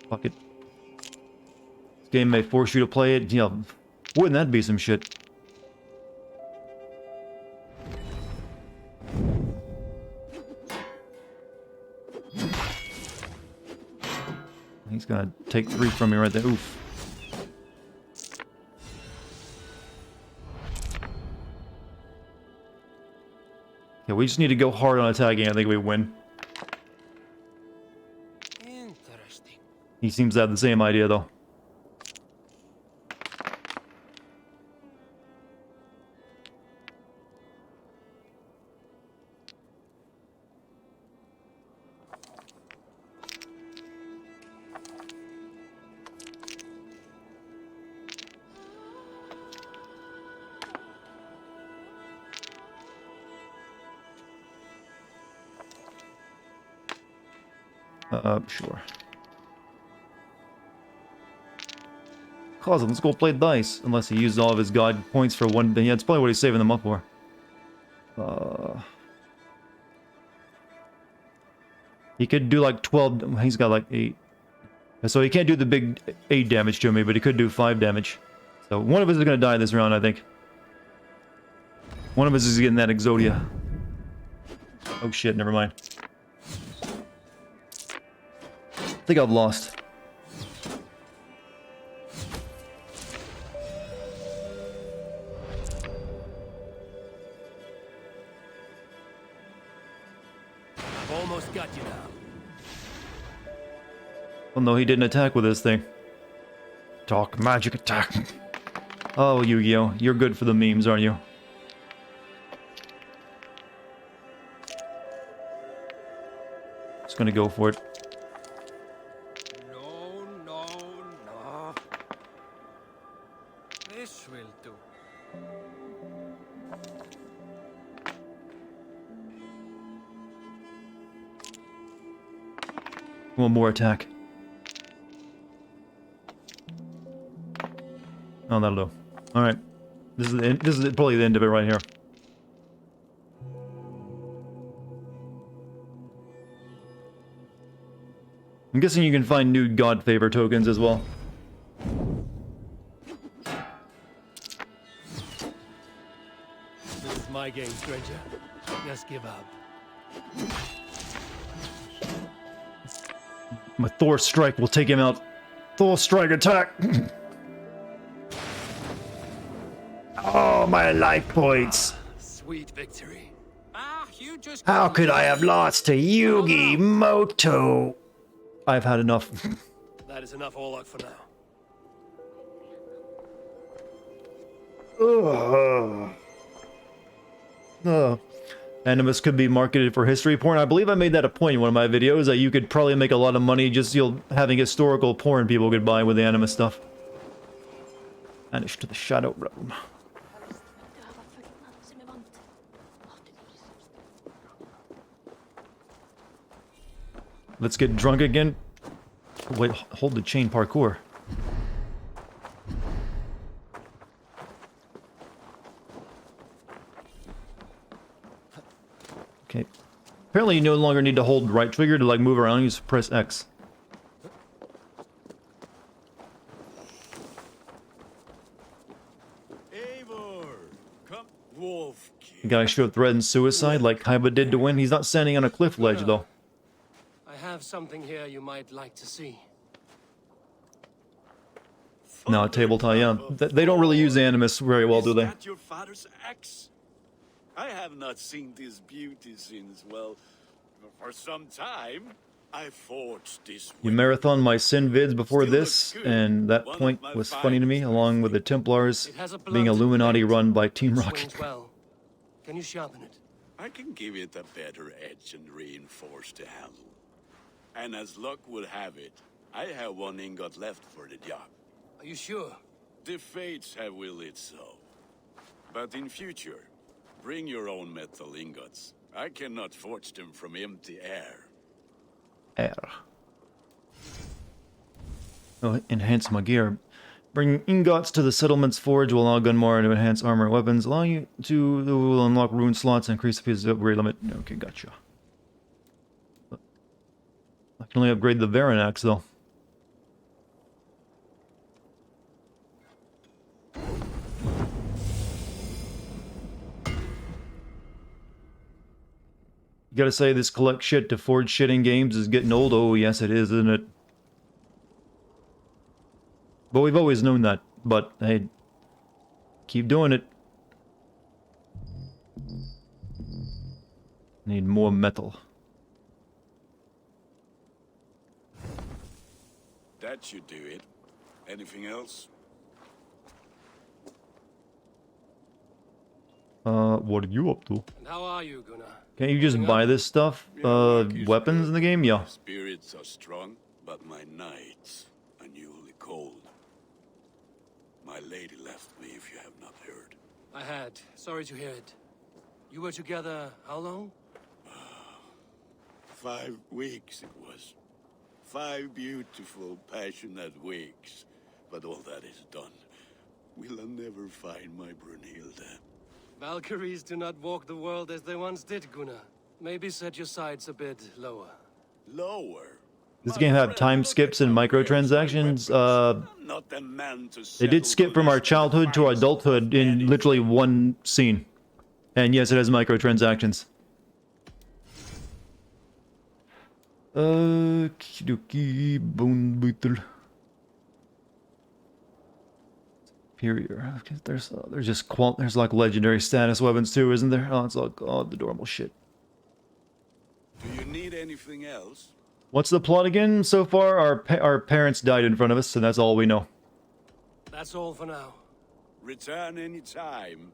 Fuck it. This game may force you to play it. Yeah, wouldn't that be some shit? He's gonna take 3 from me right there. Oof. Yeah, we just need to go hard on attacking. I think we win. Interesting. He seems to have the same idea, though. Sure. Closet, let's go play dice. Unless he used all of his god points for one thing. Yeah, it's probably what he's saving them up for. He could do like 12. He's got like 8. So he can't do the big 8 damage to me, but he could do 5 damage. So one of us is going to die this round, I think. One of us is getting that Exodia. Oh shit, never mind. I think I've lost. Almost got you now. Well, no, he didn't attack with this thing. Talk magic attack. Oh, Yu-Gi-Oh! You're good for the memes, aren't you? Just gonna go for it. No, no, no. This will do. One more attack. Oh, that'll do. Alright. This is probably the end of it right here. I'm guessing you can find new god favor tokens as well. This is my game, stranger. Just give up. My Thor strike will take him out. Thor strike attack! Oh, my life points! Sweet victory. You just How could I have lost to Yugi Moto? I've had enough. That is enough Orlok for now. Animus could be marketed for history porn. I believe I made that a point in one of my videos, that you could probably make a lot of money just having historical porn people could buy with the Animus stuff. Vanish to the shadow realm. Let's get drunk again. Wait, hold the chain parkour. Okay. Apparently you no longer need to hold right trigger to like move around, you just press X. The guy showed threatened suicide like Kaiba did to win. He's not standing on a cliff ledge though. I have something here you might like to see. No, table tie, yeah. They don't really use Animus very well, do they? Is that your father's axe? I have not seen this beauty since, well, for some time. I forged this. You marathon my sin vids before this, and that point was funny to me, along with the Templars being Illuminati run by Team Rocket. Well. Can you sharpen it? I can give it a better edge and reinforce the handle. And as luck would have it, I have one ingot left for the job. Are you sure? The fates have willed it so. But in future, bring your own metal ingots. I cannot forge them from empty air. Air. Oh, enhance my gear. Bring ingots to the settlement's forge will allow Gunmar to enhance armor and weapons, allowing you to unlock rune slots and increase the piece upgrade limit. Okay, gotcha. I can only upgrade the Varanax though. You gotta say, this collect shit to forge shit in games is getting old. Oh, yes, it is, isn't it? But we've always known that. But, hey, keep doing it. Need more metal. That should do it. Anything else? What are you up to? And how are you, Gunnar? Can't you just buy this stuff? Weapons in the game? Yeah. Spirits are strong, but my nights are newly cold. My lady left me, if you have not heard. I had. Sorry to hear it. You were together how long? 5 weeks it was. 5 beautiful, passionate weeks. But all that is done. Will I never find my Brunhilde? Valkyries do not walk the world as they once did, Gunnar. Maybe set your sights a bit lower. Lower? This game have time skips and microtransactions. Not the man to They did skip from our childhood to adulthood in literally one scene. And yes, it has microtransactions. Kidoki Bone Beetle. Superior. There's just there's like legendary status weapons too, isn't there? Oh, it's like all the normal shit. Do you need anything else? What's the plot again? So far, our parents died in front of us, and that's all we know. That's all for now. Return any time.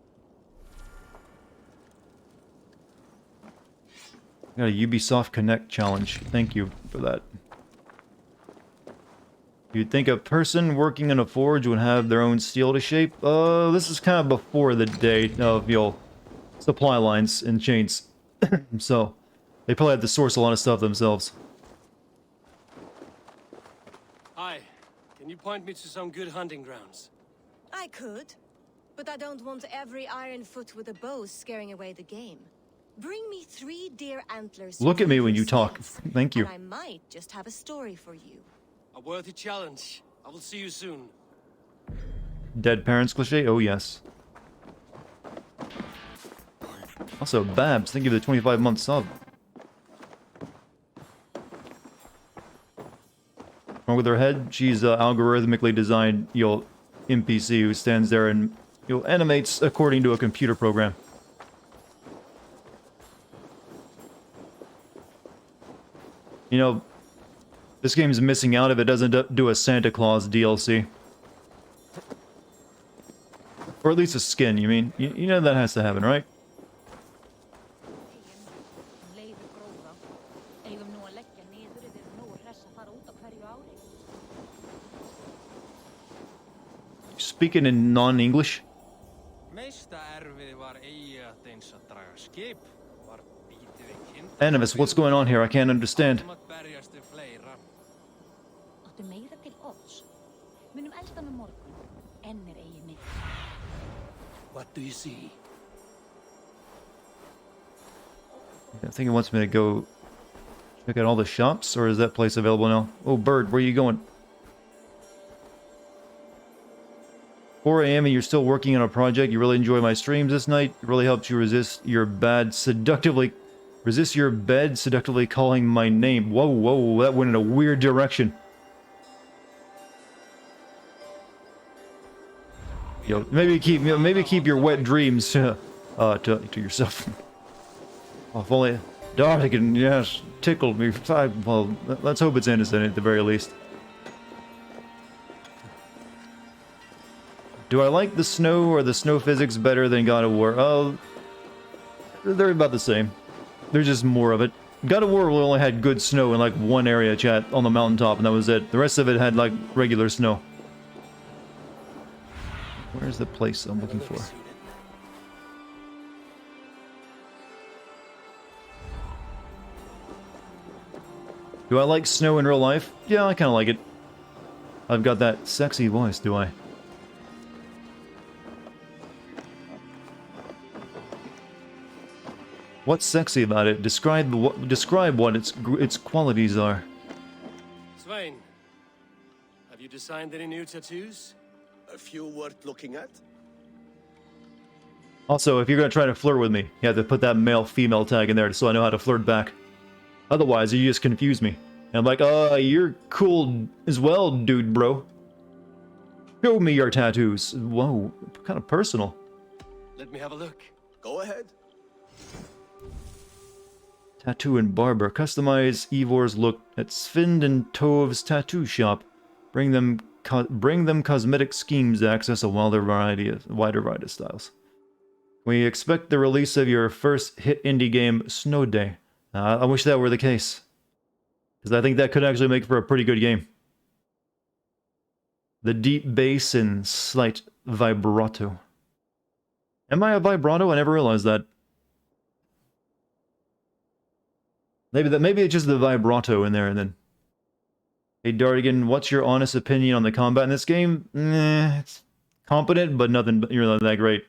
Got a Ubisoft Connect challenge. Thank you for that. You'd think a person working in a forge would have their own steel to shape. This is kind of before the day of, you know, supply lines and chains. So, they probably have to source a lot of stuff themselves. Hi. Can you point me to some good hunting grounds? I could, but I don't want every iron foot with a bow scaring away the game. Bring me 3 deer antlers. Look at me when you talk. Thank you. And I might just have a story for you. A worthy challenge. I will see you soon. Dead parents cliche? Oh yes. Also, Babs, thank you for the 25-month sub. Wrong with her head? She's algorithmically designed, you know, NPC who stands there and, you know, animates according to a computer program. You know, this game's missing out if it doesn't do a Santa Claus DLC. Or at least a skin, you mean? You know that has to happen, right? Speaking in non-English? Animus, what's going on here? I can't understand. What do you see? I think it wants me to go check out all the shops, or is that place available now? Oh, Bird, where are you going? 4 AM and you're still working on a project. You really enjoy my streams this night. It really helps you resist your bed seductively calling my name. Whoa, whoa, that went in a weird direction. Yo, maybe keep your wet dreams to yourself. Oh, if only Dartigan, yes, tickled me. Well, let's hope it's innocent at the very least. Do I like the snow or the snow physics better than God of War? Oh, they're about the same. There's just more of it. God of War only had good snow in like one area, chat, on the mountaintop, and that was it. The rest of it had like regular snow. Where's the place I'm looking for? Do I like snow in real life? Yeah, I kind of like it. I've got that sexy voice, do I? What's sexy about it? Describe what its qualities are. Svein, have you designed any new tattoos? A few worth looking at? Also, if you're gonna try to flirt with me, you have to put that male-female tag in there so I know how to flirt back. Otherwise, you just confuse me. And I'm like, you're cool as well, dude, bro. Show me your tattoos. Whoa, kind of personal. Let me have a look. Go ahead. Tattoo and barber. Customize Ivor's look at Svind and Tov's tattoo shop. Bring them cosmetic schemes to access a wider variety of styles. We expect the release of your first hit indie game, Snow Day. I wish that were the case. Because I think that could actually make for a pretty good game. The deep bass and slight vibrato. Am I a vibrato? I never realized that. Maybe it's just the vibrato in there, and then Hey Dartigan, what's your honest opinion on the combat in this game? It's competent, but nothing really that great.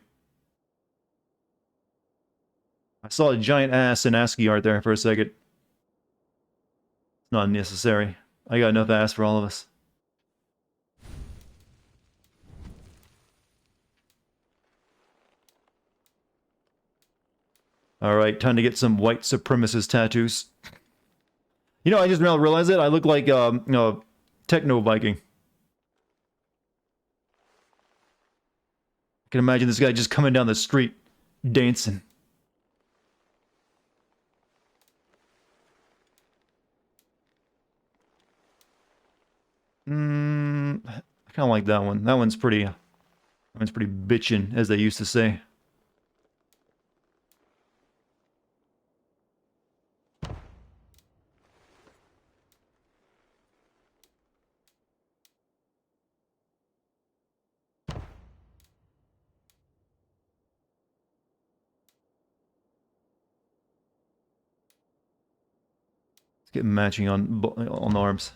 I saw a giant ass in ASCII art there for a second. It's not necessary. I got enough ass for all of us. Alright, time to get some white supremacist tattoos. You know, I just now realized it. I look like, Techno Viking. I can imagine this guy just coming down the street, dancing. I kind of like that one. That one's pretty bitchin', as they used to say. Let's get matching on arms.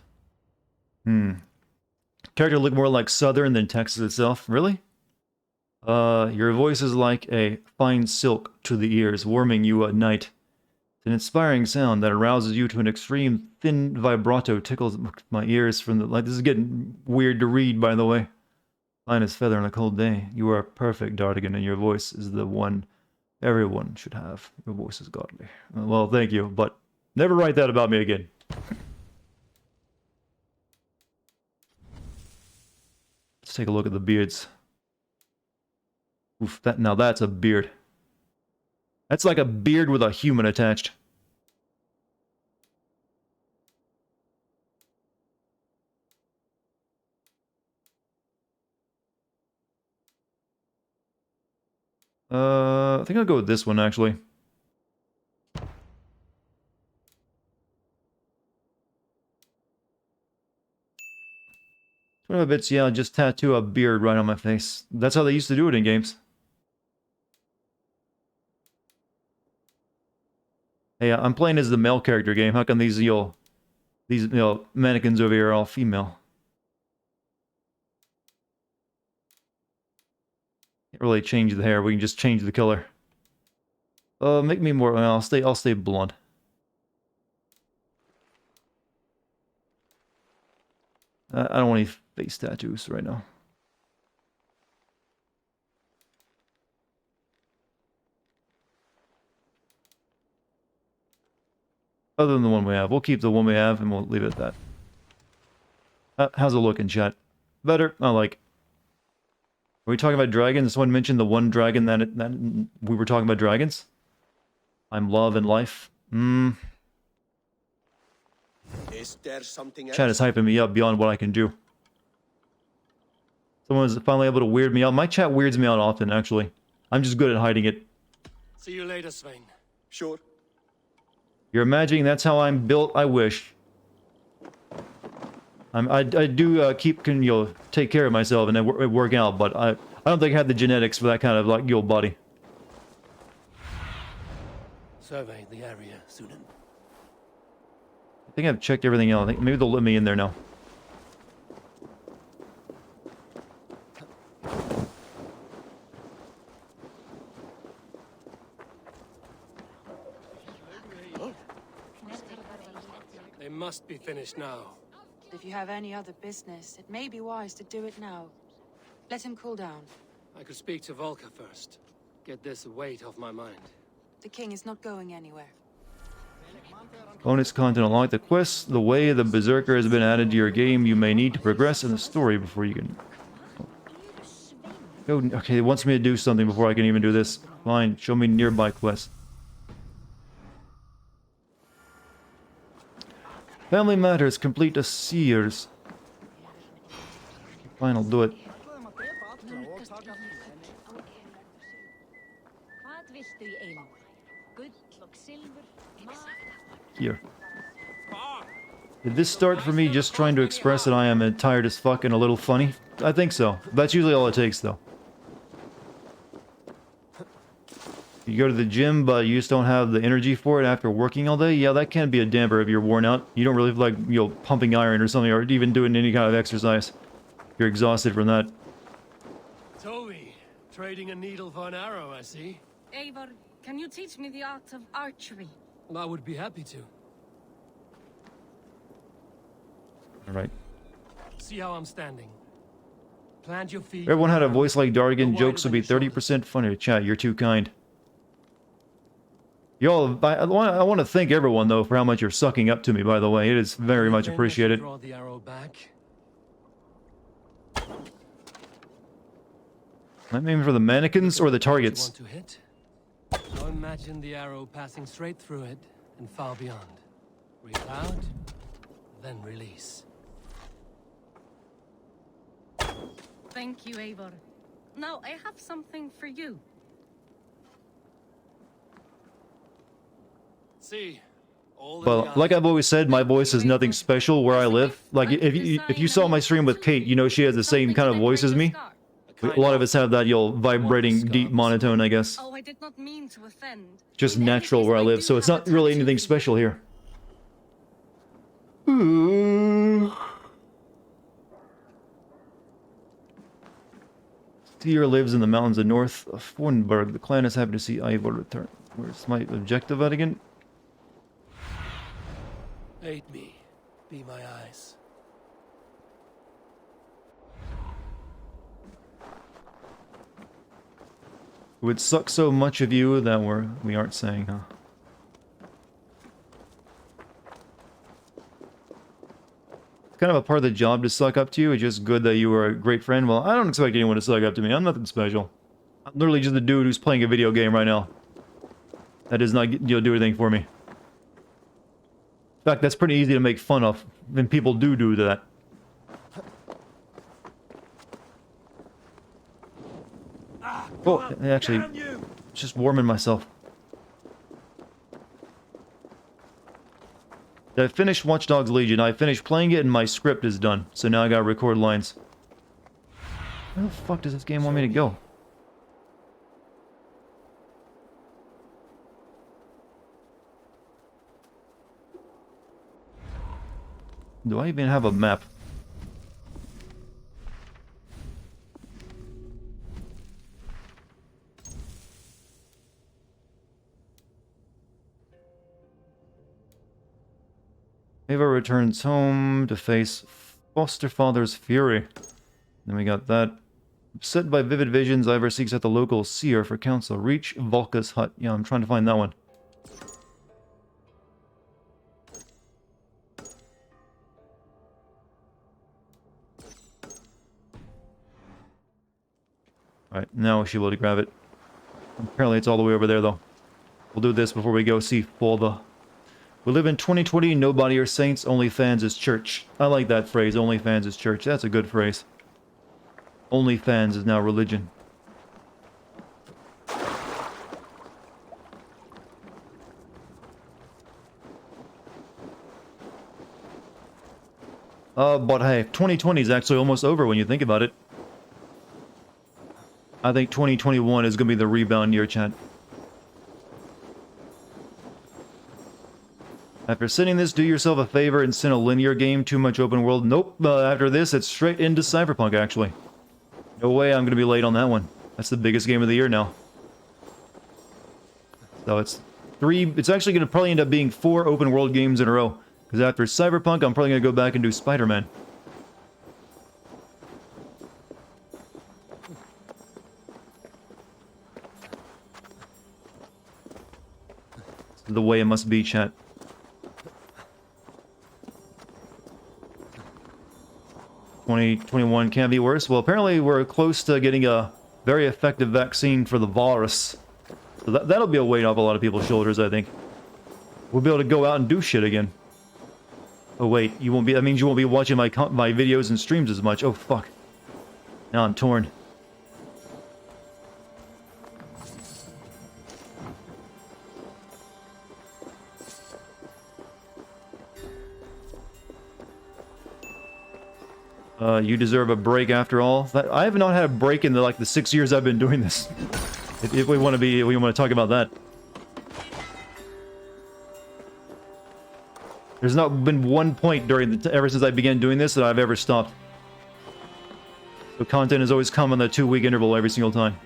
Character look more like Southern than Texas itself. Really? Your voice is like a fine silk to the ears, warming you at night. It's an inspiring sound that arouses you to an extreme thin vibrato, tickles my ears from the light. This is getting weird to read, by the way. Fine as feather on a cold day. You are perfect, Dartigan, and your voice is the one everyone should have. Your voice is godly. Well, thank you, but never write that about me again. Let's take a look at the beards. Oof, now that's a beard. That's like a beard with a human attached. I think I'll go with this one, actually. One of the bits, yeah, I'll just tattoo a beard right on my face. That's how they used to do it in games. Hey, I'm playing as the male character game. How come these mannequins over here are all female? Can't really change the hair. We can just change the color. Make me more. Well, I'll stay blonde. I don't want any face tattoos right now. Other than the one we have. We'll keep the one we have and we'll leave it at that. How's it looking, chat? Better? I like. Are we talking about dragons? Someone mentioned the one dragon that we were talking about dragons? I'm love and life. Is there something else? Chat is hyping me up beyond what I can do. Someone was finally able to weird me out. My chat weirds me out often, actually. I'm just good at hiding it. See you later, Svein. Sure. You're imagining that's how I'm built? I wish. I do take care of myself and work out, but I don't think I have the genetics for that kind of like body. Survey the area, Sunan. I think I've checked everything else. I think maybe they'll let me in there now. They must be finished now. If you have any other business, it may be wise to do it now. Let him cool down. I could speak to Volker first. Get this weight off my mind. The king is not going anywhere. Bonus content unlocked. The quest, the way the Berserker has been added to your game. You may need to progress in the story before you can... Oh, okay, it wants me to do something before I can even do this. Fine, show me nearby quests. Family matters, complete a Sears. Fine, I'll do it. Here. Did this start for me just trying to express that I am tired as fuck and a little funny? I think so. That's usually all it takes, though. You go to the gym, but you just don't have the energy for it after working all day. Yeah, that can be a damper if you're worn out. You don't really feel like, you know, pumping iron or something, or even doing any kind of exercise. You're exhausted from that. Toby, trading a needle for an arrow, I see. Eivor, can you teach me the art of archery? I would be happy to. Alright. See how I'm standing. Plant your feet. If everyone had a voice like Dartigan, jokes would be 30% funnier. Chat, you're too kind. Y'all, I want to thank everyone, though, for how much you're sucking up to me, by the way. It is very much appreciated. Draw the arrow back. I'm aiming for the mannequins or the targets. Want to hit? Now imagine the arrow passing straight through it and far beyond. Breathe out, then release. Thank you, Eivor. Now, I have something for you. See, Well, like I've always said, my voice is nothing special where I live. Like, if you saw my stream with Kate, you know she has the same kind of voice as me. A lot of us have that, vibrating, deep monotone, I guess. Oh, I did not mean to offend. Just natural where I live, so it's not really anything special here. Tyr lives in the mountains of north of Fornburg. The clan is happy to see Eivor return. Where's my objective at again? Aid me. Be my eyes. It would suck so much of you that we aren't saying, huh? It's kind of a part of the job to suck up to you. It's just good that you were a great friend. Well, I don't expect anyone to suck up to me. I'm nothing special. I'm literally just a dude who's playing a video game right now. That does not do anything for me. In fact, that's pretty easy to make fun of, and people do that. Oh, actually, just warming myself. I finished Watch Dogs Legion. I finished playing it and my script is done. So now I gotta record lines. Where the fuck does this game want me to go? Do I even have a map? Ava returns home to face foster father's fury. Then we got that. Upset by vivid visions, Ivor seeks out the local seer for counsel. Reach Volka's hut. Yeah, I'm trying to find that one. Alright, now we should be able to grab it. Apparently it's all the way over there, though. We'll do this before we go see Folda. We live in 2020, nobody are saints, only fans is church. I like that phrase, only fans is church. That's a good phrase. Only fans is now religion. But hey, 2020 is actually almost over when you think about it. I think 2021 is going to be the rebound year, chat. After sending this, do yourself a favor and send a linear game, too much open world. Nope, after this, it's straight into Cyberpunk, actually. No way I'm going to be late on that one. That's the biggest game of the year now. So it's actually going to probably end up being 4 open world games in a row. Because after Cyberpunk, I'm probably going to go back and do Spider-Man. This is the way it must be, chat. 2021 can't be worse. Well, apparently we're close to getting a very effective vaccine for the virus. So that'll be a weight off a lot of people's shoulders, I think. We'll be able to go out and do shit again. Oh wait, you won't be. That means you won't be watching my videos and streams as much. Oh fuck. Now I'm torn. You deserve a break after all. I have not had a break in the 6 years I've been doing this. If we want to talk about that. There's not been one point during ever since I began doing this that I've ever stopped. So content has always come on the 2-week interval every single time.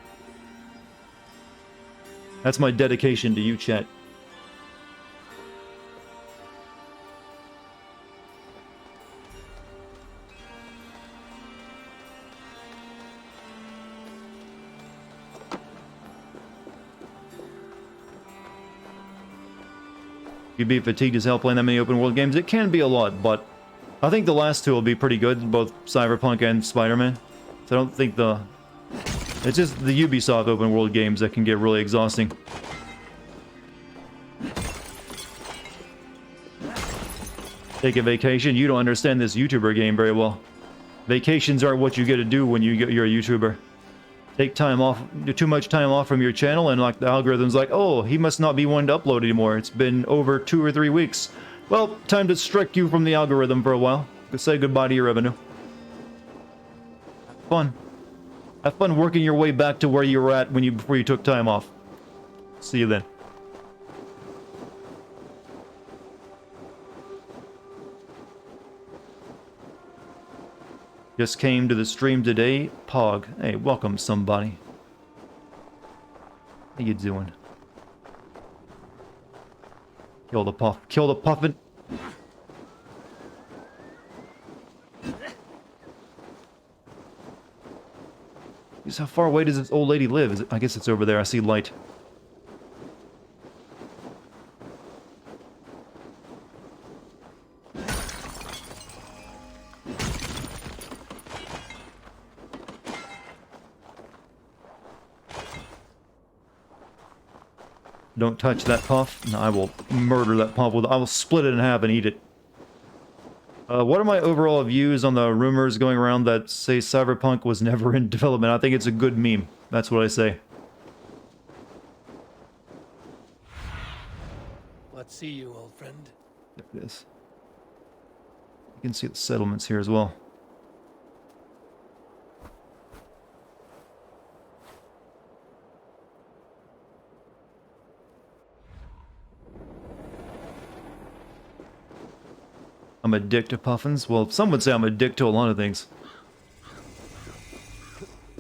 That's my dedication to you, chat. You'd be fatigued as hell playing that many open world games. It can be a lot, but I think the last two will be pretty good, both Cyberpunk and Spider-Man. So I don't think it's just the Ubisoft open world games that can get really exhausting. Take a vacation. You don't understand this YouTuber game very well. Vacations aren't what you get to do when you're a YouTuber. Take time off, too much time off from your channel, and like the algorithm's like, oh, he must not be one to upload anymore. It's been over 2 or 3 weeks. Well, time to strike you from the algorithm for a while. Say goodbye to your revenue. Have fun. Have fun working your way back to where you were at before you took time off. See you then. Just came to the stream today. Pog. Hey, welcome somebody. How you doing? Kill the puff. Kill the puffin. Just how far away does this old lady live? I guess it's over there. I see light. Don't touch that puff. No, I will murder that puff. I will split it in half and eat it. What are my overall views on the rumors going around that say Cyberpunk was never in development? I think it's a good meme. That's what I say. What see you, old friend? There it is. You can see the settlements here as well. I'm a dick to puffins. Well, some would say I'm a dick to a lot of things.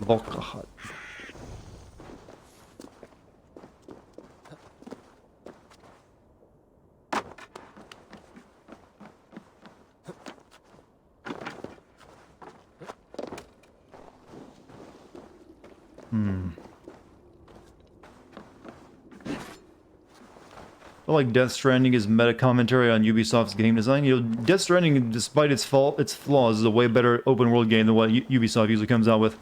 Volca hut. I feel like Death Stranding is meta commentary on Ubisoft's game design. You know, Death Stranding, despite its flaws, is a way better open world game than what Ubisoft usually comes out with.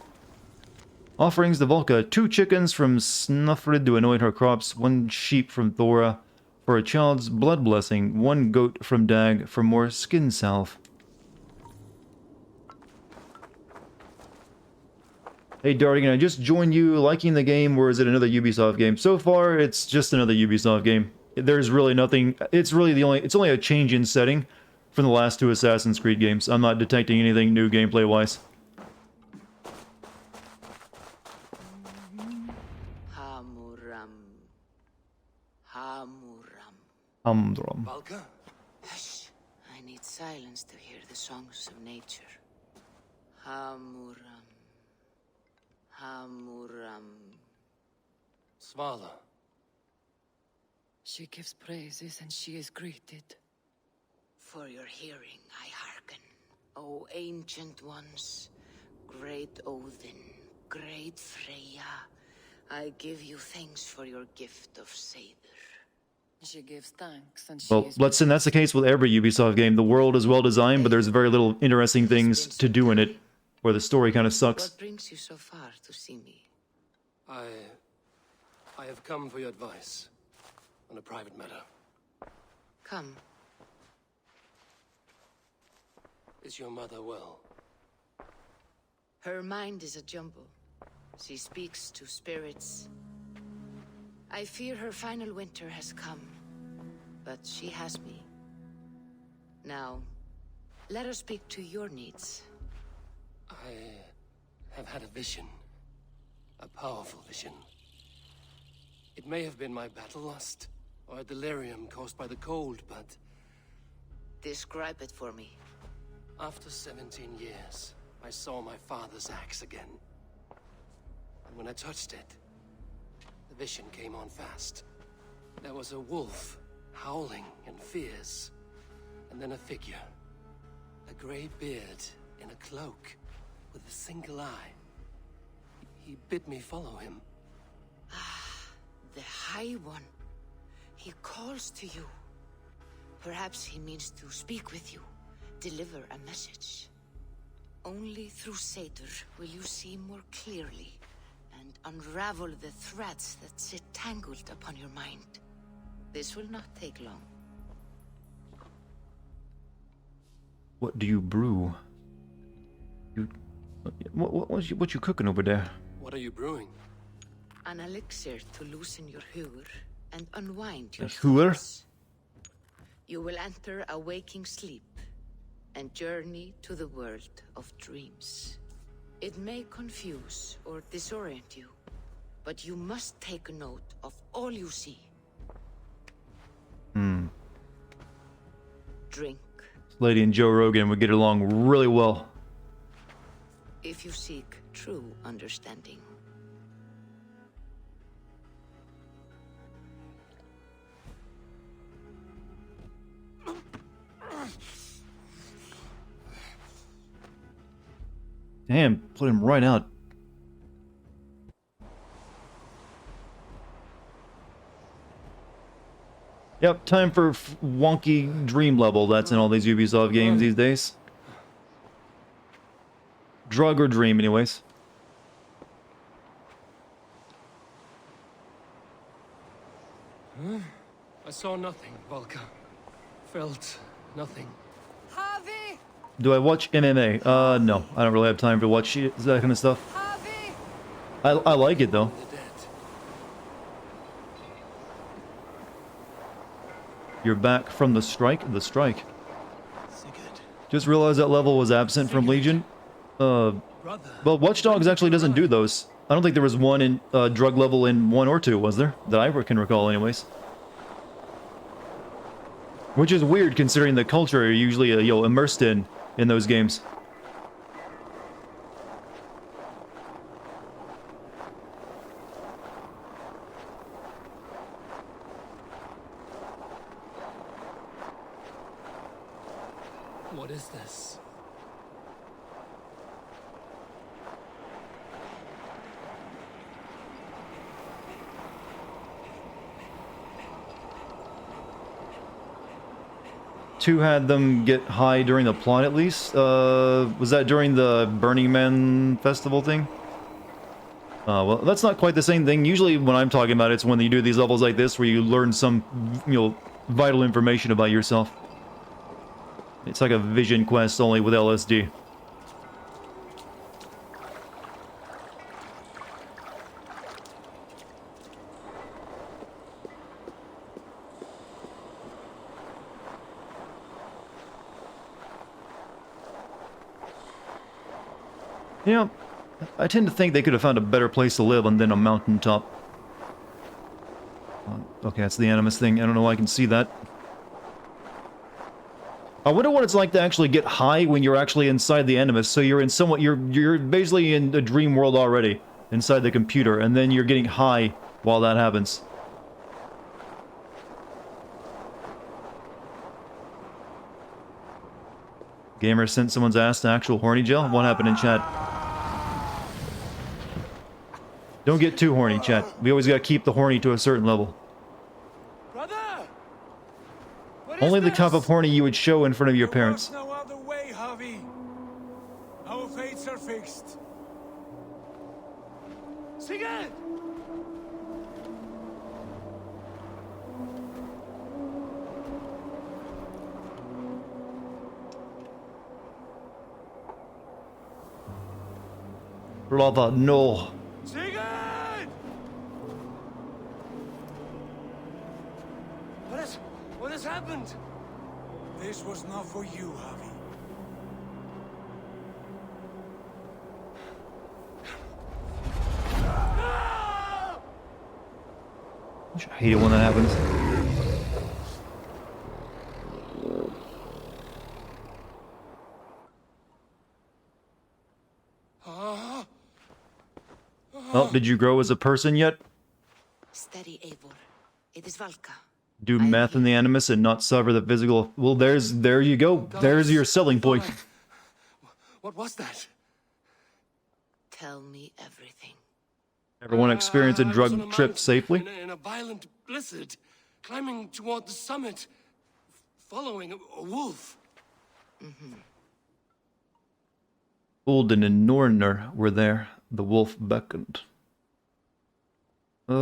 Offerings to Volca: 2 chickens from Snufrid to anoint her crops, 1 sheep from Thora for a child's blood blessing, 1 goat from Dag for more skin salve. Hey Dartigan, I just joined you. Liking the game, or is it another Ubisoft game? So far, it's just another Ubisoft game. There's really nothing. It's only a change in setting from the last 2 Assassin's Creed games. I'm not detecting anything new gameplay-wise. Hamuram. Hamuram. Humdrum. Valka? Hush. I need silence to hear the songs of nature. Hamuram. Hamuram. Svala. She gives praises and she is greeted. For your hearing I hearken, O ancient ones, great Odin, great Freya. I give you thanks for your gift of Seder. She gives thanks and she Well, let's say that's the case with every Ubisoft game. The world is well designed, but there's very little interesting things to do in it, where the story kind of sucks. What brings you so far to see me? I have come for your advice on a private matter. Come. Is your mother well? Her mind is a jumble. She speaks to spirits. I fear her final winter has come, but she has me. Now, let us speak to your needs. I have had a vision. A powerful vision. It may have been my battle lust, or a delirium caused by the cold, but Describe it for me. after 17 years, I saw my father's axe again. And when I touched it, the vision came on fast. There was a wolf, howling and fierce, and then a figure. A grey beard in a cloak, with a single eye. He bid me follow him. The High One. He calls to you. Perhaps he means to speak with you, deliver a message. Only through Satyr will you see more clearly and unravel the threads that sit tangled upon your mind. This will not take long. What do you brew? What you cooking over there? What are you brewing? An elixir to loosen your huer and unwind your Huer? thoughts. You will enter a waking sleep and journey to the world of dreams. It may confuse or disorient you, but you must take note of all you see. Drink. This lady and Joe Rogan would get along really well. If you seek true understanding. Damn, put him right out. Yep, time for wonky dream level that's in all these Ubisoft games these days. Drug or dream, anyways. Huh? I saw nothing, Volka. Felt nothing. Javi! Do I watch MMA? No. I don't really have time to watch that kind of stuff. I like it, though. You're back from the strike? The strike. Just realized that level was absent from Legion. Well, Watch Dogs actually doesn't do those. I don't think there was one in drug level in 1 or 2, was there? That I can recall, anyways. Which is weird, considering the culture you're usually immersed in those games. What is this? Two had them get high during the plot, at least. Was that during the Burning Man festival thing? Well, that's not quite the same thing. Usually when I'm talking about it, it's when you do these levels like this where you learn some, vital information about yourself. It's like a vision quest, only with LSD. You know, I tend to think they could have found a better place to live than a mountaintop. Okay, that's the Animus thing. I don't know why I can see that. I wonder what it's like to actually get high when you're actually inside the Animus. So you're in somewhat, you're basically in a dream world already, inside the computer, and then you're getting high while that happens. Gamer sent someone's ass to actual horny jail? What happened in chat? Don't get too horny, chat. We always gotta keep the horny to a certain level. Only the type of horny you would show in front of your parents. No other way, Javi. Our fates are fixed. Sigurd! Brother, no. Sigurd! What has happened? This was not for you, Javi. I hate it when that happens. Oh, did you grow as a person yet? Steady, Eivor. It is Valka. Do math in the Animus and not suffer the physical... Well, there you go. There's your selling point. What was that? Tell me everything. Everyone experience a drug trip safely? In a violent blizzard, climbing toward the summit, following a wolf. Ulden and Nornir were there. The wolf beckoned. I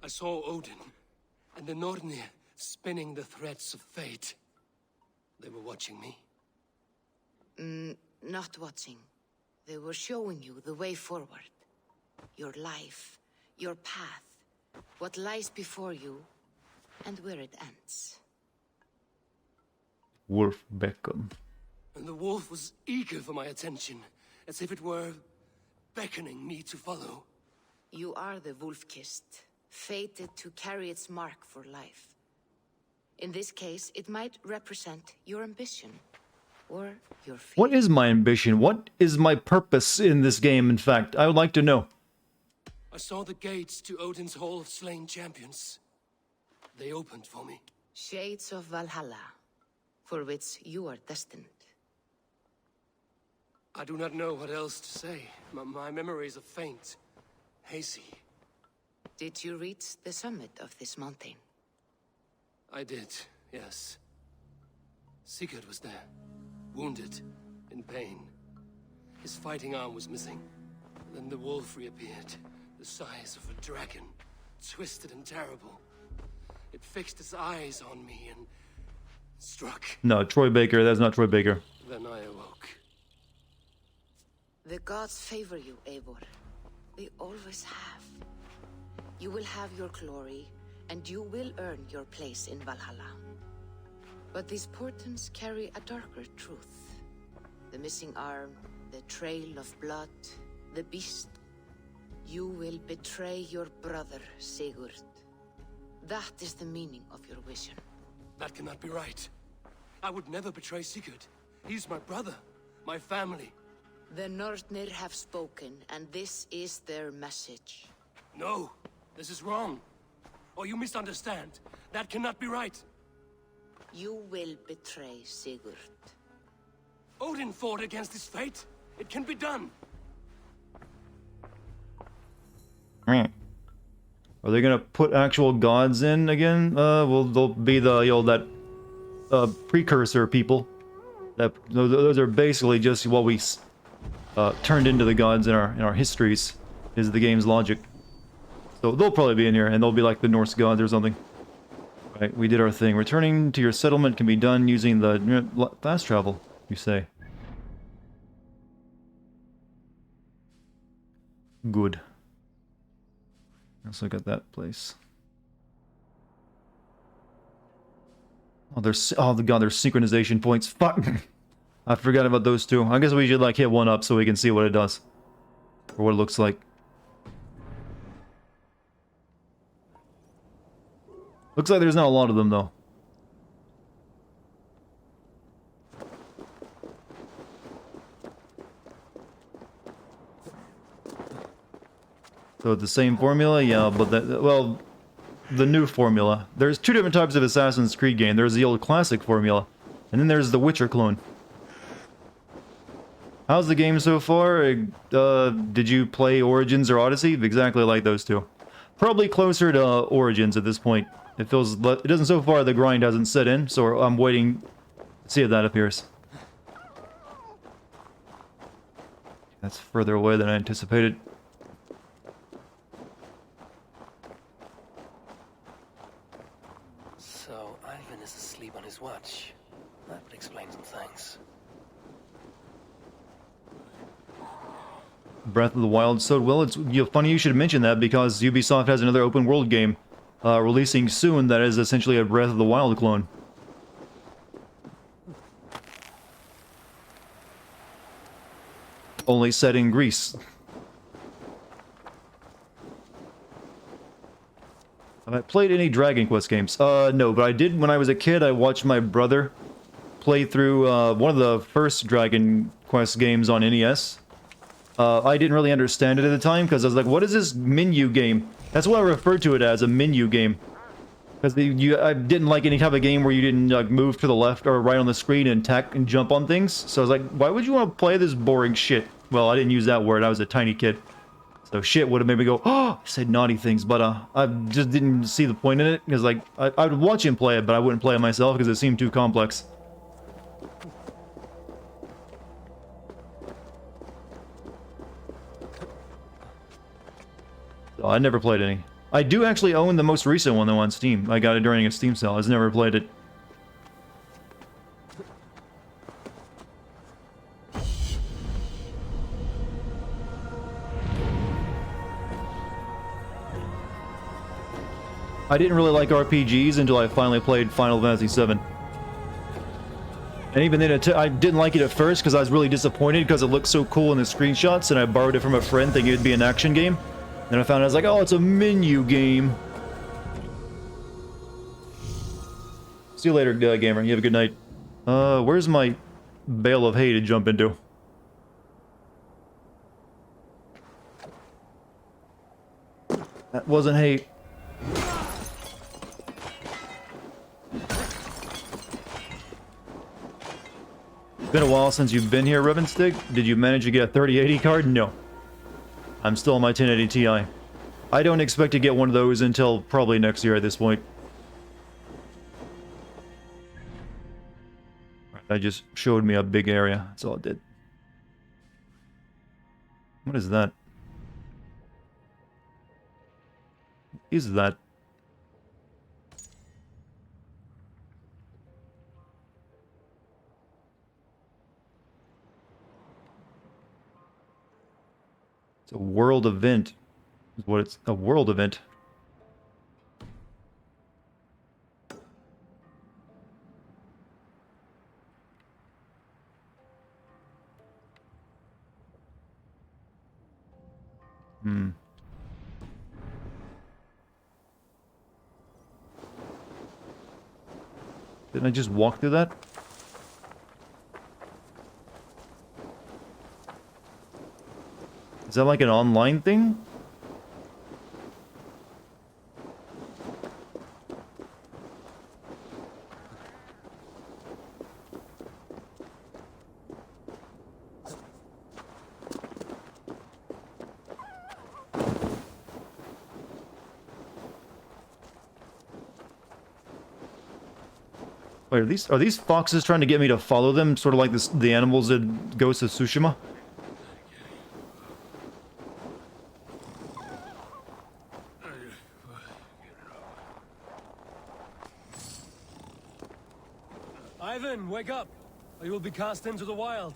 saw Odin and the Nornir spinning the threads of fate. They were watching me. Not watching. They were showing you the way forward. Your life, your path, what lies before you, and where it ends. Wolf beckoned. And the wolf was eager for my attention, as if it were beckoning me to follow. You are the wolf-kissed, fated to carry its mark for life. In this case, it might represent your ambition, or your fear. What is my ambition? What is my purpose in this game, in fact? I would like to know. I saw the gates to Odin's Hall of Slain Champions. They opened for me. Shades of Valhalla, for which you are destined. I do not know what else to say. My memories are faint, hazy. Did you reach the summit of this mountain? I did, yes. Sigurd was there, wounded, in pain. His fighting arm was missing. Then the wolf reappeared, the size of a dragon, twisted and terrible. It fixed its eyes on me and struck. No, Troy Baker. That's not Troy Baker. Then I awoke. The gods favor you, Eivor. They always have. You will have your glory, and you will earn your place in Valhalla. But these portents carry a darker truth. The missing arm, the trail of blood, the beast. You will betray your brother, Sigurd. That is the meaning of your vision. That cannot be right. I would never betray Sigurd. He's my brother, my family. The Nornir have spoken, and this is their message. No, this is wrong. Or you misunderstand. That cannot be right. You will betray Sigurd. Odin fought against his fate. It can be done. Are they gonna put actual gods in again? Well, they'll be the, you know, that precursor people. Those are basically just what we turned into the gods in our histories, is the game's logic. So they'll probably be in here, and they'll be like the Norse gods or something. Right, we did our thing. Returning to your settlement can be done using the fast travel, you say. Good. Also got that place. Oh, there's there's synchronization points. Fuck. I forgot about those two. I guess we should like hit one up so we can see what it does. Or what it looks like. Looks like there's not a lot of them though. So it's the same formula? Yeah, but well, the new formula. There's two different types of Assassin's Creed game. There's the old classic formula, and then there's the Witcher clone. How's the game so far? Did you play Origins or Odyssey? Exactly like those two. Probably closer to Origins at this point. It doesn't so far, the grind hasn't set in, so I'm waiting to see if that appears. That's further away than I anticipated. So, Ivan is asleep on his watch. That would explain some things. Breath of the Wild so well. It's funny you should mention that because Ubisoft has another open world game releasing soon that is essentially a Breath of the Wild clone. Only set in Greece. I played any Dragon Quest games? No, but I did when I was a kid. I watched my brother play through one of the first Dragon Quest games on NES. I didn't really understand it at the time because I was like, what is this menu game? That's what I referred to it as, a menu game. Because I didn't like any type of game where you didn't like move to the left or right on the screen and attack and jump on things. So I was like, why would you want to play this boring shit? Well, I didn't use that word. I was a tiny kid. So shit would have made me go, oh, I said naughty things. But I just didn't see the point in it. Because like, I would watch him play it, but I wouldn't play it myself because it seemed too complex. So I never played any. I do actually own the most recent one though on Steam. I got it during a Steam sale. I've never played it. I didn't really like RPGs until I finally played Final Fantasy VII. And even then, I didn't like it at first because I was really disappointed because it looked so cool in the screenshots, and I borrowed it from a friend thinking it'd be an action game. Then I found out, I was like, oh, it's a menu game. See you later, gamer. You have a good night. Where's my bale of hay to jump into? That wasn't hay. It's been a while since you've been here, Ribbonstick. Did you manage to get a 3080 card? No. I'm still on my 1080 Ti. I don't expect to get one of those until probably next year at this point. That just showed me a big area. That's all it did. What is that? What is that? It's a world event. Is what it's a world event. Didn't I just walk through that? Is that like an online thing? Wait, are these foxes trying to get me to follow them, sort of like the animals in Ghost of Tsushima? Ivan, wake up, or you will be cast into the wild.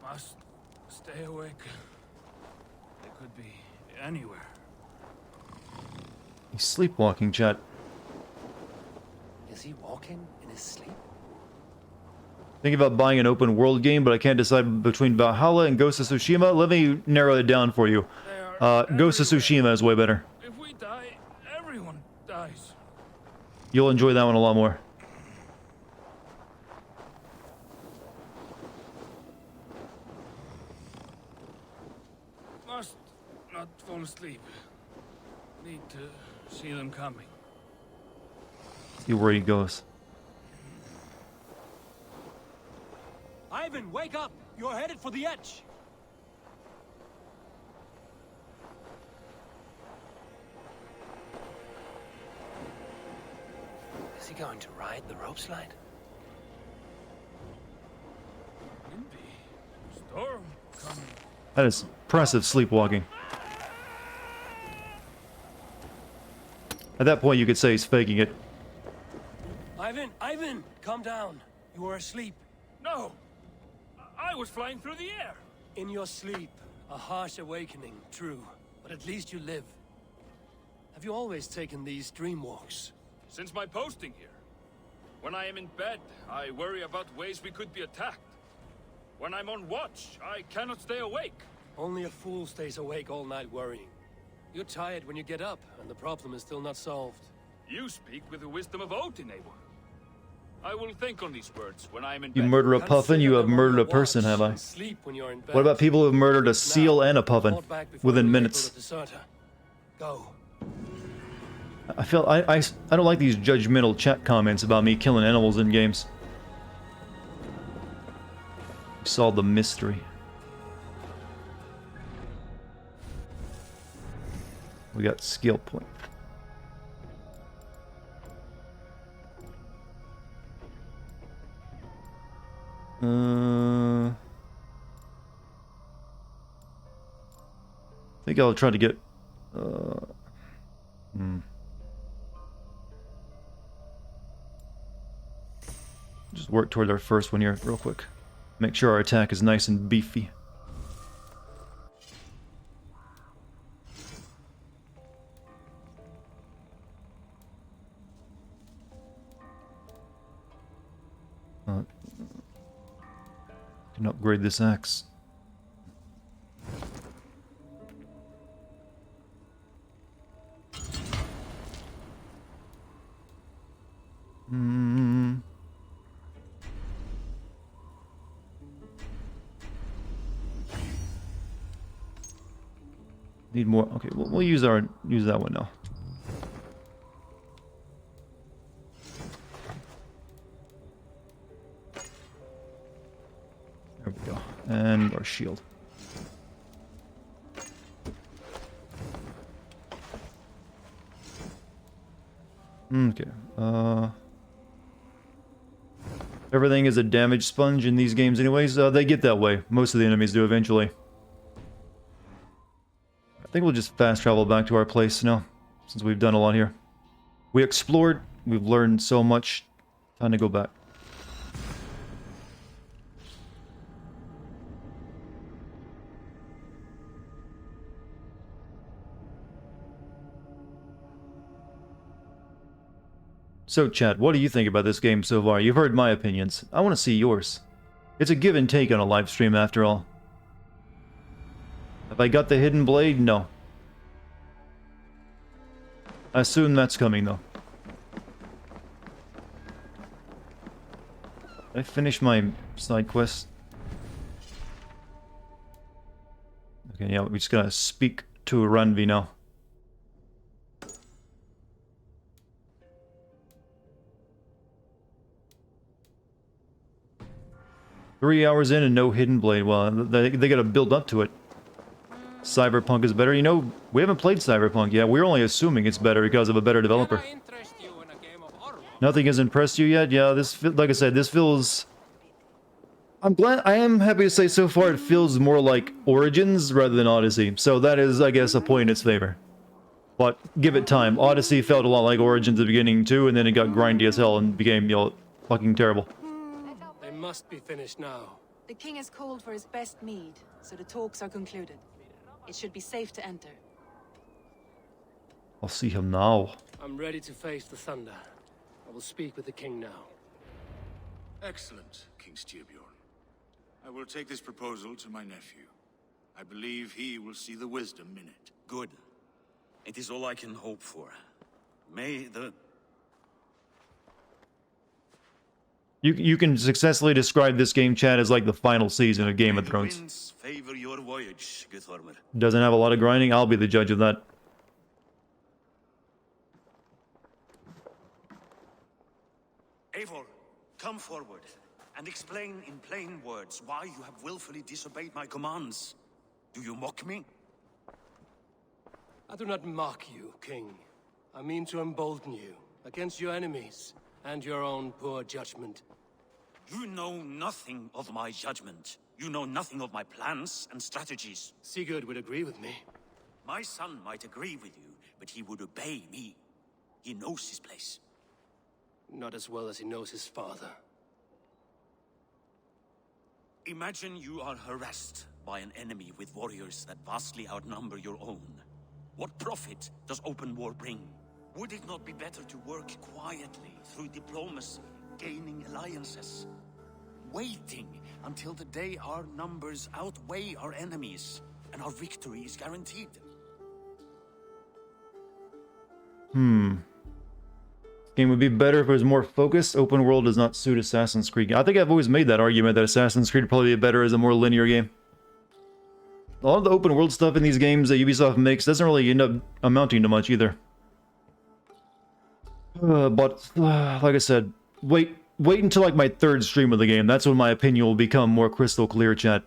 Must stay awake. They could be anywhere. He's sleepwalking, chat. Is he walking in his sleep? Thinking about buying an open world game, but I can't decide between Valhalla and Ghost of Tsushima. Let me narrow it down for you. Ghost of Tsushima is way better. If we die, everyone dies. You'll enjoy that one a lot more. Must not fall asleep. Need to see them coming. See where he goes. Ivan, wake up! You're headed for the edge! Is he going to ride the rope slide? Storm coming. That is impressive sleepwalking. At that point, you could say he's faking it. Ivan, calm down. You are asleep. No! I was flying through the air! In your sleep, a harsh awakening, true. But at least you live. Have you always taken these dream walks? Since my posting here. When I am in bed, I worry about ways we could be attacked. When I'm on watch, I cannot stay awake. Only a fool stays awake all night worrying. You're tired when you get up, and the problem is still not solved. You speak with the wisdom of Odin, Eivor. I will think on these words when I am in You bed. murder a puffin, you have murdered a person, have I? Sleep when you're in bed. What about people who have murdered a seal and a puffin within minutes? Go. I feel I don't like these judgmental chat comments about me killing animals in games. We solved the mystery. We got skill point. I think I'll try to get just work toward our first one here real quick. Make sure our attack is nice and beefy. Can upgrade this axe. Need more. Okay, we'll use that one now. There we go. And our shield. Okay. Everything is a damage sponge in these games anyways. They get that way. Most of the enemies do eventually. I think we'll just fast travel back to our place now, since we've done a lot here. We explored, we've learned so much. Time to go back. So, Chad, what do you think about this game so far? You've heard my opinions. I want to see yours. It's a give and take on a live stream, after all. Have I got the hidden blade? No. I assume that's coming, though. Did I finish my side quest? Okay, yeah, we just gotta speak to Ranvi now. Three hours in and no hidden blade. Well, they gotta build up to it. Cyberpunk is better. You know, we haven't played Cyberpunk yet. We're only assuming it's better because of a better developer. Nothing has impressed you yet? Yeah, this, like I said, this feels... I am happy to say so far it feels more like Origins rather than Odyssey. So that is, I guess, a point in its favor. But give it time. Odyssey felt a lot like Origins at the beginning too, and then it got grindy as hell and became, you know, fucking terrible. They must be finished now. The king has called for his best mead, so the talks are concluded. It should be safe to enter. I'll see him now. I'm ready to face the thunder. I will speak with the king now. Excellent, King Styrbjorn. I will take this proposal to my nephew. I believe he will see the wisdom in it. Good. It is all I can hope for. May the... You can successfully describe this game, Chad, as like the final season of Game of Thrones. Winds favor your voyage, Guthorm. Doesn't have a lot of grinding. I'll be the judge of that. Eivor, come forward and explain in plain words why you have willfully disobeyed my commands. Do you mock me? I do not mock you, King. I mean to embolden you against your enemies and your own poor judgment. You know nothing of my judgment. You know nothing of my plans and strategies. Sigurd would agree with me. My son might agree with you, but he would obey me. He knows his place. Not as well as he knows his father. Imagine you are harassed by an enemy with warriors that vastly outnumber your own. What profit does open war bring? Would it not be better to work quietly through diplomacy, gaining alliances? Waiting until the day our numbers outweigh our enemies. and our victory is guaranteed. Game would be better if it was more focused. Open world does not suit Assassin's Creed. I think I've always made that argument that Assassin's Creed would probably be better as a more linear game. A lot of the open world stuff in these games that Ubisoft makes doesn't really end up amounting to much either. But like I said, wait until like my third stream of the game. That's when my opinion will become more crystal clear, chat.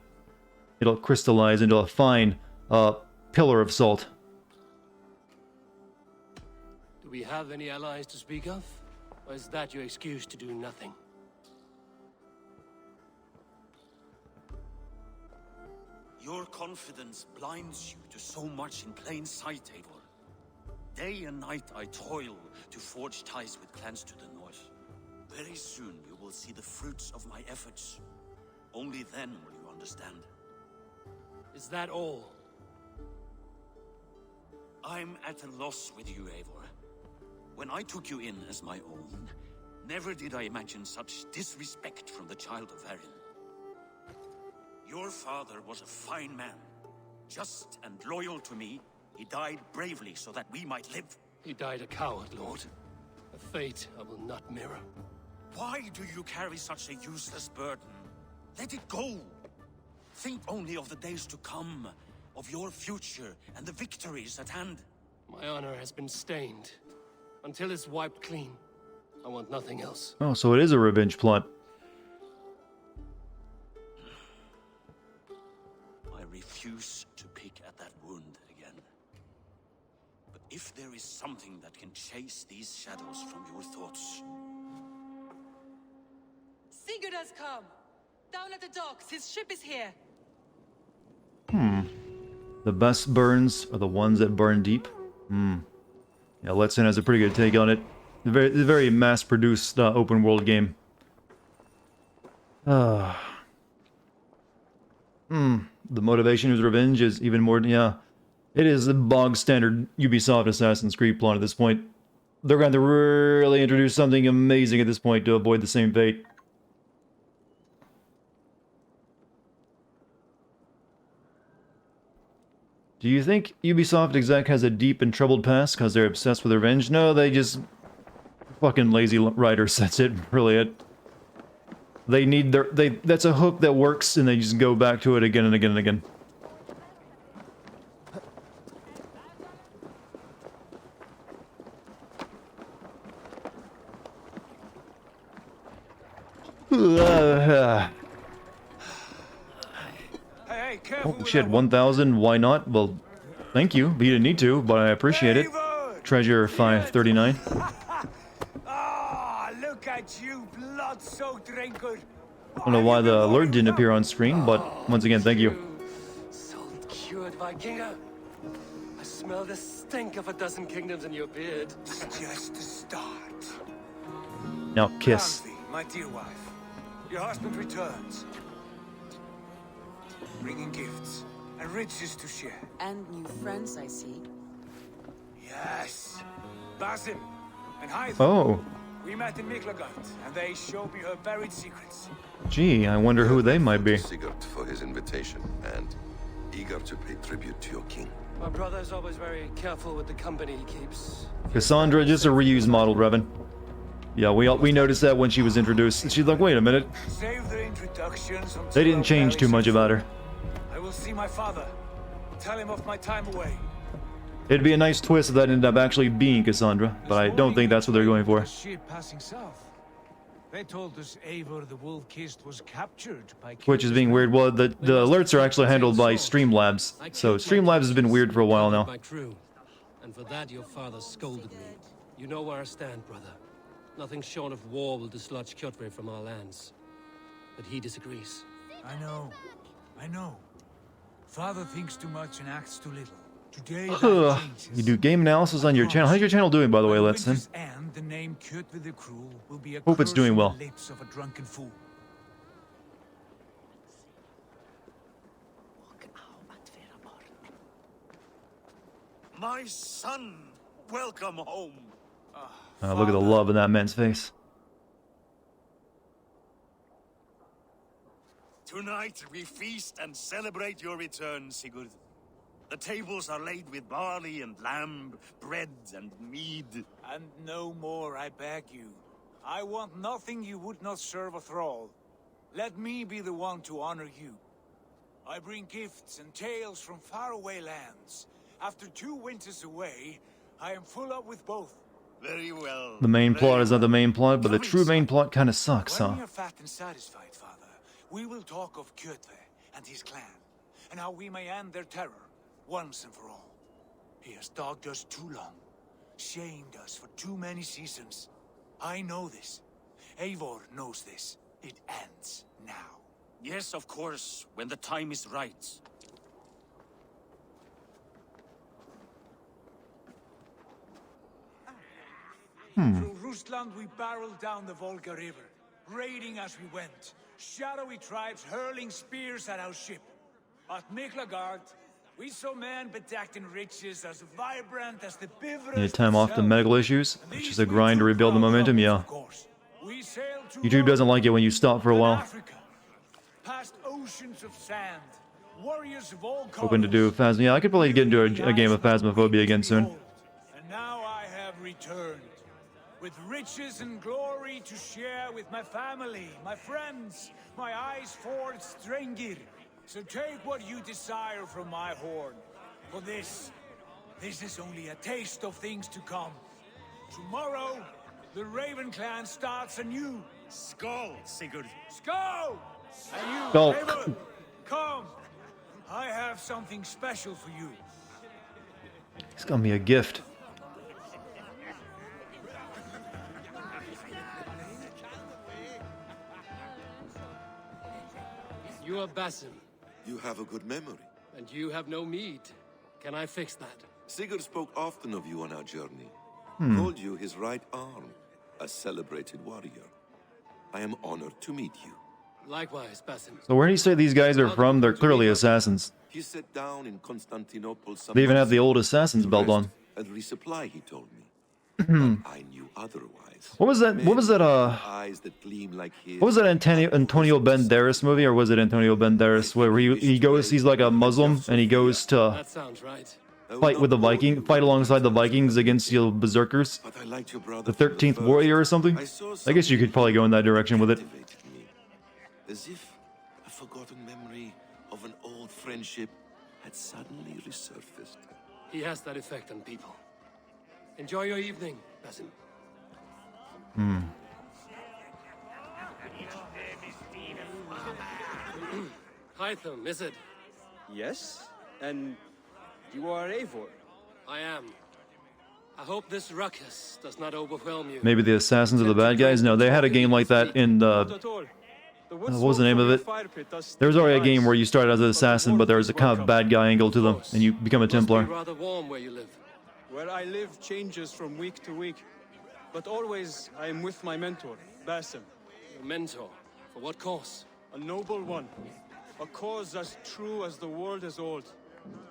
It'll crystallize into a fine pillar of salt. Do we have any allies to speak of? Or is that your excuse to do nothing? Your confidence blinds you to so much in plain sight, Eivor. Day and night I toil to forge ties with clans to the north. Very soon you will see the fruits of my efforts. Only then will you understand. Is that all? I'm at a loss with you, Eivor. When I took you in as my own, never did I imagine such disrespect from the child of Erin. Your father was a fine man. Just and loyal to me, he died bravely so that we might live. He died a coward, Lord. A fate I will not mirror. Why do you carry such a useless burden? Let it go. Think only of the days to come, of your future and the victories at hand. My honor has been stained. Until it's wiped clean, I want nothing else. Oh, so it is a revenge plot. I refuse to pick at that wound again. But if there is something that can chase these shadows from your thoughts... Sigurd has come! Down at the docks, his ship is here! The best burns are the ones that burn deep. Yeah, Let's In has a pretty good take on it. Very mass-produced open-world game. The motivation is revenge is even more... Yeah. It is the bog-standard Ubisoft Assassin's Creed plot at this point. They're going to really introduce something amazing at this point to avoid the same fate. Do you think Ubisoft exec has a deep and troubled past because they're obsessed with revenge? No, they just... fucking lazy writers, that's it, really it. They need their... that's a hook that works and they just go back to it again and again and again. Oh shit, 1,000, why not? Well, thank you, but you didn't need to, but I appreciate it. Treasure 539. Ah, look at you, blood-soaked drinker. I don't know why the alert didn't appear on screen, but once again, thank you. Salt-cured Vikinger. I smell the stink of a dozen kingdoms in your beard. It's just the start. Now kiss. Alfie, my dear wife, your husband returns, bringing gifts and riches to share. And new friends, I see. Yes, Basim and Hyde. Oh. We met in Miklagard, and they showed me her buried secrets. Gee, I wonder who they might be. Sigurd for his invitation, and eager to pay tribute to your king. My brother's always very careful with the company he keeps. Cassandra, just a reused model, Revan. Yeah, we noticed that when she was introduced. She's like, wait a minute. Save the introductions until They didn't change too much about her. I will see my father. Tell him of my time away. It'd be a nice twist if that ended up actually being Cassandra, but I don't think that's what they're going for. A ship passing south. They told us Eivor the Wolf-Kissed was captured by... Which is being weird. Well, the alerts are actually handled by Streamlabs, so Streamlabs has been weird for a while now. My crew, and for that your father scolded me. You know where I stand, brother. Nothing short of war will dislodge Kjotve from our lands. But he disagrees. I know. Father thinks too much and acts too little. Today, You do game analysis on your channel. How's your channel doing, by the way, Let's In? And the name Kjotve the Cruel will be a Hope it's doing well. lips of a drunken fool. My son, welcome home. Look at the love in that man's face. Tonight we feast and celebrate your return, Sigurd. The tables are laid with barley and lamb, bread and mead. And no more, I beg you. I want nothing you would not serve a thrall. Let me be the one to honor you. I bring gifts and tales from faraway lands. After 2 winters away, I am full up with both. Very well. The main plot is not the main plot, but the true main plot kind of sucks, When huh? we are fat and satisfied, Father, we will talk of Kjotve and his clan, and how we may end their terror, once and for all. He has dogged us too long, shamed us for too many seasons. I know this. Eivor knows this. It ends now. Yes, of course, when the time is right. Through Rusland we barreled down the Volga River, raiding as we went. Shadowy tribes hurling spears at our ship. At Miklagard, we saw men bedecked in riches as vibrant as the Bifrost Need time off the itself. medical issues. It's just a grind to rebuild the momentum, yeah. We sailed to YouTube doesn't like it when you stop for a while. Africa, past oceans of sand, warriors of all Hoping to colors. do Phasma. Yeah, I could probably get into a game of Phasmophobia again soon. And now I have returned, with riches and glory to share with my family, my friends, my eyes-forged Strengir. So take what you desire from my horn. For this is only a taste of things to come. Tomorrow, the Raven clan starts anew. Skull, Sigurd. Skull! And you, Skull. Raven, come. I have something special for you. He's got me a gift. You are Basim, You have a good memory. and you have no mead. Can I fix that? Sigurd spoke often of you on our journey. Hmm. Called you his right arm, a celebrated warrior. I am honored to meet you. Likewise, Basim. So where do you say these guys are from? They're clearly assassins. He sat down in Constantinople some They even have months the old ago assassin's to belt rest on. and resupply, he told me. But I knew otherwise. What was that? What was that? Eyes that gleam like his. What was that Antonio Banderas movie, or was it Antonio Banderas, where he goes? He's like a Muslim, and he goes to That sounds right. fight with the fight alongside the Vikings against the berserkers. But I liked your brother The 13th Warrior or something. I guess you could probably go in that direction with it. As if a forgotten memory of an old friendship had suddenly resurfaced. He has that effect on people. Enjoy your evening, Basim. Hytham, is it? Yes? And you are Eivor? I am. I hope this ruckus does not overwhelm you. Maybe the assassins are the bad guys. No, they had a game like that in Not at all. The wood what was the smoke name from of your it? fire pit does There was already a stay game nice. where you started as an assassin, but there was a kind of bad guy angle to them, and you become a Must be Templar. rather warm where you live. Where I live changes from week to week. But always I am with my mentor, Basim. Your mentor? For what cause? A noble one. A cause as true as the world is old.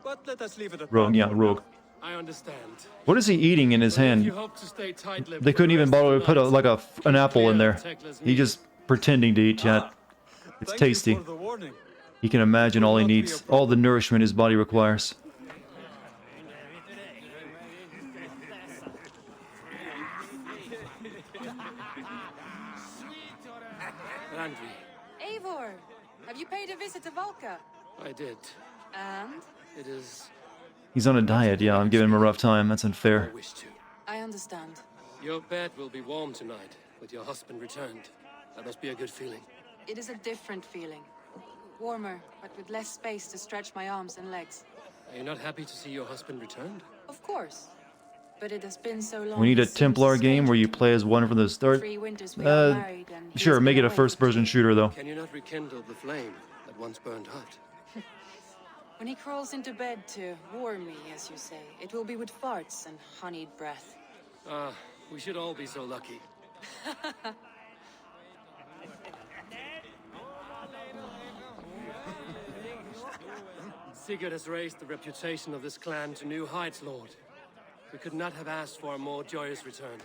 But let us leave it at Rogue, that yeah, for rogue. I understand. What is he eating in his But if hand? you hope to stay tight-lipped They for couldn't the even rest of bother the to put night, an apple in there. Tekla's He just pretending to eat chat. It's Thank you tasty. for the warning. He can imagine all he Will not be needs, a all the nourishment his body requires. Randvi, Eivor, have you paid a visit to Valka? I did. And? It is... He's on a diet, yeah, I'm giving him a rough time, that's unfair. I wish to. I understand. Your bed will be warm tonight, with your husband returned. That must be a good feeling. It is a different feeling. Warmer, but with less space to stretch my arms and legs. Are you not happy to see your husband returned? Of course. But it has been so long. We need a it seems Templar game strange where you play as one from the start. 3 winters we are married and he's Sure, make been it a away. first-person shooter, though. Can you not rekindle the flame that once burned hot? When he crawls into bed to warm me, as you say, it will be with farts and honeyed breath. Ah, we should all be so lucky. Sigurd has raised the reputation of this clan to new heights, Lord. We could not have asked for a more joyous return.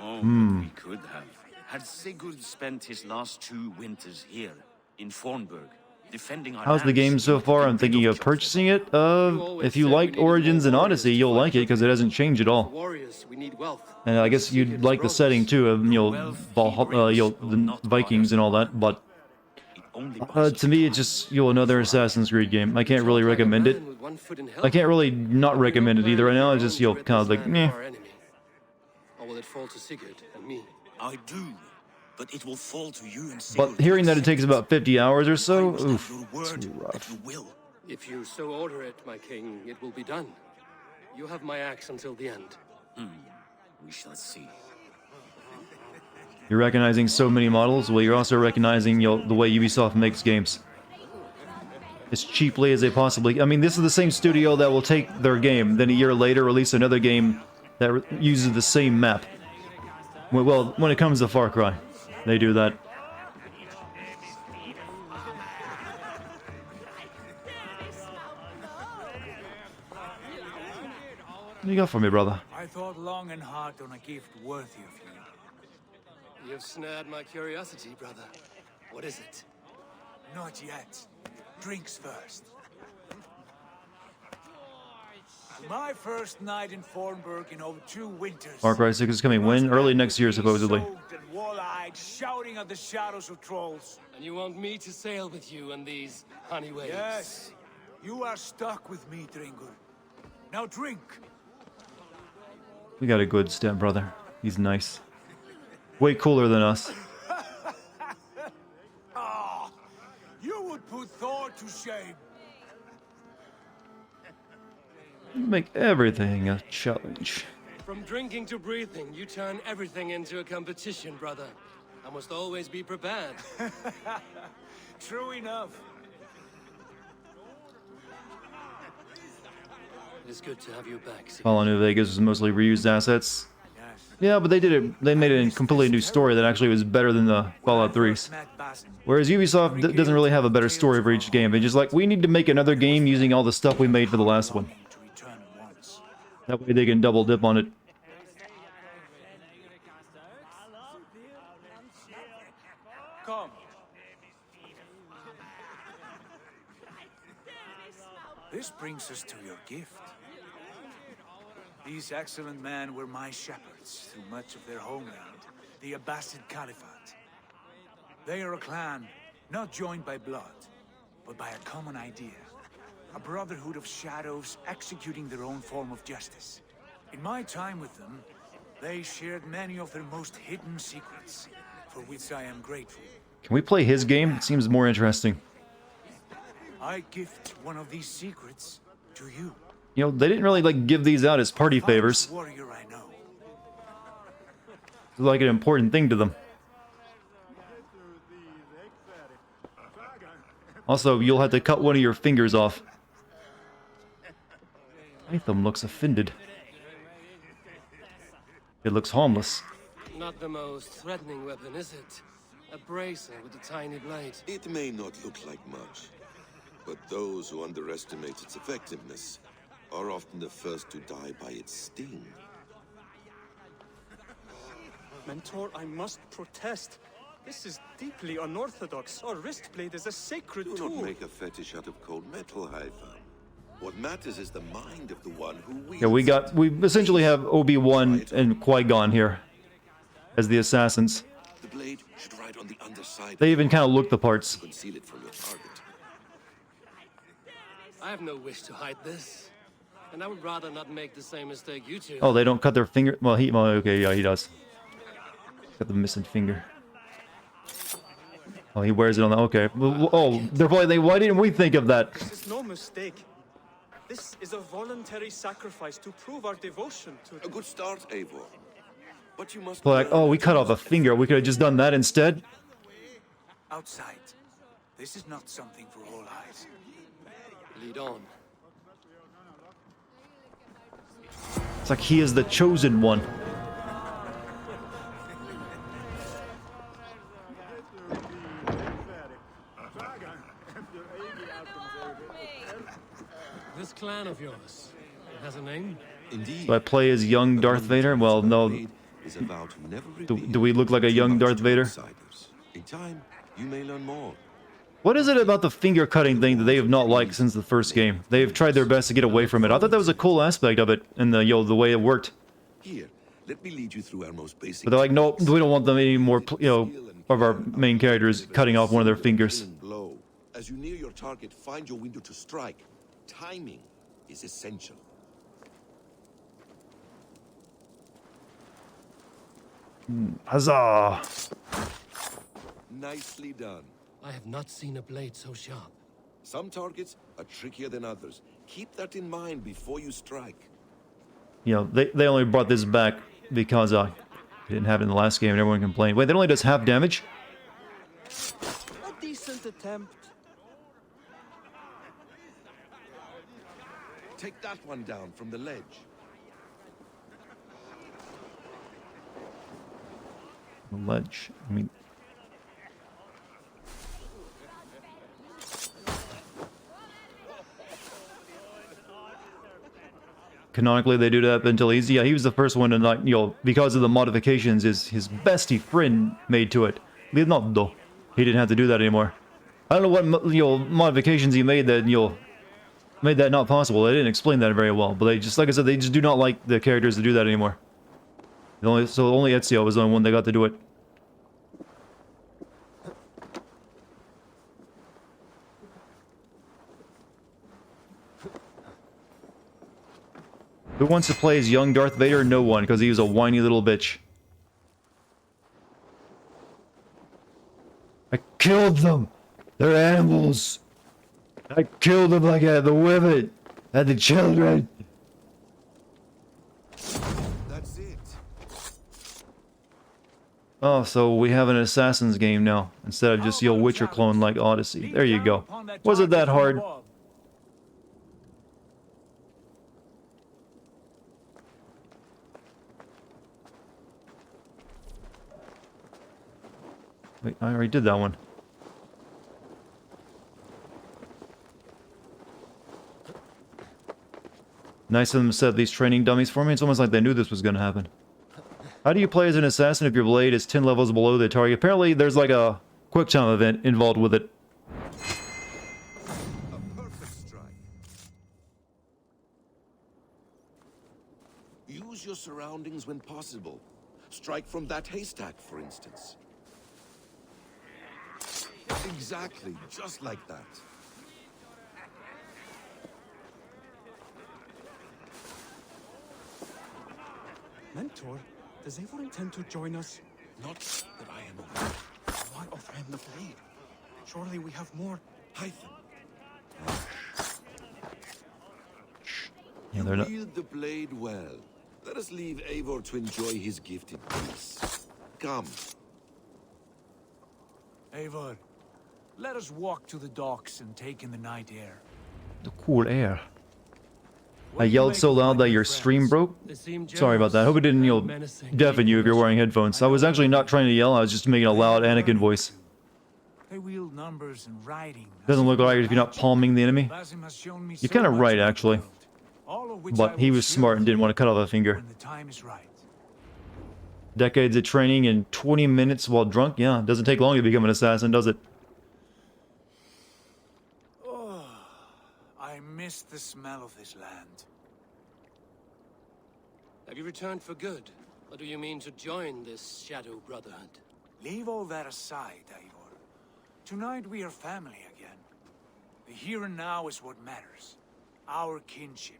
Oh, but we could have. Had Sigurd spent his last 2 winters here, in Fornburg, defending our How's the game so far? I'm thinking of purchasing it. If you liked Origins and Odyssey, you'll like it because it hasn't changed at all. Warriors, we need wealth. And I guess you'd like the setting too of Valhalla, the Vikings and all that. But to me, it's just another Assassin's Creed game. I can't really recommend it. I can't really not recommend it either. Right now, it's just kind of like meh. Or will it fall to Sigurd and me? I do, but it will fall to you and But hearing that it takes about 50 hours or so, oof, it's rough. If you so order it, my king, it will be done. You have my axe until the end. We shall see. You're recognizing so many models, well, you're also recognizing the way Ubisoft makes games. As cheaply as they possibly... I mean, this is the same studio that will take their game, then a year later release another game that uses the same map. Well, when it comes to Far Cry, they do that. What do you got for me, brother? I thought long and hard on a gift worthy of you. You've snared my curiosity, brother. What is it? Not yet. Drinks first. My first night in Fornburg in over 2 winters. Far Cry 6 is coming when? Early next year, supposedly. Soaked and wall-eyed, shouting at the shadows of trolls. And you want me to sail with you in these honey waves? Yes. You are stuck with me, Dringur. Now drink. We got a good stepbrother. He's nice. Way cooler than us. Ah, you would put Thor to shame. Make everything a challenge. From drinking to breathing, you turn everything into a competition, brother. I must always be prepared. True enough. It is good to have you back. Fallout New Vegas was mostly reused assets. Yeah, but they did it. They made it a completely new story that actually was better than the Fallout 3's. Whereas Ubisoft doesn't really have a better story for each game. They're just like, we need to make another game using all the stuff we made for the last one. That way they can double dip on it. Come. This brings us to your gift. These excellent men were my shepherds through much of their homeland, the Abbasid Caliphate. They are a clan, not joined by blood, but by a common idea. A brotherhood of shadows executing their own form of justice. In my time with them, they shared many of their most hidden secrets, for which I am grateful. Can we play his game? It seems more interesting. I gift one of these secrets to you. You know, they didn't really give these out as party favors. Warrior I know. It's like an important thing to them. Also, you'll have to cut one of your fingers off. Hytham looks offended. It looks harmless. Not the most threatening weapon, is it? A bracer with a tiny blade. It may not look like much, but those who underestimate its effectiveness are often the first to die by its sting. Mentor, I must protest. This is deeply unorthodox. Our wrist blade is a sacred Do tool. not make a fetish out of cold metal, Hytham. What matters is the mind of the one who wields Yeah, we essentially have Obi-Wan and Qui-Gon here as the assassins. The blade should ride on the underside. They even kind of look the parts. Conceal it from your target. I have no wish to hide this. And I would rather not make the same mistake you two. Oh, they don't cut their finger. Well, okay, yeah, he does. Got the missing finger. Oh, he wears it on the. Okay. Oh, they're probably. Why didn't we think of that? This is no mistake. This is a voluntary sacrifice to prove our devotion to... A good start, Eivor. But you must... Like, oh, we cut off a finger. We could have just done that instead. Outside. This is not something for all eyes. Lead on. It's like he is the chosen one. This clan of yours, it has a name? Indeed. Do I play as young Darth Vader? Well, no. Do we look like a young Darth Vader? In time, you may learn more. What is it about the finger cutting thing that they have not liked since the first game? They have tried their best to get away from it. I thought that was a cool aspect of it, and the way it worked. Here, let me lead you through our most basic. But they're like, no, we don't want them any more, of our main characters cutting off one of their fingers. Blow. As you near your target, find your window to strike. Timing is essential. Huzzah! Nicely done. I have not seen a blade so sharp. Some targets are trickier than others. Keep that in mind before you strike. You know, they only brought this back because they didn't have it in the last game and everyone complained. Wait, that only does half damage? A decent attempt. Take that one down from the ledge. The ledge. I mean... Canonically, they do that until he's... Yeah, he was the first one to not, because of the modifications his bestie friend made to it. Leonardo. He didn't have to do that anymore. I don't know what, modifications he made that, made that not possible. They didn't explain that very well. But they just, like I said, they just do not like the characters to do that anymore. So only Ezio was the only one that got to do it. Who wants to play as young Darth Vader? No one, because he was a whiny little bitch. I killed them! They're animals! I killed them like I had the women and the children! That's it. Oh, so we have an Assassin's game now, instead of just your Witcher clone like Odyssey. There you go. Was it that hard? Wait, I already did that one. Nice of them to set these training dummies for me. It's almost like they knew this was going to happen. How do you play as an assassin if your blade is 10 levels below the target? Apparently there's like a quick time event involved with it. A perfect strike. Use your surroundings when possible. Strike from that haystack, for instance. Exactly, just like that. Mentor, does Eivor intend to join us? Not that I am aware. Why offer him the blade? Surely we have more. Hide them. Yeah, they're not. Wield the blade well. Let us leave Eivor to enjoy his gift in peace. Come. Eivor, let us walk to the docks and take in the night air. The cool air. I yelled so loud that your stream broke? Sorry about that. I hope it didn't, deafen you if you're wearing headphones. I was actually not trying to yell, I was just making a loud Anakin voice. They wield numbers and writing. Doesn't look right if you're not palming the enemy. You're kind of right, actually. But he was smart and didn't want to cut off a finger. When the time is right. Decades of training in 20 minutes while drunk? Yeah, it doesn't take long to become an assassin, does it? Oh, I miss the smell of this land. Have you returned for good? Or do you mean to join this Shadow Brotherhood? Leave all that aside, Eivor. Tonight we are family again. The here and now is what matters. Our kinship,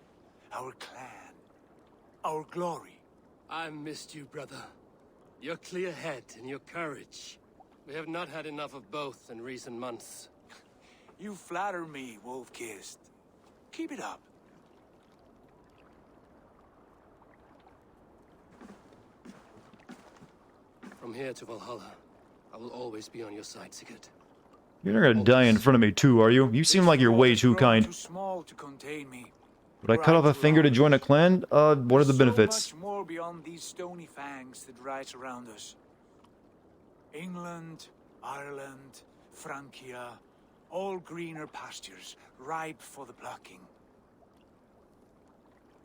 our clan, our glory. I missed you, brother. Your clear head and your courage. We have not had enough of both in recent months. You flatter me, Wolf-Kissed. Keep it up. From here to Valhalla, I will always be on your side, Sigurd. You're not gonna die in front of me too, are you? You seem like you're way too kind. Too small to contain me. Would I cut off a finger to join a clan? What are the benefits? So much more beyond these stony fangs that rise around us. England, Ireland, Francia, all greener pastures, ripe for the plucking.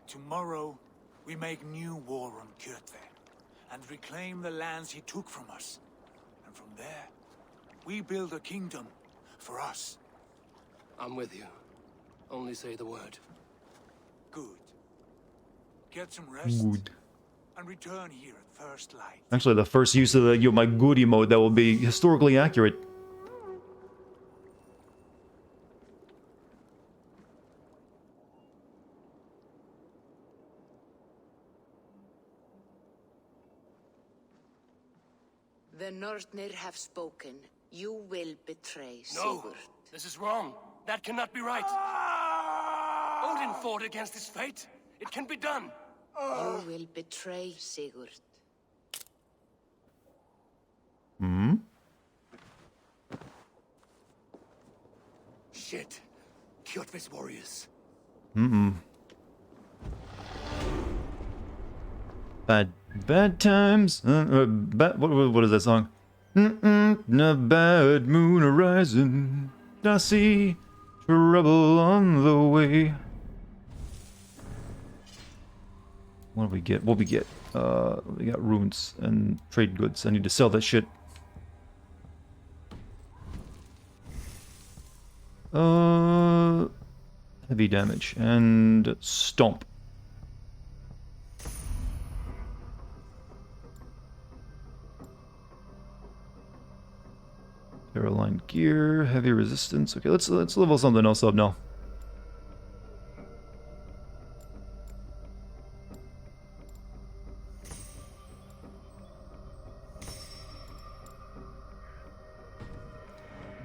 Tomorrow, we make new war on Kjotve, and reclaim the lands he took from us. And from there, we build a kingdom, for us. I'm with you. Only say the word. Good. Get some rest. Good. And return here at first light. Actually, the first use of the my good emote that will be historically accurate. The Northnir have spoken. You will betray No! Sigurd. This is wrong. That cannot be right. Odin fought against his fate. It can be done. You will betray Sigurd. Hmm? Shit. Kjotve's warriors. Mm-mm. Bad times. What is that song? A bad moon arising. I see trouble on the way. What do we get? What we get? We got runes and trade goods. I need to sell that shit. Heavy damage and stomp. Airline gear, heavy resistance. Okay, let's level something else up now.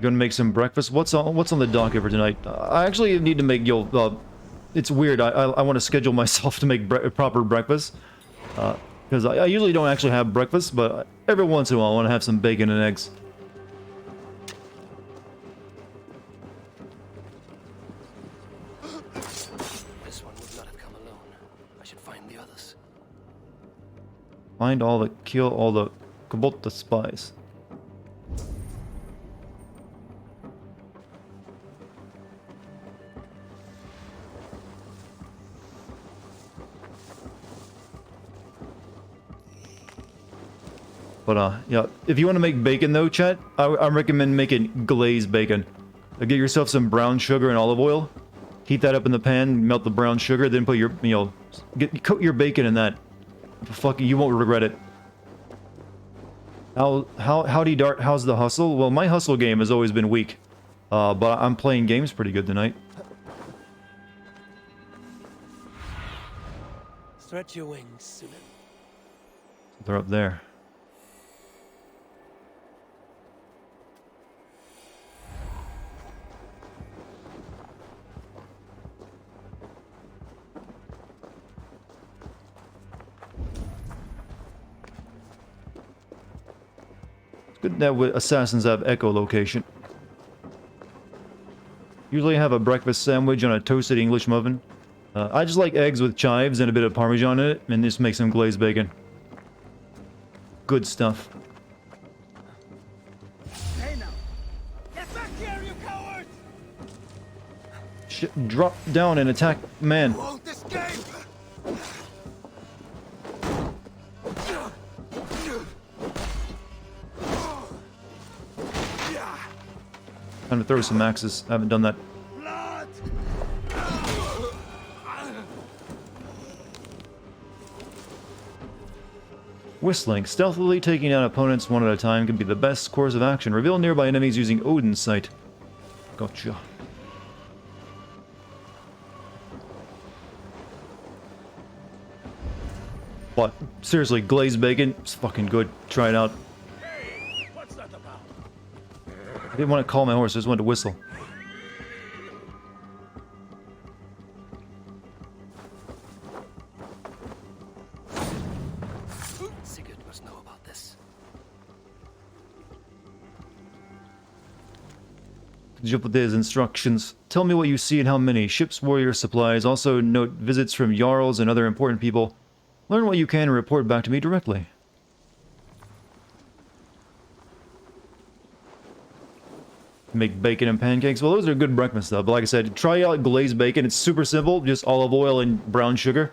Gonna make some breakfast. What's on the docket for tonight? I actually need to make it's weird. I want to schedule myself to make proper breakfast because I usually don't actually have breakfast, but every once in a while I want to have some bacon and eggs. This one would not have come alone. I should find the others. Kill all the Kubota spies. But yeah, if you want to make bacon though, chat, I recommend making glazed bacon. Get yourself some brown sugar and olive oil, heat that up in the pan, melt the brown sugar, then put your, coat your bacon in that. You won't regret it. Howdy Dart, how's the hustle? Well, my hustle game has always been weak, but I'm playing games pretty good tonight. Stretch your wings, Sunan. They're up there. Good that assassins have echolocation. Usually I have a breakfast sandwich on a toasted English muffin. I just like eggs with chives and a bit of Parmesan in it, and this makes some glazed bacon. Good stuff. Hey now! Get back here, you cowards! Shit, drop down and attack man. Won't escape! Time to throw some axes. I haven't done that. Whistling. Stealthily taking down opponents one at a time can be the best course of action. Reveal nearby enemies using Odin's sight. Gotcha. But seriously, glazed bacon, it's fucking good. Try it out. I didn't want to call my horse, I just wanted to whistle. Sigurd must know about this. Jump with his instructions. Tell me what you see and how many. Ships, warrior supplies. Also note visits from Jarls and other important people. Learn what you can and report back to me directly. Make bacon and pancakes. Well, those are good breakfast stuff. But like I said, try out glazed bacon. It's super simple. Just olive oil and brown sugar.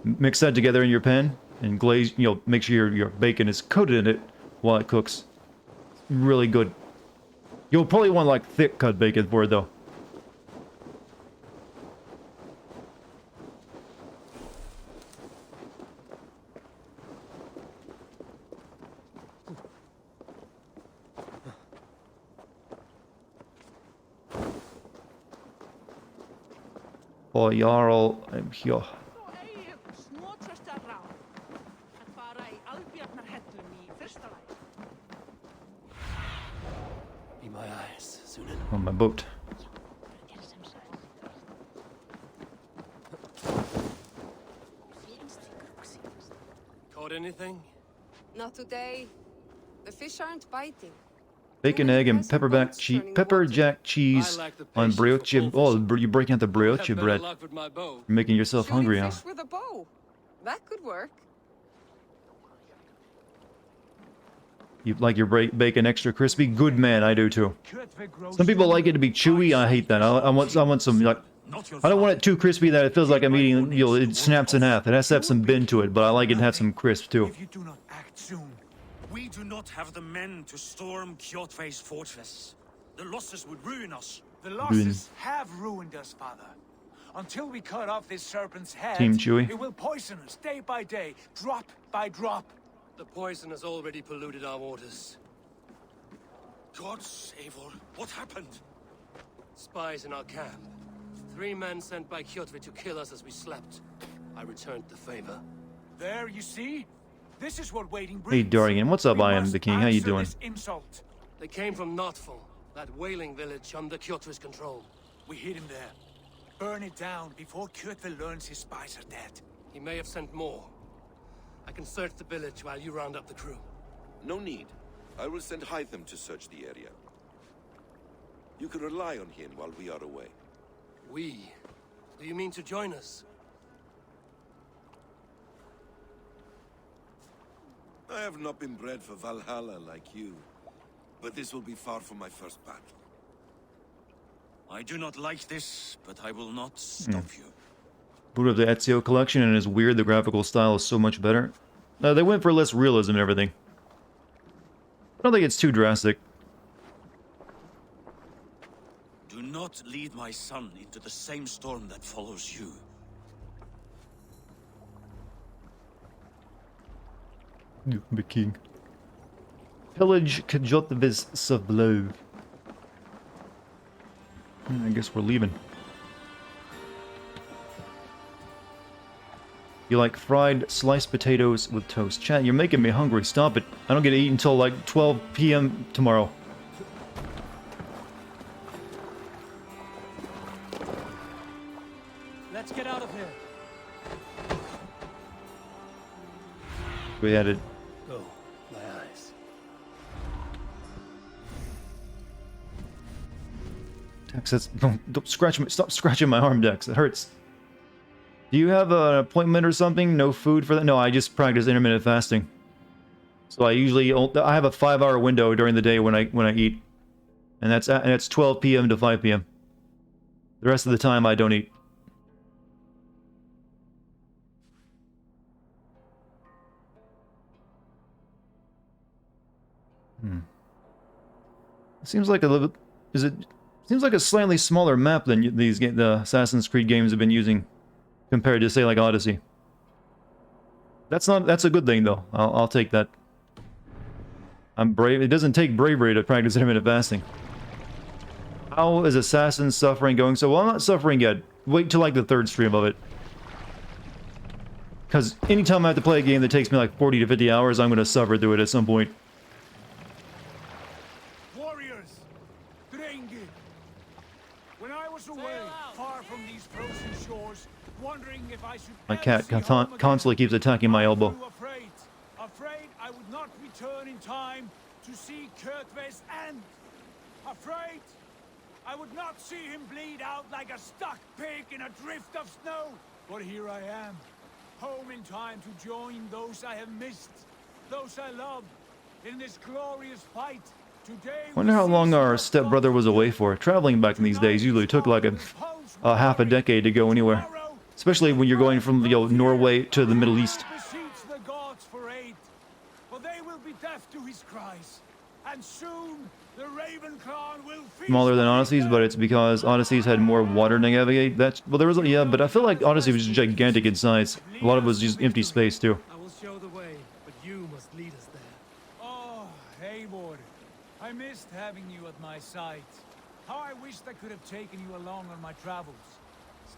Mix that together in your pan and glaze. Make sure your bacon is coated in it while it cooks. Really good. You'll probably want like thick cut bacon for it though. Oh, Jarl, I'm here. Be my eyes, Sunan. On my boat. Caught anything? Not today. The fish aren't biting. Bacon, egg, and pepper jack cheese on brioche. Oh, you're breaking out the brioche bread. You're making yourself hungry, huh? Fish with a bow. That could work. You like your bacon extra crispy? Good man, I do too. Some people like it to be chewy. I hate that. I want some like. I don't want it too crispy that it feels like I'm eating. You know, it snaps in half. It has to have some bend to it, but I like it to have some crisp too. If you do not act soon, we do not have the men to storm Kjotve's fortress. The losses would ruin us. The losses have ruined us, father. Until we cut off this serpent's head, Team Chewie. it will poison us day by day, drop by drop. The poison has already polluted our waters. God save her. What happened? Spies in our camp. 3 men sent by Kjotve to kill us as we slept. I returned the favor. There, you see? This is what waiting Hey, brings. Dartigan, what's up? I am the king. How you Answer doing? this insult. They came from Notful, that whaling village under Kjotve's control. We hid him there. Burn it down before Kjotve learns his spies are dead. He may have sent more. I can search the village while you round up the crew. No need. I will send Hytham to search the area. You can rely on him while we are away. We? Do you mean to join us? I have not been bred for Valhalla like you, but this will be far from my first battle. I do not like this, but I will not stop you. Boot up the Ezio collection, and it's weird. The graphical style is so much better. They went for less realism and everything. I don't think it's too drastic. Do not lead my son into the same storm that follows you. The king. Pillage Kjotve's Savlov. I guess we're leaving. You like fried sliced potatoes with toast. Chat, you're making me hungry. Stop it. I don't get to eat until like 12 p.m. tomorrow. Let's get out of here. We had it. Oh, my eyes. Dex, that's, don't scratch me. Stop scratching my arm, Dex. It hurts. Do you have an appointment or something? No food for that? No, I just practice intermittent fasting. So I have a 5-hour window during the day when I eat, and that's 12 p.m. to 5 p.m. The rest of the time I don't eat. It seems like a little. Seems like a slightly smaller map than the Assassin's Creed games have been using, compared to say like Odyssey. That's a good thing though. I'll take that. I'm brave. It doesn't take bravery to practice intermittent fasting. How is Assassin's Suffering going? So, well, I'm not suffering yet. Wait till like the 3rd stream of it. Because anytime I have to play a game that takes me like 40 to 50 hours, I'm going to suffer through it at some point. Warriors! Drengir! When I was away, far from these frozen shores, wondering if I should My cat constantly keeps attacking my elbow. Afraid I would not return in time to see Kjotve's end. Afraid I would not see him bleed out like a stuck pig in a drift of snow. But here I am, home in time to join those I have missed, those I love, in this glorious fight. Today. Wonder how long our stepbrother was away for. Traveling back in these days usually took like a half a decade to go anywhere. Especially when you're going from Norway to the Middle East. Beseech the gods for aid, for they will be deaf to his cries, and soon the smaller than Odyssey's, but it's because Odyssey's had more water to navigate. That's well, there was yeah, but I feel like Odyssey was just gigantic in size. A lot of it was just empty space too. I will show the way, but you must lead us there. Oh, Eivor. I missed having you at my side. How I wished I could have taken you along on my travels.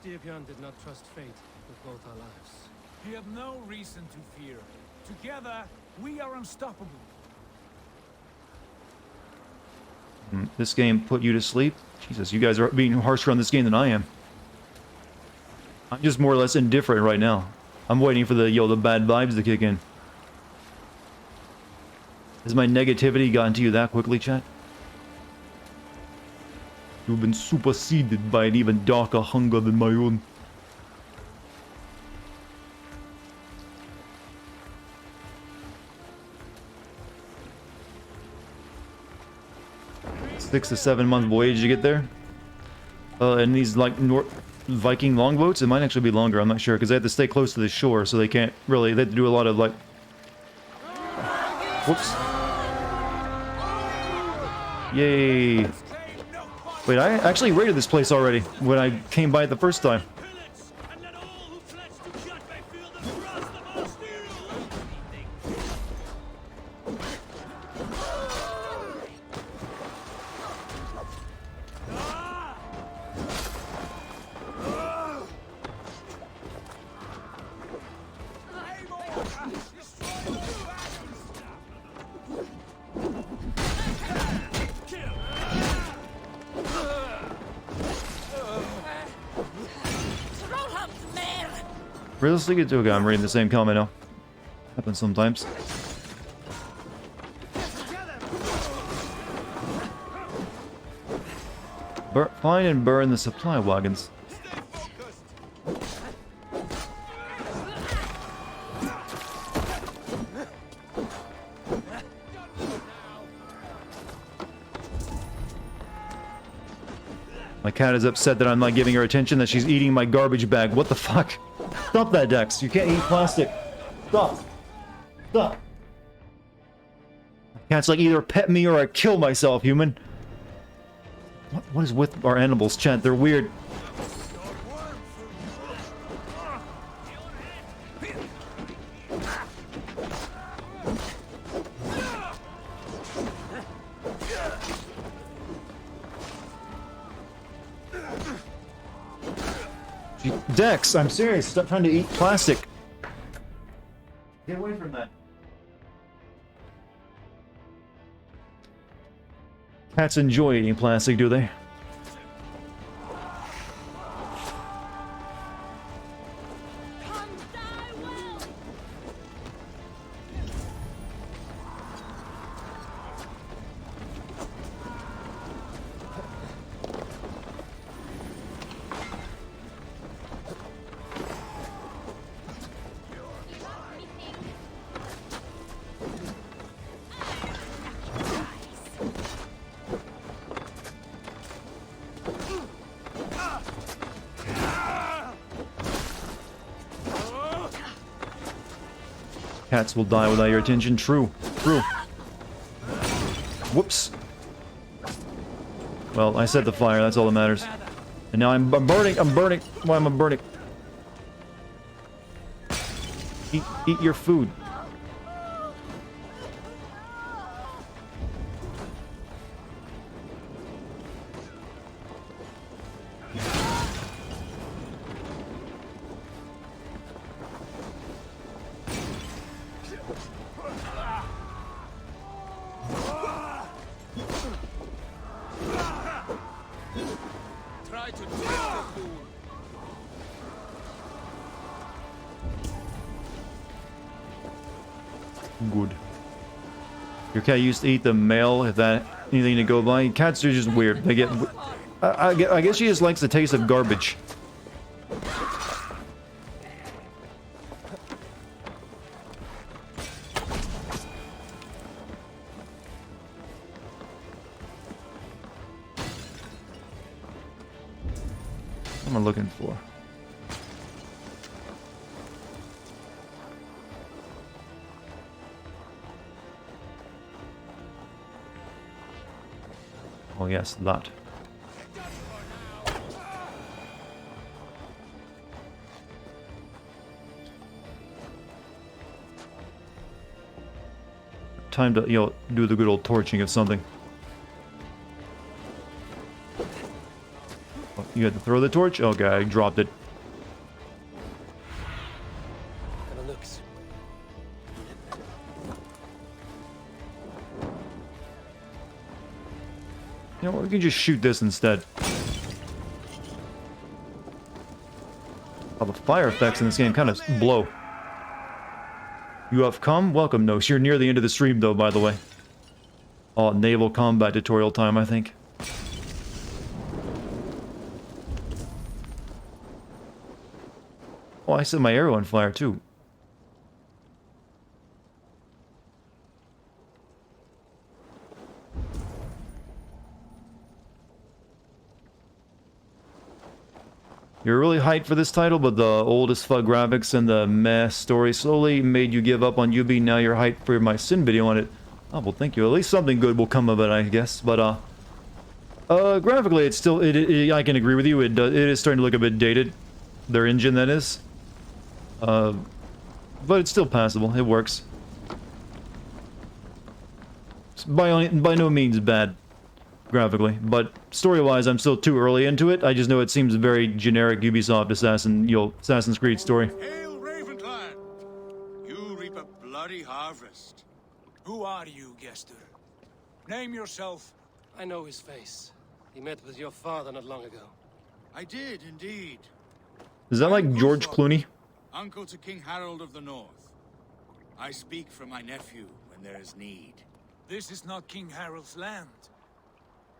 Styrbjörn did not trust fate with both our lives. You have no reason to fear. Together, we are unstoppable. This game put you to sleep? Jesus, you guys are being harsher on this game than I am. I'm just more or less indifferent right now. I'm waiting for the bad vibes to kick in. Has my negativity gotten to you that quickly, chat? You've been superseded by an even darker hunger than my own. Six to 7 month voyage to get there. And these like Viking longboats, it might actually be longer. I'm not sure because they have to stay close to the shore, so they can't really. They have to do a lot of like. Whoops. Yay. Wait, I actually raided this place already when I came by it the first time. Realistically, it's okay. I'm reading the same comment now. Happens sometimes. Find and burn the supply wagons. My cat is upset that I'm not giving her attention, that she's eating my garbage bag. What the fuck? Stop that, Dex. You can't eat plastic. Stop. Stop. Cat's like, either pet me or I kill myself, human. What is with our animals, chat? They're weird. Dex, I'm serious. Stop trying to eat plastic. Get away from that. Cats enjoy eating plastic, do they? Cats will die without your attention. True. True. Whoops. Well, I set the fire. That's all that matters. And now I'm burning. I'm burning. Why am I burning? Eat your food. Good. Your cat used to eat the mail, if that anything to go by. Cats are just weird. They get... I guess she just likes the taste of garbage. What am I looking for? yes, that. Time to, do the good old torching of something. Oh, you had to throw the torch? Okay, I dropped it. You know what, we can just shoot this instead. Oh, the fire effects in this game kind of blow. You have come? Welcome, Nox. You're near the end of the stream, though, by the way. Oh, naval combat tutorial time, I think. Oh, I set my arrow on fire, too. You're really hyped for this title, but the old as fuck graphics and the meh story slowly made you give up on Ubi. Now you're hyped for my Sin video on it. Oh, well, thank you. At least something good will come of it, I guess. But, graphically, it's still, I can agree with you. It is starting to look a bit dated. Their engine, that is. But it's still passable. It works. It's by no means bad. Graphically, but story-wise, I'm still too early into it. I just know it seems a very generic Ubisoft Assassin's Creed story. Hail, Ravenclan! You reap a bloody harvest. Who are you, Gester? Name yourself. I know his face. He met with your father not long ago. I did, indeed. Is that like George Clooney? Uncle to King Harold of the North. I speak for my nephew when there is need. This is not King Harold's land.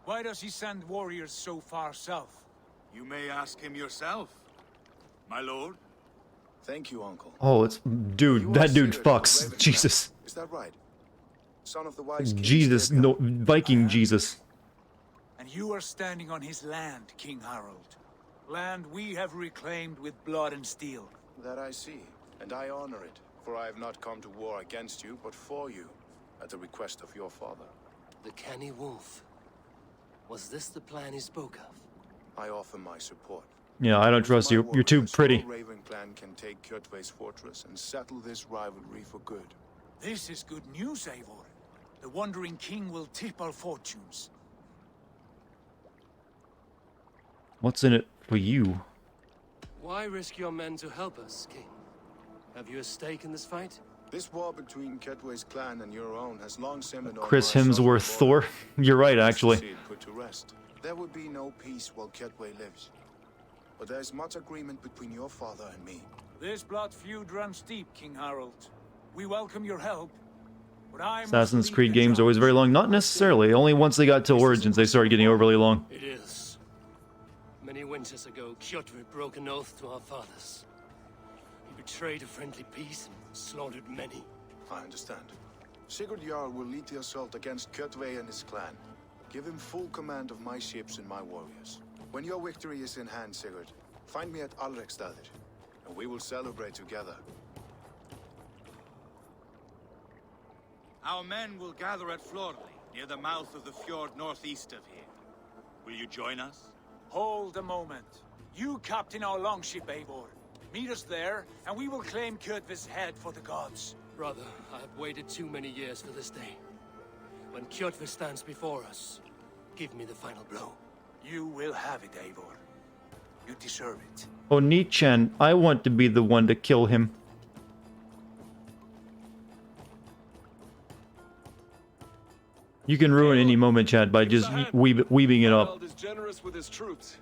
Why does he send warriors so far south? You may ask him yourself, my lord. Thank you, Uncle. Oh, it's... Dude, that dude fucks. Jesus. Is that right? Son of the wise Jesus, no, Viking Jesus. And you are standing on his land, King Harold. Land we have reclaimed with blood and steel. That I see, and I honor it, for I have not come to war against you, but for you, at the request of your father. The canny wolf. Was this the plan he spoke of? I offer my support. Yeah, I don't trust you. You're too pretty. Raven clan can take Kjotve's fortress and settle this rivalry for good. This is good news, Eivor. The Wandering King will tip our fortunes. What's in it for you? Why risk your men to help us, King? Have you a stake in this fight? This war between Kjotve's clan and your own has long simmered over Chris Hemsworth Thor? You're right, actually. Put to rest. There will be no peace while Kjotve lives. But there's much agreement between your father and me. This blood feud runs deep, King Harold. We welcome your help, but I Assassin's Creed games are always very long. Not necessarily. Only once they got to Origins they started getting overly long. It is. Many winters ago, Kjotve broke an oath to our fathers. He betrayed a friendly peace and slaughtered many. I understand. Sigurd Jarl will lead the assault against Kjotve and his clan. Give him full command of my ships and my warriors. When your victory is in hand, Sigurd, find me at Alrekstadir, and we will celebrate together. Our men will gather at Florley, near the mouth of the fjord northeast of here. Will you join us? Hold a moment. You captain our longship, Eivor. Meet us there, and we will claim Kjotve's head for the gods. Brother, I have waited too many years for this day. When Kjotve stands before us, give me the final blow. You will have it, Eivor. You deserve it. Oh, Nichan, I want to be the one to kill him. You can ruin any moment, Chad, by just weaving it up. Harold is generous with his troops.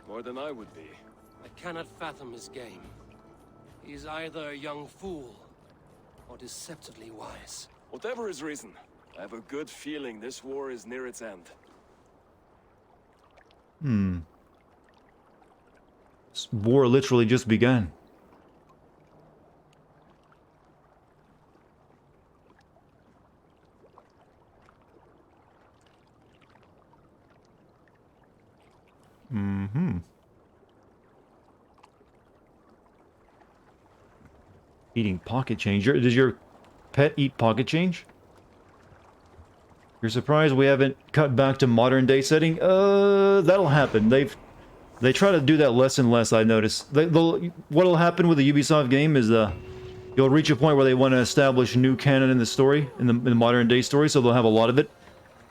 More than I would be. I cannot fathom his game. He's either a young fool or deceptively wise. Whatever his reason, I have a good feeling this war is near its end. This war literally just began. Eating pocket change. Does your pet eat pocket change? You're surprised we haven't cut back to modern day setting? That'll happen. They try to do that less and less, I notice. What'll happen with a Ubisoft game is you'll reach a point where they want to establish new canon in the story, in the modern day story, so they'll have a lot of it.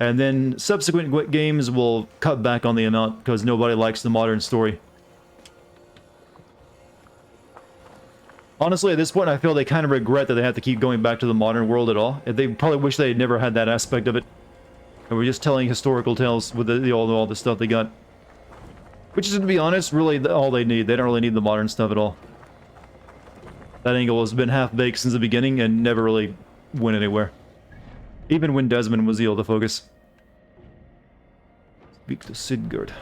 And then subsequent games will cut back on the amount because nobody likes the modern story. Honestly, at this point, I feel they kind of regret that they have to keep going back to the modern world at all. They probably wish they had never had that aspect of it. And we're just telling historical tales with all the stuff they got. Which is, to be honest, really all they need. They don't really need the modern stuff at all. That angle has been half-baked since the beginning and never really went anywhere. Even when Desmond was the autofocus. Speak to Sigurd.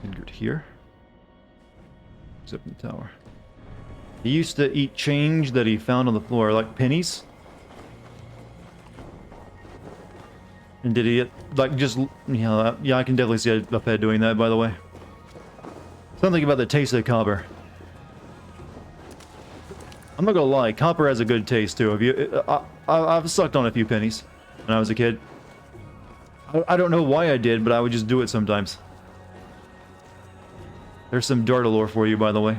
Sigurd here. He's up in the tower. He used to eat change that he found on the floor, like pennies. And did he, like, just, you know, yeah, I can definitely see a pet doing that, by the way. Something about the taste of copper. I'm not gonna lie, copper has a good taste, too. Have you, I've sucked on a few pennies when I was a kid. I don't know why I did, but I would just do it sometimes. There's some Dartalore for you, by the way.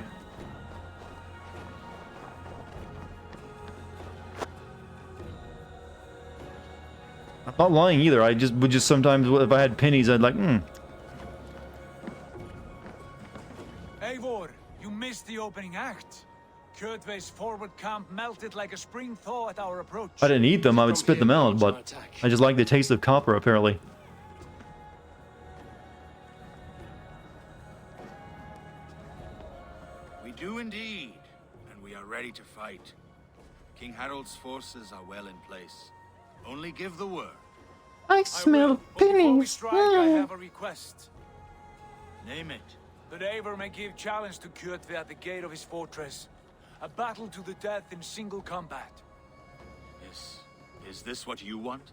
I'm not lying either. I would just sometimes, if I had pennies, I'd like, Eivor, you missed the opening act. Kjotve's forward camp melted like a spring thaw at our approach. I didn't eat them, I would spit them out, but I just like the taste of copper, apparently. We do indeed, and we are ready to fight. King Harold's forces are well in place. Only give the word. I smell Before we pennies. strike, I have a request. Name it. That Eivor may give challenge to Kjotve at the gate of his fortress. A battle to the death in single combat. Is this what you want?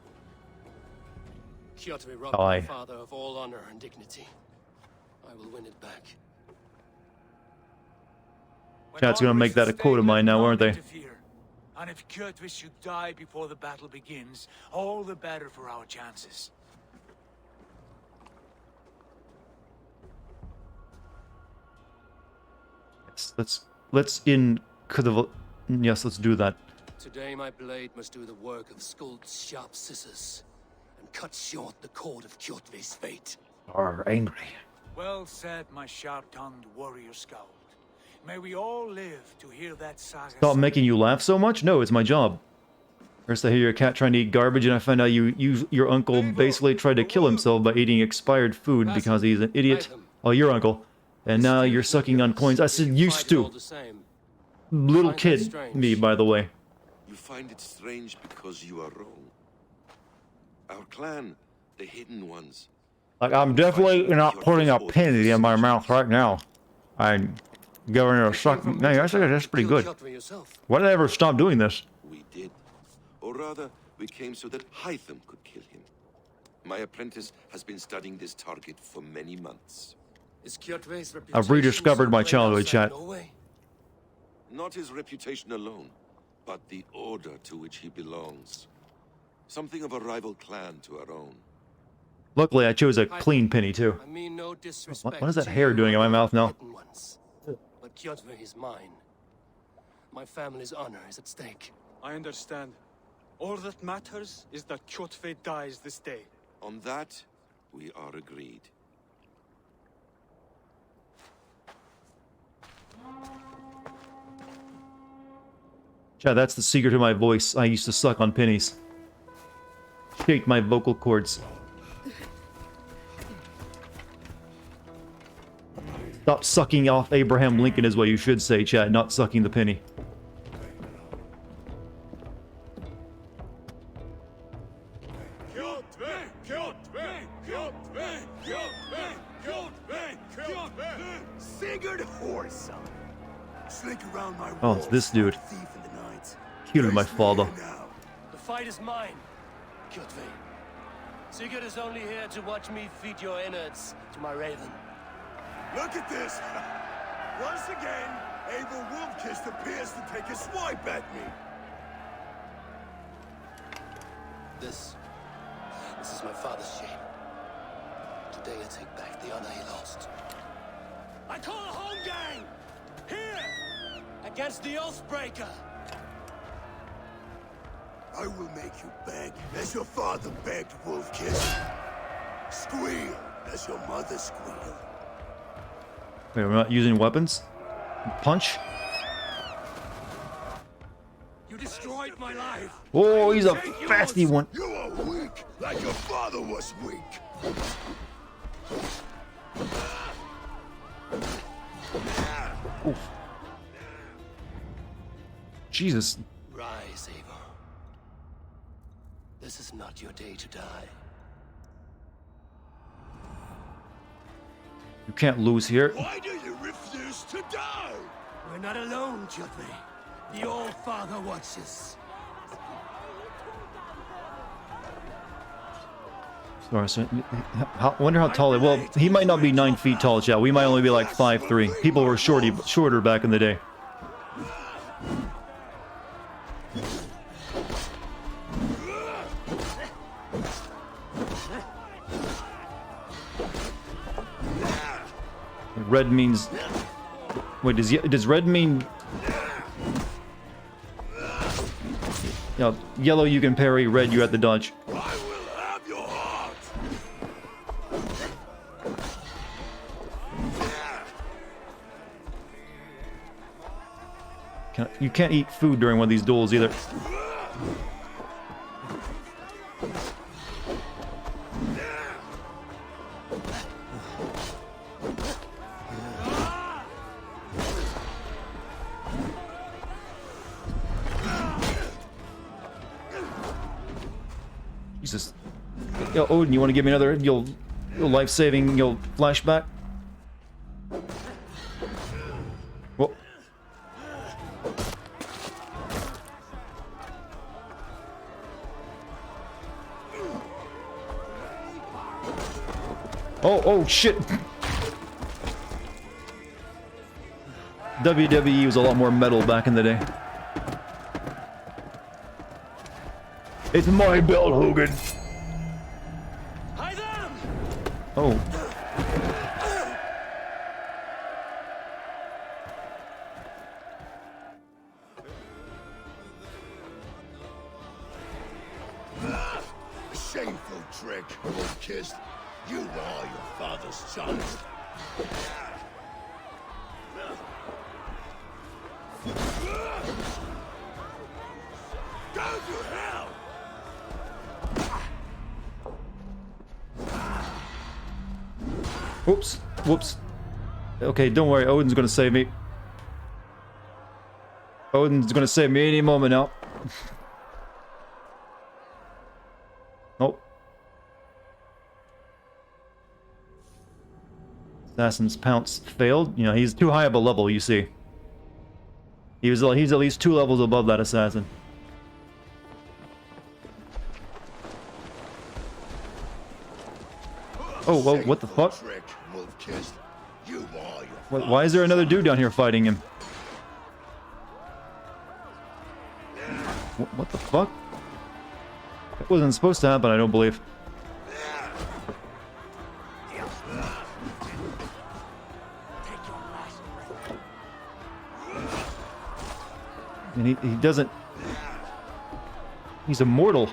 Kjotve robbed Aye. my father of all honor and dignity. I will win it back. Chat's gonna make that a quote of mine now, aren't they? And if Kjotve should die before the battle begins, all the better for our chances. Let's yes, let's do that. Today my blade must do the work of Skuld's sharp scissors and cut short the cord of Kjotve's fate. Are angry. Well said, my sharp-tongued warrior scout. May we all live to hear that saga. Stop making you laugh so much? No, it's my job. First I hear your cat trying to eat garbage, and I find out your uncle basically tried to kill himself by eating expired food because he's an idiot. Oh, your uncle. And now you're sucking on coins. I said used to. Little kid, me, by the way. You find it strange because you are wrong. Our clan, the Hidden Ones. Like, I'm definitely not putting a penny in my mouth right now. I'm giving it a suck. No, that's pretty good. Why did I ever stop doing this? We did. Or rather, we came so that Hytham could kill him. My apprentice has been studying this target for many months. Is Kjotve's reputation I've rediscovered my childhood, chat. Not his reputation alone, but the order to which he belongs. Something of a rival clan to our own. Luckily, I chose a clean penny, too. I mean no disrespect. What is that hair doing in my mouth now? But Kjotve is mine. My family's honor is at stake. I understand. All that matters is that Kjotve dies this day. On that, we are agreed. Yeah, that's the secret to my voice. I used to suck on pennies. Shake my vocal cords. Stop sucking off Abraham Lincoln is what you should say, chat, not sucking the penny. Sigurd Horson. Slink around my Oh, it's this dude. Killed my father. The fight is mine, Kjotve. Sigurd is only here to watch me feed your innards to my raven. Look at this! Once again, Eivor Wolf-Kissed appears to take a swipe at me. This is my father's shame. Today I take back the honor he lost. I call a home game! Here! Against the Oathbreaker! I will make you beg as your father begged, Wolf-Kissed. Squeal as your mother squealed. Wait, we're not using weapons? Punch? You destroyed my life! Oh, he's a fasty one. You are weak, like your father was weak. Oof. Jesus. Rise, Eivor. This is not your day to die. You can't lose here. Why do you refuse to die? We're not alone, Jotme. The All-Father watches. Sorry, so, wonder how tall. Well, he might not be 9 feet tall, chat. We might only be like 5'3". People were shorter back in the day. Red means. Wait, does red mean? Yeah, yellow you can parry, red you have to dodge. You can't eat food during one of these duels either. Jesus. Yo, Odin, you want to give me another life-saving flashback? Whoa. Oh shit! WWE was a lot more metal back in the day. It's my belt, Hogan! Oh. Shameful trick, Wolf-Kissed. You are your father's child. Go to hell! Whoops. Whoops. Okay, don't worry. Odin's gonna save me. Odin's gonna save me any moment now. Nope. Assassin's Pounce failed. You know, he's too high of a level, you see. He's at least 2 levels above that assassin. Oh, well, what the fuck? Why is there another dude down here fighting him? What the fuck? That wasn't supposed to happen, I don't believe. And he doesn't... He's immortal.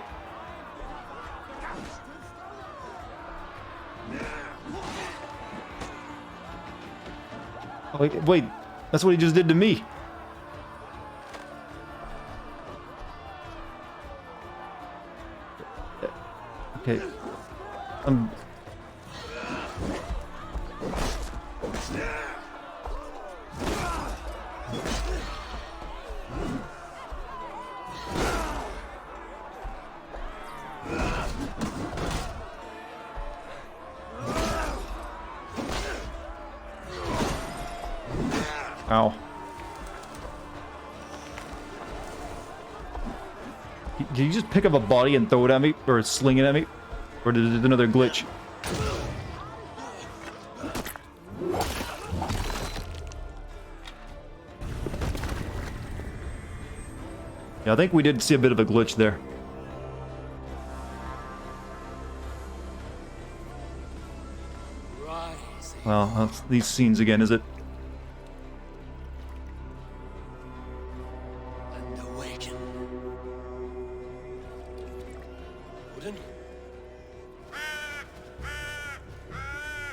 Oh, wait, that's what he just did to me. Okay. Ow. Did you just pick up a body and throw it at me? Or sling it at me? Or did it another glitch? Yeah, I think we did see a bit of a glitch there. Well, that's these scenes again, is it? And awaken. Odin?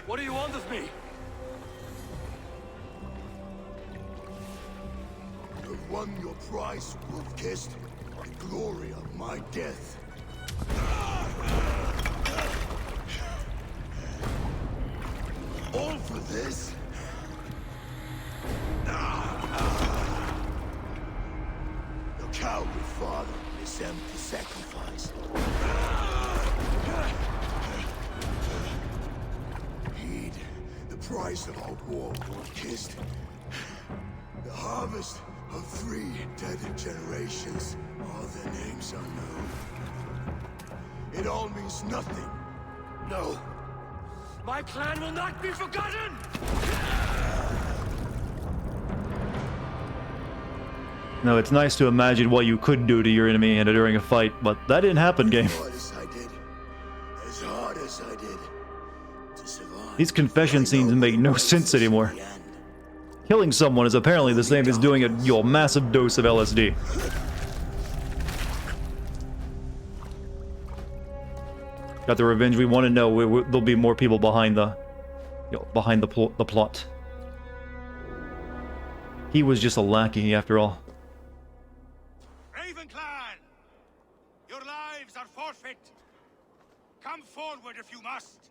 What do you want of me? You've won your prize, Wolf-Kissed. The glory of my death. All for this? Your coward father is empty sacrifice. Heed the price of our war, Wolf-Kissed. The harvest of 3 dead generations. All their names unknown. It all means nothing. No. My clan will not be forgotten! No, it's nice to imagine what you could do to your enemy during a fight, but that didn't happen, game. As hard as I did to survive. These confession scenes make no sense anymore. Killing someone is apparently the same as doing a massive dose of LSD. Got the revenge we want to know. There'll be more people behind the, the plot. He was just a lackey, after all. Raven Clan! Your lives are forfeit! Come forward if you must!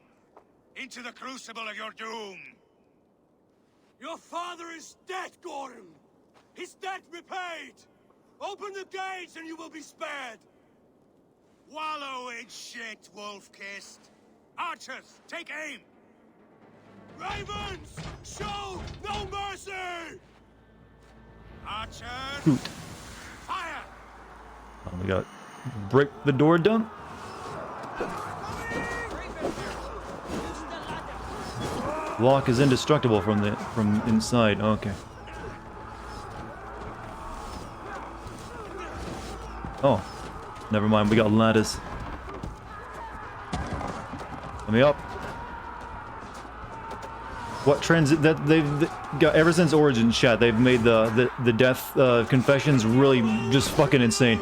Into the crucible of your doom! Your father is dead, Gordon! His debt repaid! Open the gates and you will be spared! Wallow in shit, Wolf-Kissed! Archers, take aim! Ravens! Show no mercy! Archers! Fire! Oh, we got break the door down. Lock is indestructible from inside. Okay. Oh, never mind. We got ladders. Let me up. What transit that they've got ever since Origins chat? They've made the death confessions really just fucking insane.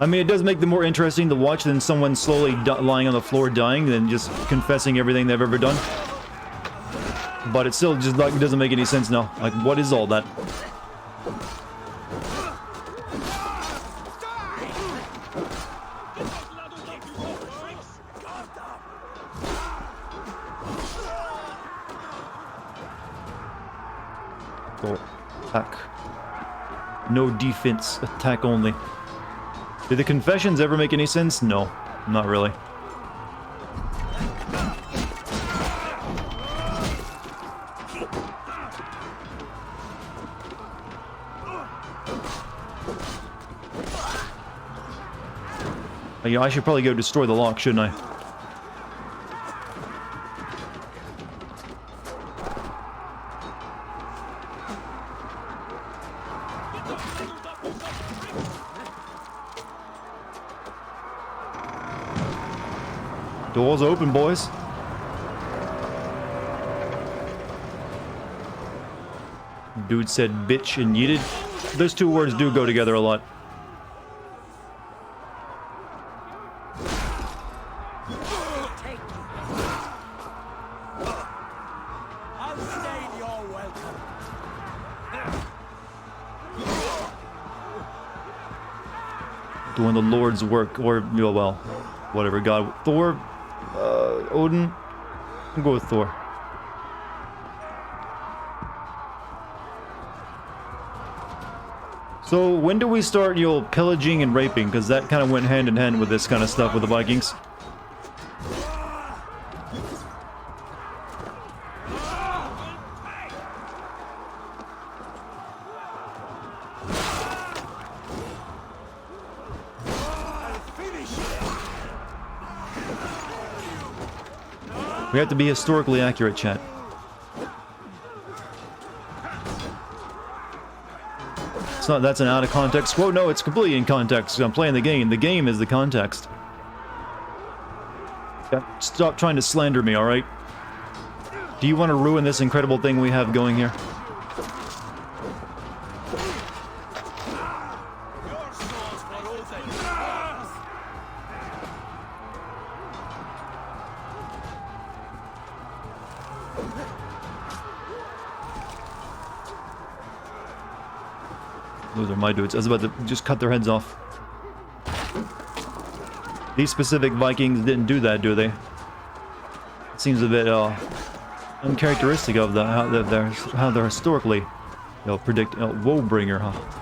I mean, it does make them more interesting to watch than someone slowly lying on the floor dying than just confessing everything they've ever done. But it still just like doesn't make any sense now. Like, what is all that? Go attack. No defense, attack only. Did the confessions ever make any sense? No, not really. Yeah, I should probably go destroy the lock, shouldn't I? Doors open, boys. Dude said bitch and yeeted. Those two words do go together a lot. Doing the Lord's work, or, well, whatever, God. Thor, Odin, I'll go with Thor. So, when do we start, pillaging and raping? Because that kind of went hand in hand with this kind of stuff with the Vikings. We have to be historically accurate, chat. It's not, that's an out of context quote. No, it's completely in context. I'm playing the game. The game is the context. Stop trying to slander me, alright? Do you want to ruin this incredible thing we have going here? Those are my dudes. I was about to just cut their heads off. These specific Vikings didn't do that, do they? It seems a bit uncharacteristic of how they're historically, you know, predict Woebringer, huh?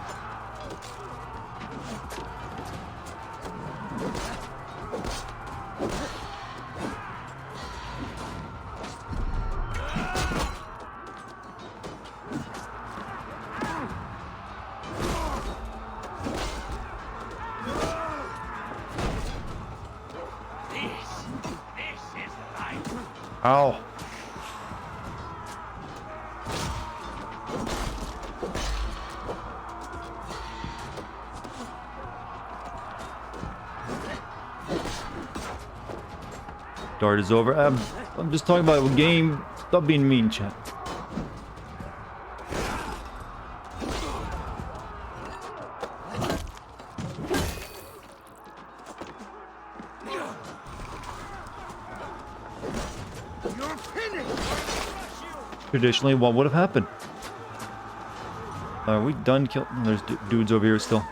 Ow. Dart is over. I'm just talking about a game. Stop being mean, chat. Traditionally, what would have happened? Are we done kill? There's dudes over here still.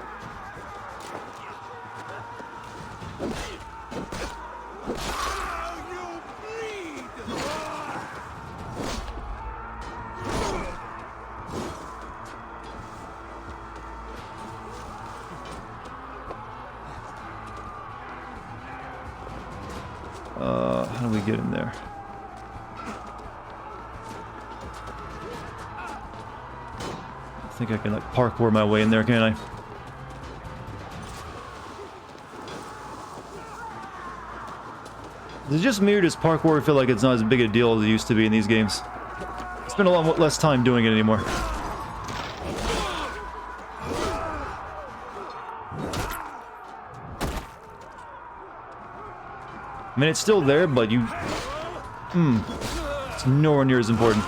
How do we get in there? I think I can like parkour my way in there, can't I? Is it just me or does parkour feel like it's not as big a deal as it used to be in these games? I spend a lot less time doing it anymore. I mean, it's still there, but you... it's nowhere near as important.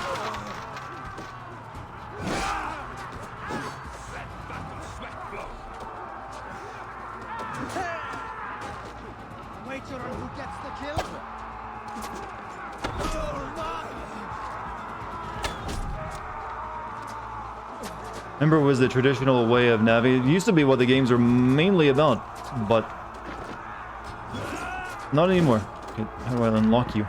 Remember, it was the traditional way of navigating. It used to be what the games were mainly about, but not anymore. Okay, how do I unlock you?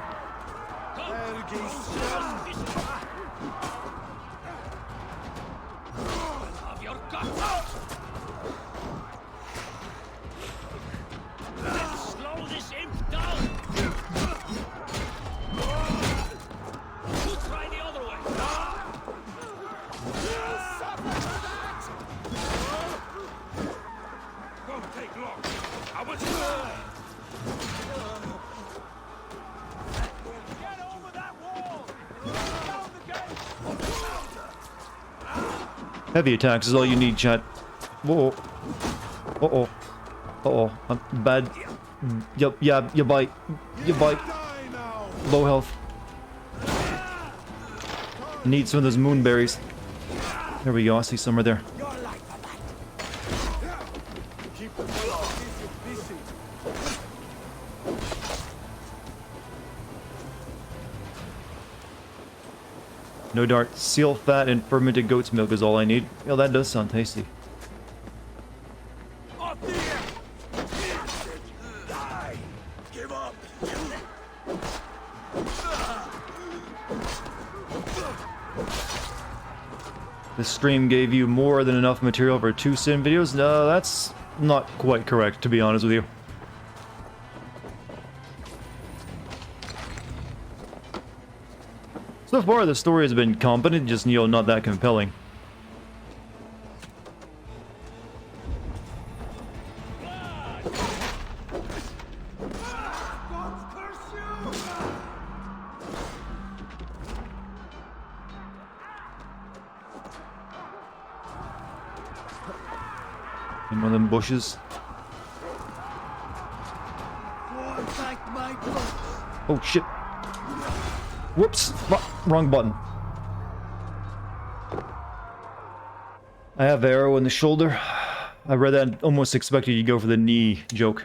Heavy attacks is all you need, chat. Whoa. Uh-oh. Uh-oh. I'm bad. Yep, yeah, you bite. You bite. Low health. Need some of those moonberries. There we go, I see some right there. No dart, seal fat and fermented goat's milk is all I need. Well, that does sound tasty. This stream gave you more than enough material for 2 sim videos? No, that's not quite correct, to be honest with you. So far, the story has been competent, just, you know, not that compelling. One of them bushes. Oh shit. Whoops. Wrong button. I have arrow in the shoulder. I read that and almost expected you to go for the knee joke.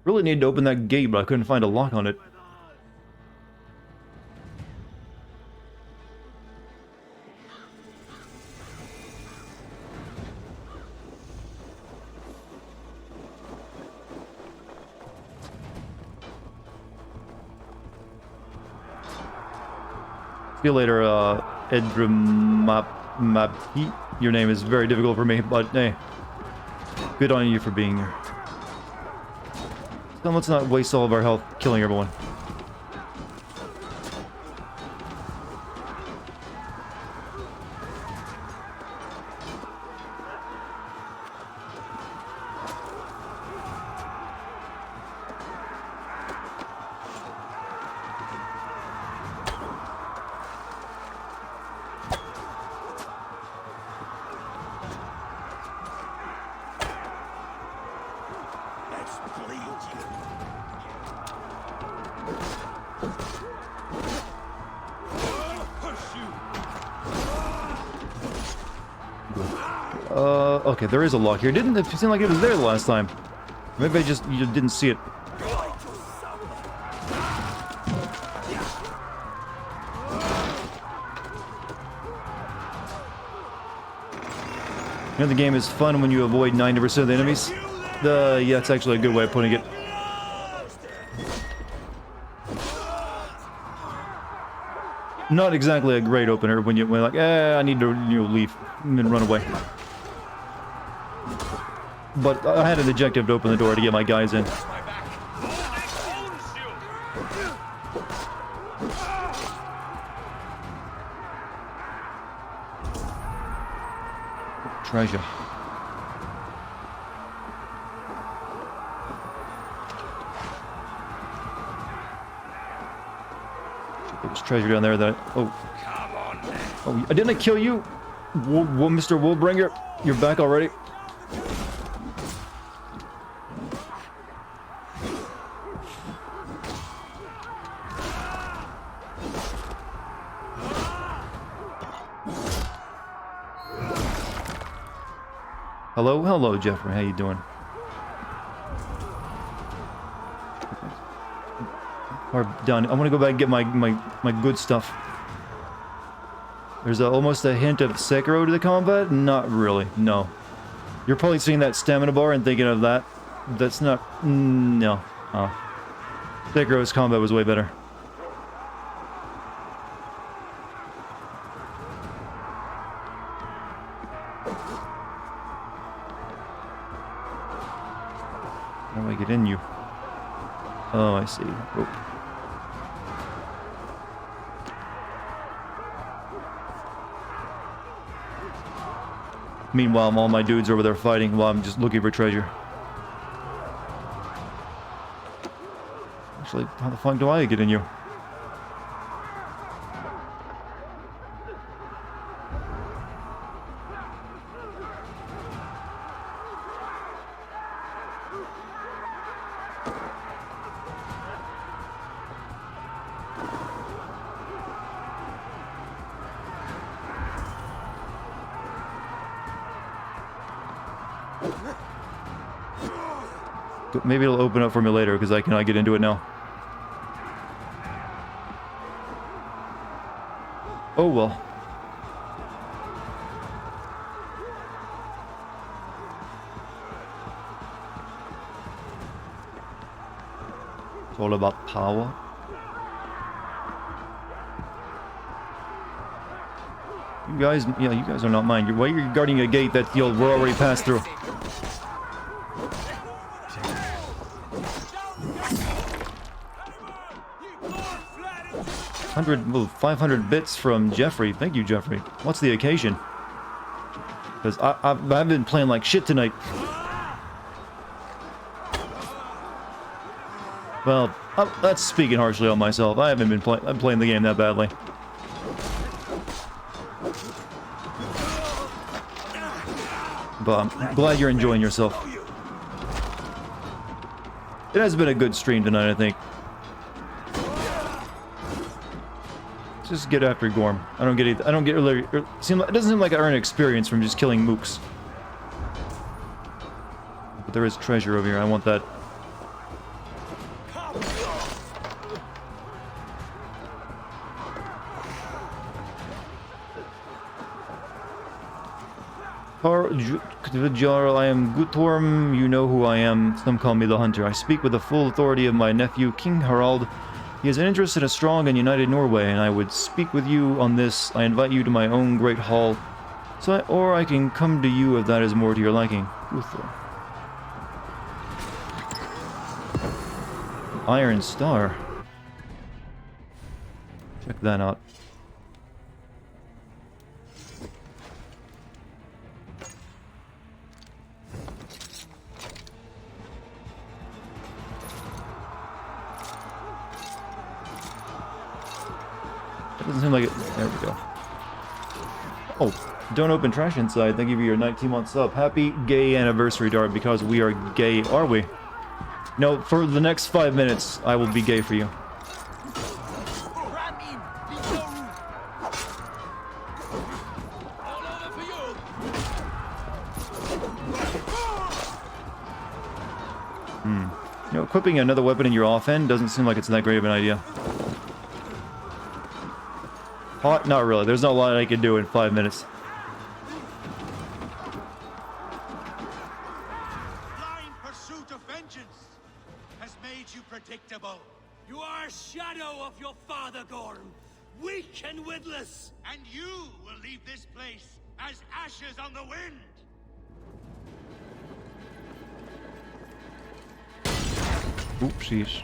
Really needed to open that gate, but I couldn't find a lock on it. See you later, Edrimapi. Your name is very difficult for me, but hey, good on you for being here. So let's not waste all of our health killing everyone. Okay, there is a lock here. Didn't it seem like it was there the last time? Maybe you just didn't see it. You know, the game is fun when you avoid 90% of the enemies. Yeah, it's actually a good way of putting it. Not exactly a great opener when you're like, I need to leave and run away. But I had an objective to open the door to get my guys in. Treasure. There's treasure down there that oh, didn't I kill you? Mr. Woolbringer? You're back already? Hello, Jeffrey. How you doing? We're done. I want to go back and get my good stuff. There's almost a hint of Sekiro to the combat? Not really, no. You're probably seeing that stamina bar and thinking of that. That's not... no. Sekiro's combat was way better. How do I get in you? Oh, I see. Oh. Meanwhile, all my dudes are over there fighting while I'm just looking for treasure. Actually, how the fuck do I get in you? Maybe it'll open up for me later because I cannot get into it now. Oh well. It's all about power. You guys, yeah, you guys are not mine. Why are you guarding a gate that we're already passed through? 500 bits from Jeffrey. Thank you, Jeffrey. What's the occasion? Because I've been playing like shit tonight. But Well, that's speaking harshly on myself. I haven't been playing the game that badly. But I'm glad you're enjoying yourself. It has been a good stream tonight, I think. Just get after Gorm. I don't get it. I don't get really. It doesn't seem like I earn experience from just killing mooks. But there is treasure over here. I want that. Jarl, I am Gutorm, you know who I am. Some call me the Hunter. I speak with the full authority of my nephew, King Harald. He has an interest in a strong and united Norway, and I would speak with you on this. I invite you to my own great hall, or I can come to you if that is more to your liking. Guthor. Iron Star. Check that out. It doesn't seem like it. There we go. Oh, don't open trash inside. Thank you for your 19-month sub. Happy gay anniversary, Dart, because we are gay, are we? No, for the next 5 minutes, I will be gay for you. You know, equipping another weapon in your offhand doesn't seem like it's that great of an idea. Not really. There's not a lot I can do in 5 minutes. Blind pursuit of vengeance has made you predictable. You are a shadow of your father, Gorm. Weak and witless. And you will leave this place as ashes on the wind. Oopsies.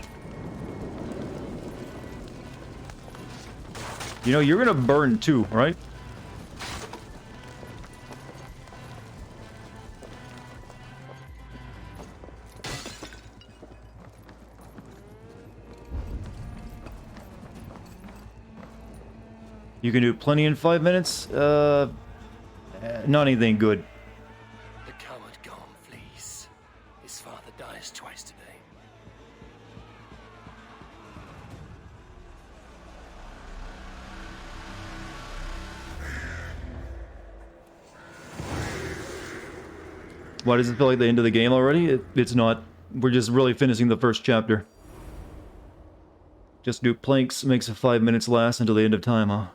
You know, you're gonna burn too, right? You can do plenty in 5 minutes? Not anything good. The coward Gorm flees. His father dies twice today. Why does it feel like the end of the game already? It's not. We're just really finishing the first chapter. Just do planks, makes it 5 minutes last until the end of time, huh?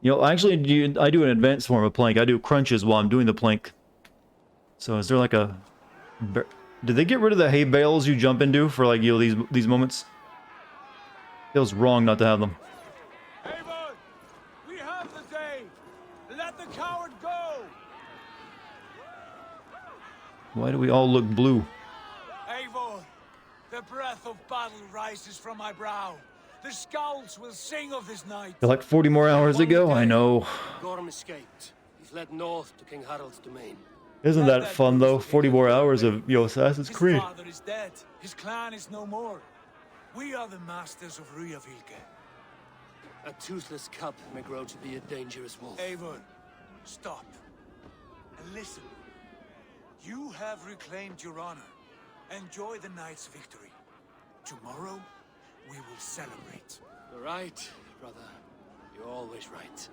You know, actually, I do an advanced form of plank. I do crunches while I'm doing the plank. So is there like a... Did they get rid of the hay bales you jump into for, like, you know, these moments? Feels wrong not to have them. Eivor, we have the day. Let the coward go. Why do we all look blue? Eivor, the breath of battle rises from my brow. The scouts will sing of this night. Like 40 more hours ago? I know. Gorm escaped. He's led north to King Harald's domain. Isn't that fun, though? 40 more hours of, yo, Assassin's Creed. His father is dead. His clan is no more. We are the masters of Ryjavík. A toothless cub may grow to be a dangerous wolf. Eivor, stop. And listen. You have reclaimed your honor. Enjoy the night's victory. Tomorrow, we will celebrate. You're right, brother. You're always right.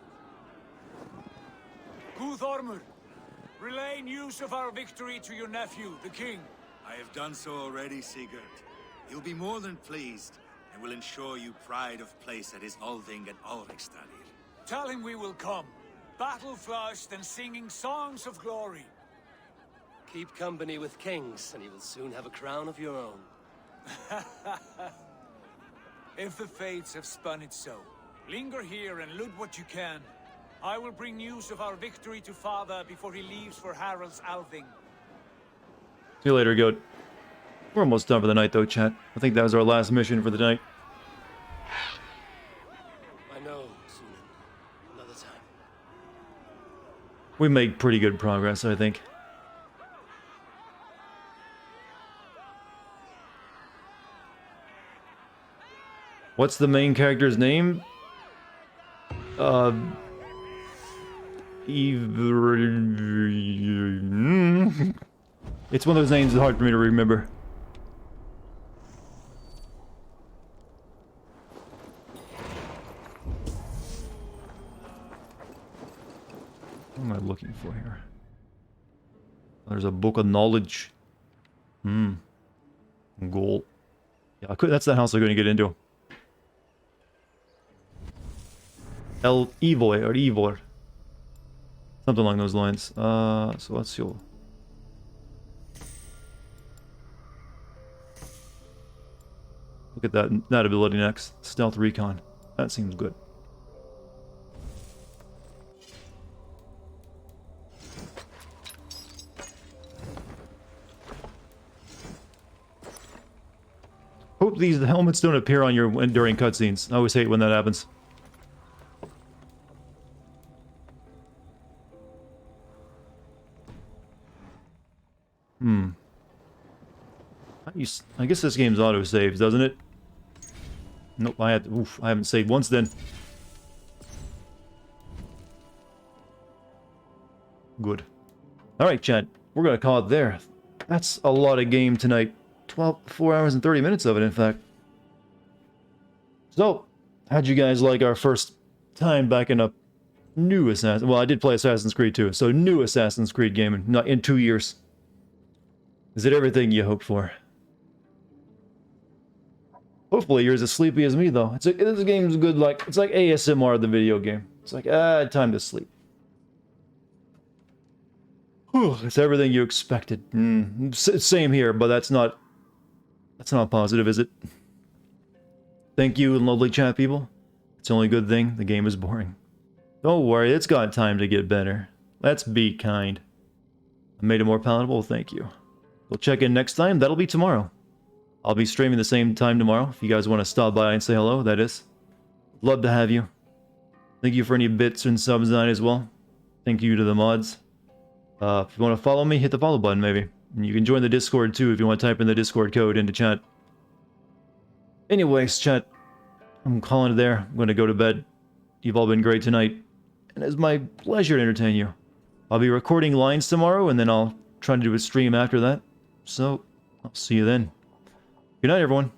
Guthormur, relay news of our victory to your nephew, the king. I have done so already, Sigurd. He'll be more than pleased, and will ensure you pride of place at his Althing and Ulrichstadir. Tell him we will come, battle-flushed and singing songs of glory. Keep company with kings, and you will soon have a crown of your own. If the fates have spun it so, linger here and loot what you can. I will bring news of our victory to father before he leaves for Harald's Althing. See you later, Goat. We're almost done for the night, though, chat. I think that was our last mission for the night. I know, Sunan. Another time. We made pretty good progress, I think. What's the main character's name? It's one of those names that's hard for me to remember. What am I looking for here? There's a book of knowledge. Goal. Yeah, that's the house I'm going to get into. El Evoy, or Ivor. Something along those lines. So let's see. Look at that ability next. Stealth Recon. That seems good. Hope these helmets don't appear on your during cutscenes. I always hate when that happens. I guess this game's auto-saves, doesn't it? Nope, I haven't saved once then. Good. Alright, chat. We're gonna call it there. That's a lot of game tonight. 4 hours and 30 minutes of it, in fact. So, how'd you guys like our first time back in a new Assassin's... Well, I did play Assassin's Creed 2, so new Assassin's Creed game not in 2 years. Is it everything you hoped for? Hopefully you're as sleepy as me, though. This game's good, like... It's like ASMR, the video game. It's like, time to sleep. Whew, it's everything you expected. Same here, but that's not positive, is it? Thank you, lovely chat people. It's the only good thing. The game is boring. Don't worry, it's got time to get better. Let's be kind. I made it more palatable, thank you. We'll check in next time. That'll be tomorrow. I'll be streaming the same time tomorrow. If you guys want to stop by and say hello, that is. Love to have you. Thank you for any bits and subs tonight as well. Thank you to the mods. If you want to follow me, hit the follow button maybe. And you can join the Discord too if you want to type in the Discord code into chat. Anyways, chat, I'm calling it there. I'm going to go to bed. You've all been great tonight. And it's my pleasure to entertain you. I'll be recording lines tomorrow and then I'll try to do a stream after that. So, I'll see you then. Good night, everyone.